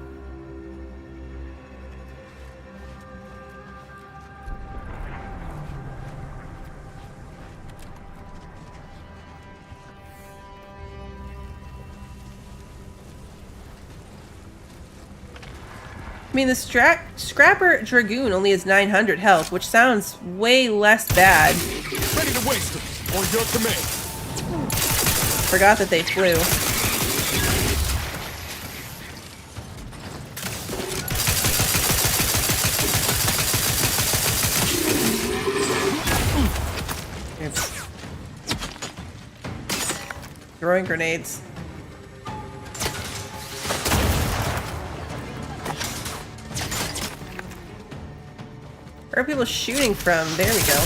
I mean, the Scrapper Dragoon only has 900 health, which sounds way less bad. Ready to waste them, on your command. Forgot that they flew. Throwing grenades. Where are people shooting from? There we go.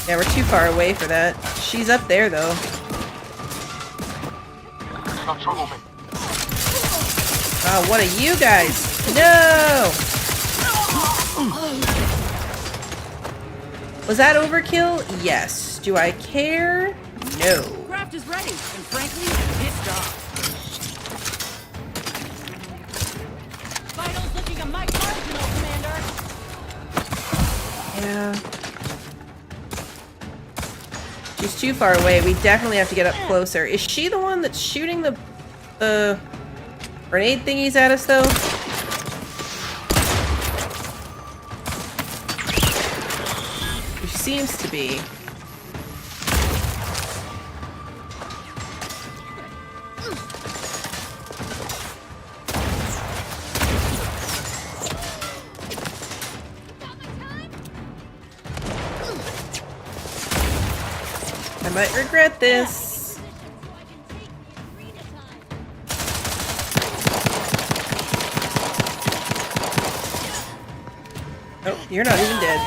Yeah, we're too far away for that. She's up there, though. Oh, what are you guys? No! Was that overkill? Yes. Do I care? No. Craft is ready, and frankly, pissed off. Vitals looking a mite marginal, Commander. Yeah. She's too far away. We definitely have to get up closer. Is she the one that's shooting the grenade thingies at us, though? She seems to be. I might regret this. Oh, you're not even dead.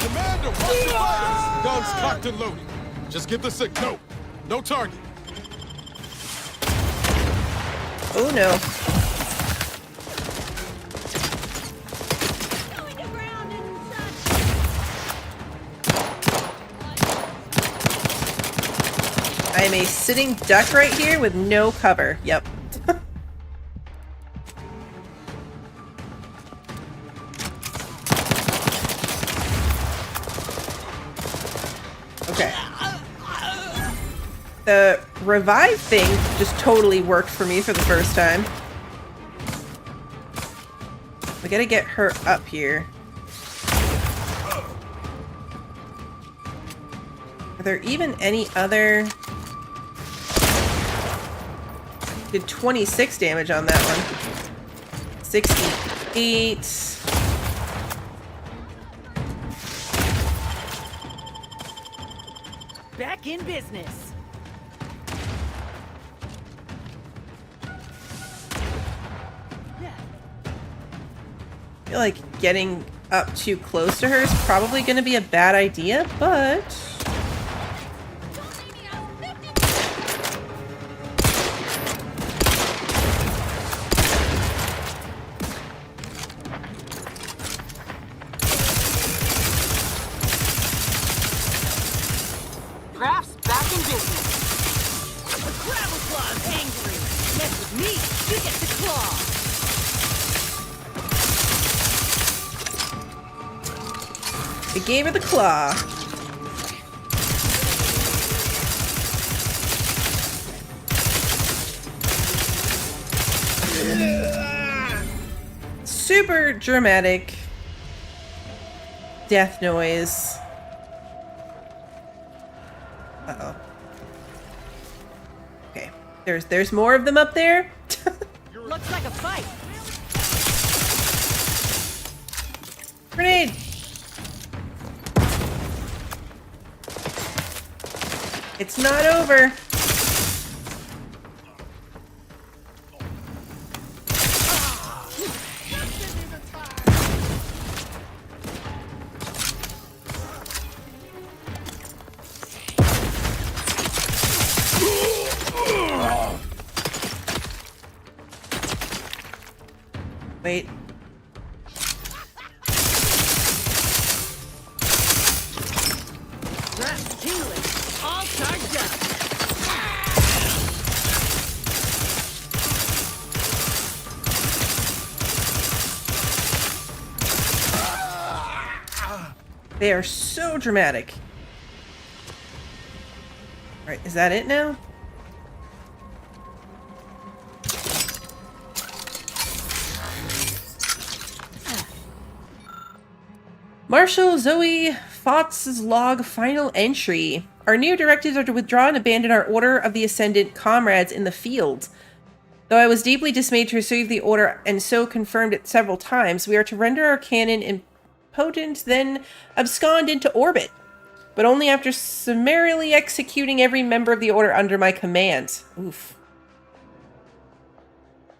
Commander, watch your fires! Guns cocked and loaded. Just give the signal. No target. Oh no. I am a sitting duck right here with no cover. Yep. Okay. The revive thing just totally worked for me for the first time. We gotta get her up here. Are there even any other... Did 26 damage on that one. 68. back in business. I feel like getting up too close to her is probably going to be a bad idea, but... Raph's back in business. The gravel claw's angry. Mess with me, you get the claw. I gave her the claw. Super dramatic death noise. Uh-oh. Okay. There's more of them up there. Looks like a fight. Grenade! It's not over. Wait. Raph's tingling. All charged up. They are so dramatic. Right, is that it now? Marshal Zoe Fotz's log final entry. Our new directives are to withdraw and abandon our Order of the Ascendant comrades in the field. Though I was deeply dismayed to receive the order and so confirmed it several times, we are to render our cannon impotent, then abscond into orbit. But only after summarily executing every member of the Order under my command. Oof.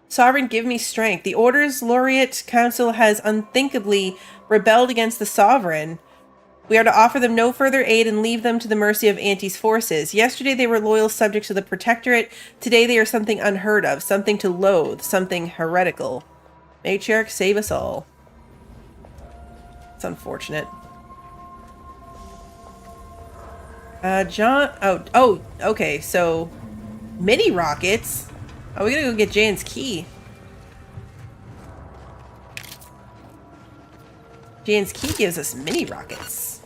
Sovereign, give me strength. The Order's Laureate Council has unthinkably rebelled against the Sovereign. We are to offer them no further aid and leave them to the mercy of Auntie's forces. Yesterday they were loyal subjects of the Protectorate. Today they are something unheard of, something to loathe, something heretical. Matriarch, save us all. It's unfortunate. John... Oh, okay, so... Mini rockets? Oh, we gotta go get Jan's key. Jan's key gives us mini rockets.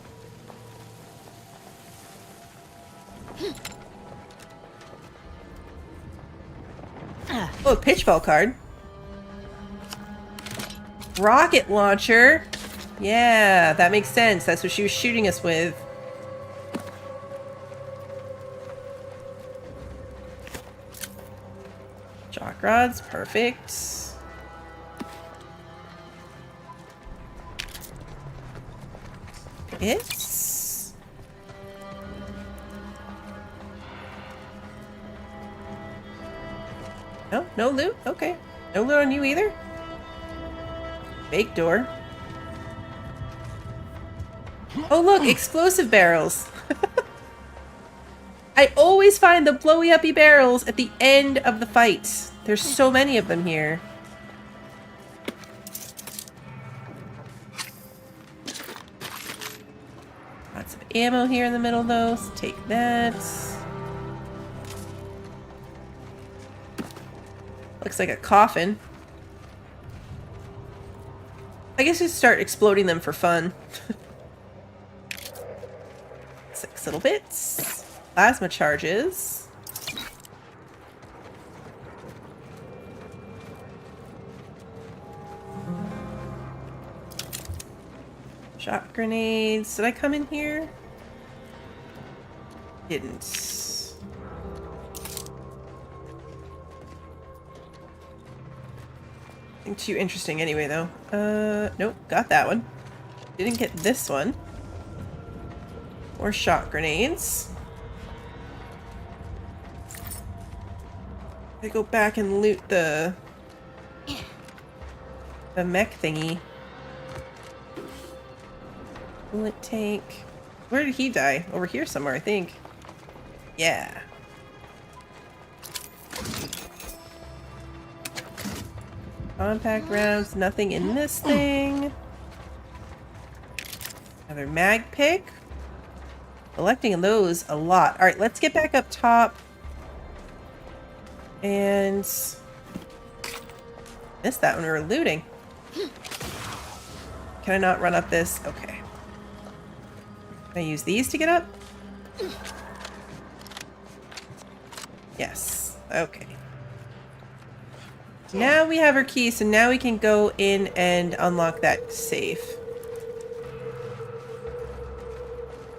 Oh, a pitchball card. Rocket launcher. Yeah, that makes sense. That's what she was shooting us with. Shock rods, perfect. It's... No, no loot? Okay. No loot on you either? Fake door. Oh look, explosive barrels. I always find the blowy uppy barrels at the end of the fight. There's so many of them here. Lots of ammo here in the middle though, so take that. Looks like a coffin. I guess just start exploding them for fun. 6 little bits. Plasma charges. Shot grenades. Did I come in here? Didn't. Nothing too interesting anyway, though. Nope. Got that one. Didn't get this one. More shot grenades. I go back and loot the mech thingy. Bullet tank. Where did he die? Over here somewhere, I think. Yeah. Compact rounds, nothing in this thing. Another mag pick. Collecting those a lot. Alright, let's get back up top. And missed that when we were looting. Can I not run up this? Okay. Can I use these to get up? Yes. Okay. Now we have our key, so now we can go in and unlock that safe.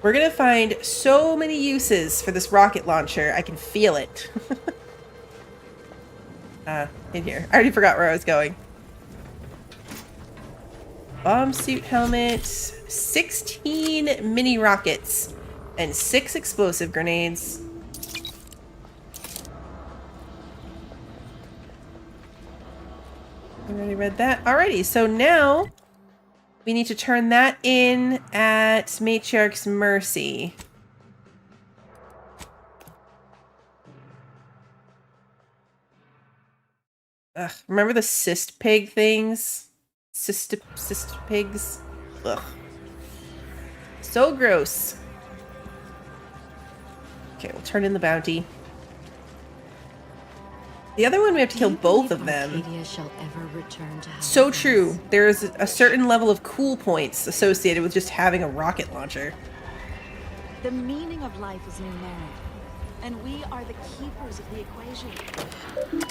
We're gonna find so many uses for this rocket launcher. I can feel it. In here. I already forgot where I was going. Bomb suit helmet, 16 mini rockets, and 6 explosive grenades. I already read that. Alrighty, so now we need to turn that in at Matriarch's Mercy. Ugh, remember the cyst pig things? Cyst pigs? Ugh. So gross. Okay, we'll turn in the bounty. The other one, we have to kill both of them. Arcadia shall ever return to how So it was? true. There's a certain level of cool points associated with just having a rocket launcher. The meaning of life is numeric, and we are the keepers of the equation.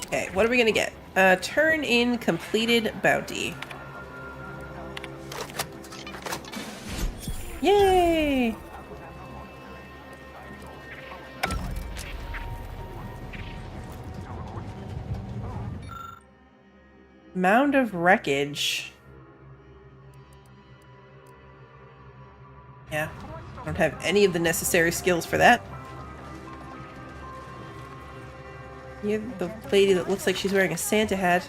Okay, what are we gonna get? Turn in completed bounty. Yay! Mound of wreckage. Yeah, I don't have any of the necessary skills for that. You have the lady that looks like she's wearing a Santa hat.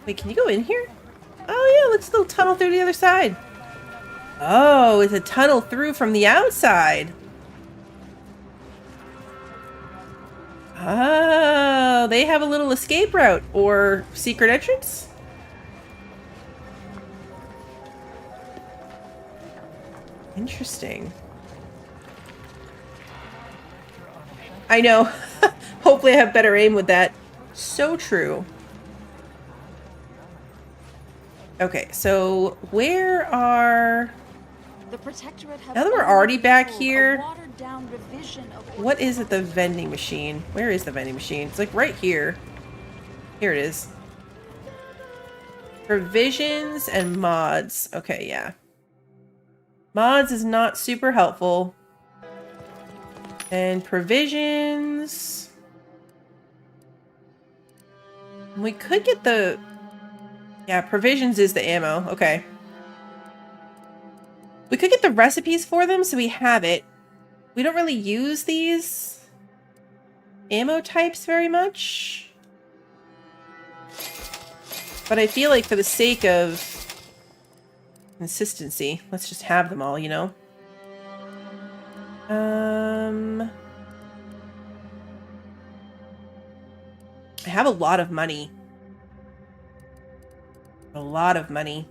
Wait, can you go in here? Oh yeah, looks a little tunnel through the other side. Oh, it's a tunnel through from the outside. Oh, they have a little escape route or secret entrance? Interesting. I know. Hopefully I have better aim with that. So true. Okay, so where are... The Protectorate have Now that we're already back a here, watered-down revision of what is it, the vending machine? Where is the vending machine? It's like right here. Here it is. Provisions and mods. Okay, yeah. Mods is not super helpful. And provisions... We could get the... Yeah, provisions is the ammo. Okay. We could get the recipes for them, so we have it. We don't really use these ammo types very much. But I feel like for the sake of consistency, let's just have them all, you know? I have a lot of money. A lot of money.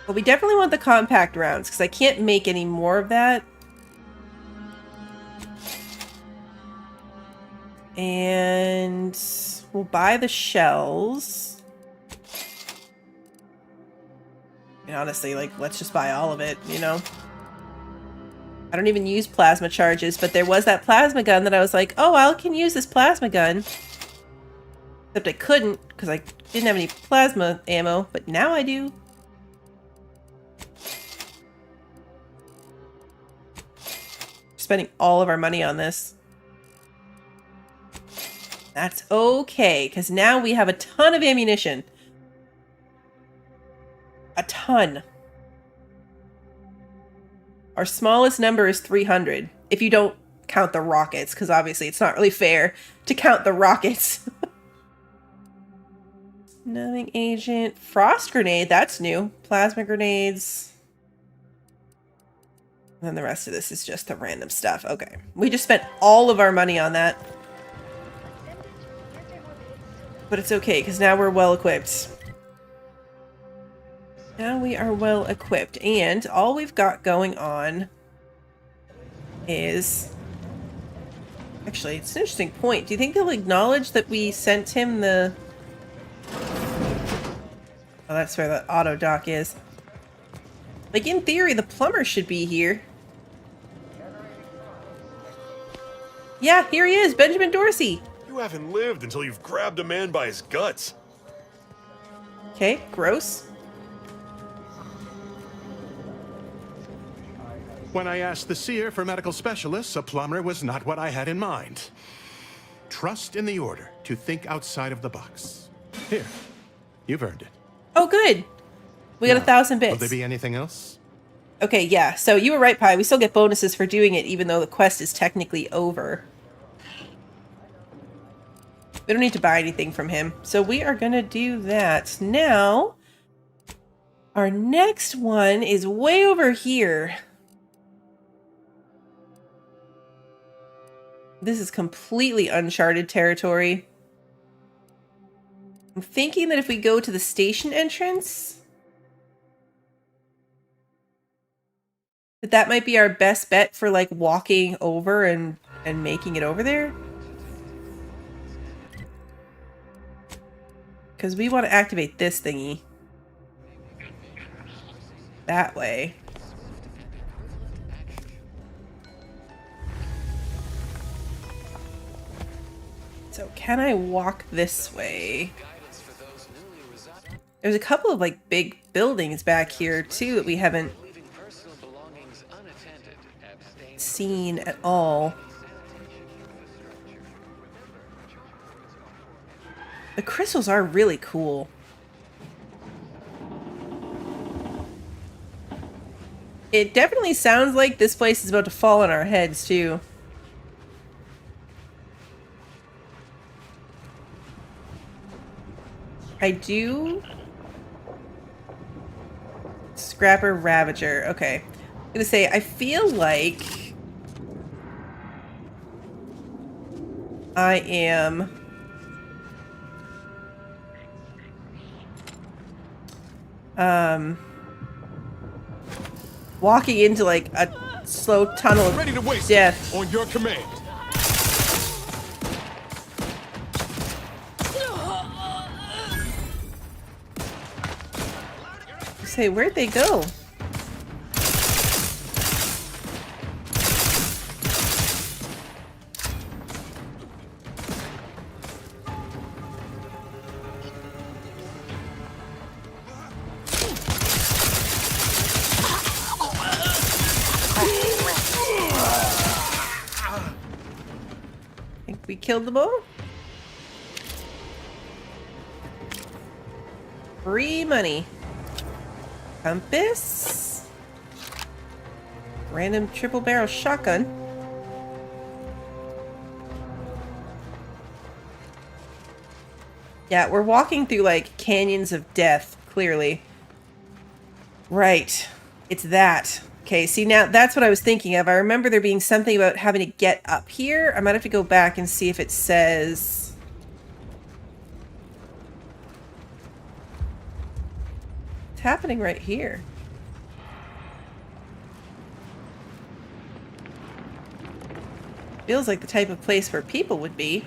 But we definitely want the compact rounds, because I can't make any more of that. And we'll buy the shells. And honestly, like, let's just buy all of it, you know? I don't even use plasma charges, but there was that plasma gun that I was like, oh, I can use this plasma gun. Except I couldn't, because I didn't have any plasma ammo, but now I do. Spending all of our money on this. That's okay, because now we have a ton of ammunition. A ton. Our smallest number is 300. If you don't count the rockets, because obviously it's not really fair to count the rockets. Numbing agent. Frost grenade. That's new. Plasma grenades. And then the rest of this is just the random stuff. Okay. We just spent all of our money on that. But it's okay, because now we're well equipped. Now we are well equipped. And all we've got going on is... Actually, it's an interesting point. Do you think they'll acknowledge that we sent him the... Oh, that's where the auto dock is. Like, in theory, the plumber should be here. Yeah, here he is, Benjamin Dorsey. You haven't lived until you've grabbed a man by his guts. Okay, gross. When I asked the seer for medical specialists, a plumber was not what I had in mind. Trust in the Order to think outside of the box. Here, you've earned it. Oh, good. We got 1,000 bits. Will there be anything else? Okay, yeah. So you were right, Pi. We still get bonuses for doing it, even though the quest is technically over. We don't need to buy anything from him. So we are going to do that. Now, our next one is way over here. This is completely uncharted territory. I'm thinking that if we go to the station entrance, that might be our best bet for like walking over and making it over there. Because we want to activate this thingy. That way. So can I walk this way? There's a couple of like big buildings back here too that we haven't seen at all. The crystals are really cool. It definitely sounds like this place is about to fall on our heads too. I do... Scrapper Ravager. Okay. I'm gonna say, I feel like... I am... walking into like a slow tunnel of Ready to waste death. on your command. Say, where'd they go? Think we killed them all? Free money. Compass. Random triple barrel shotgun. Yeah, we're walking through like canyons of death, clearly. Right. It's that. Okay, see now that's what I was thinking of. I remember there being something about having to get up here. I might have to go back and see if it says... It's happening right here. Feels like the type of place where people would be.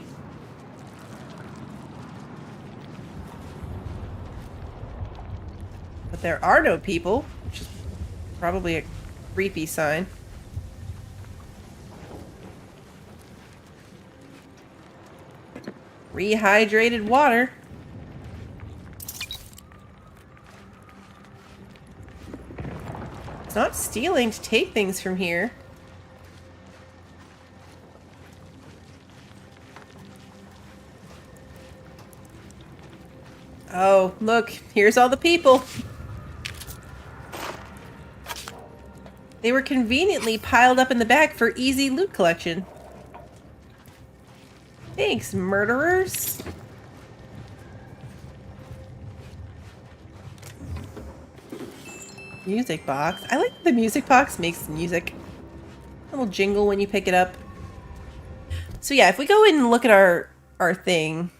But there are no people, which is probably a creepy sign. Rehydrated water. It's not stealing to take things from here. Oh, look, here's all the people. They were conveniently piled up in the back for easy loot collection. Thanks, murderers. Music box. I like that the music box makes music. A little jingle when you pick it up. So yeah, if we go in and look at our thing.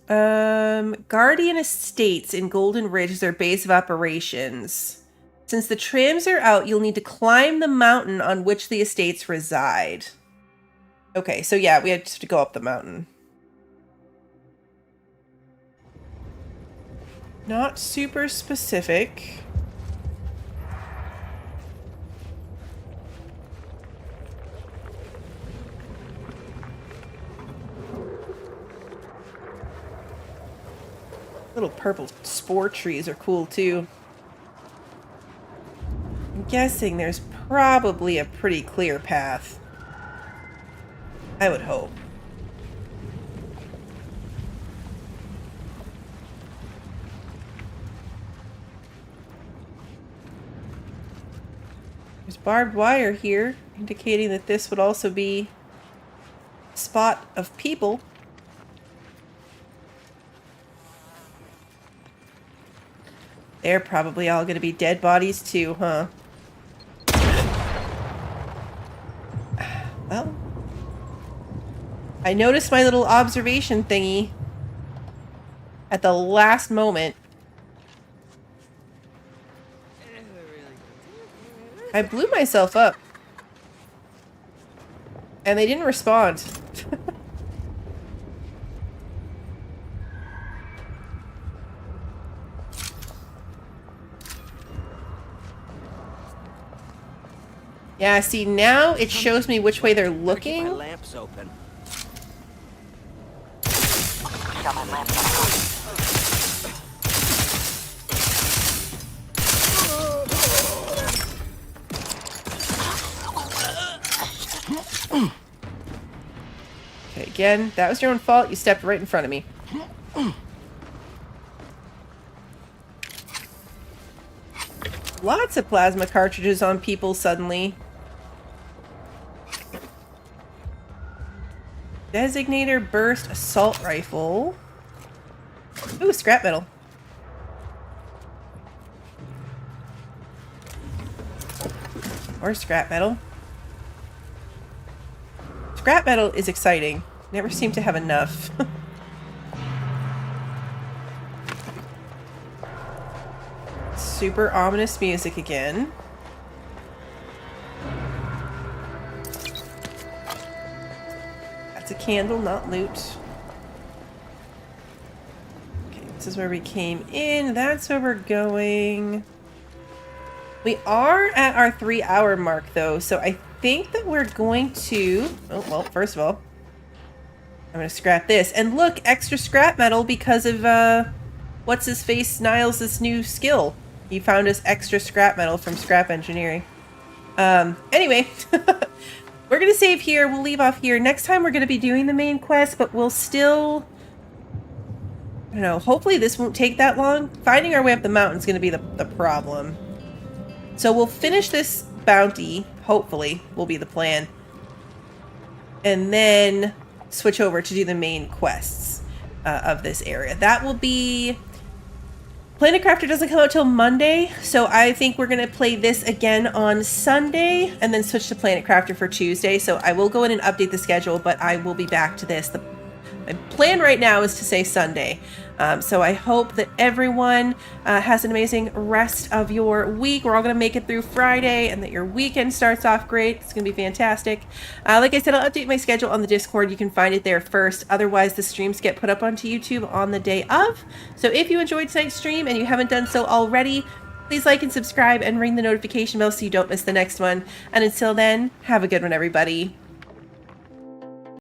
Guardian Estates in Golden Ridge is their base of operations. Since the trams are out, you'll need to climb the mountain on which the estates reside. Okay, so yeah, we have to go up the mountain. Not super specific. Little purple spore trees are cool too. I'm guessing there's probably a pretty clear path. I would hope. There's barbed wire here, indicating that this would also be a spot of people. They're probably all going to be dead bodies too, huh? Well, I noticed my little observation thingy at the last moment. I blew myself up. And they didn't respond. Yeah, see, now it shows me which way they're looking. Lamps open. Okay, again, that was your own fault. You stepped right in front of me. Lots of plasma cartridges on people suddenly. Designator burst assault rifle. Ooh, scrap metal. Or scrap metal. Scrap metal is exciting. Never seem to have enough. Super ominous music again. That's a candle, not loot. Okay, this is where we came in. That's where we're going. We are at our 3-hour mark, though, so I think that we're going to... Oh, well, first of all, I'm going to scrap this. And look, extra scrap metal because of, what's-his-face Niles' new skill. He found us extra scrap metal from scrap engineering. Anyway, we're going to save here. We'll leave off here. Next time we're going to be doing the main quest, but we'll still... I don't know. Hopefully this won't take that long. Finding our way up the mountain is going to be the problem. So we'll finish this bounty, hopefully, will be the plan. And then switch over to do the main quests of this area. That will be... Planet Crafter doesn't come out till Monday, so I think we're going to play this again on Sunday and then switch to Planet Crafter for Tuesday. So I will go in and update the schedule, but I will be back to this. My plan right now is to say Sunday. So I hope that everyone has an amazing rest of your week. We're all going to make it through Friday and that your weekend starts off great. It's going to be fantastic. Like I said, I'll update my schedule on the Discord. You can find it there first. Otherwise, the streams get put up onto YouTube on the day of. So if you enjoyed tonight's stream and you haven't done so already, please like and subscribe and ring the notification bell so you don't miss the next one. And until then, have a good one, everybody.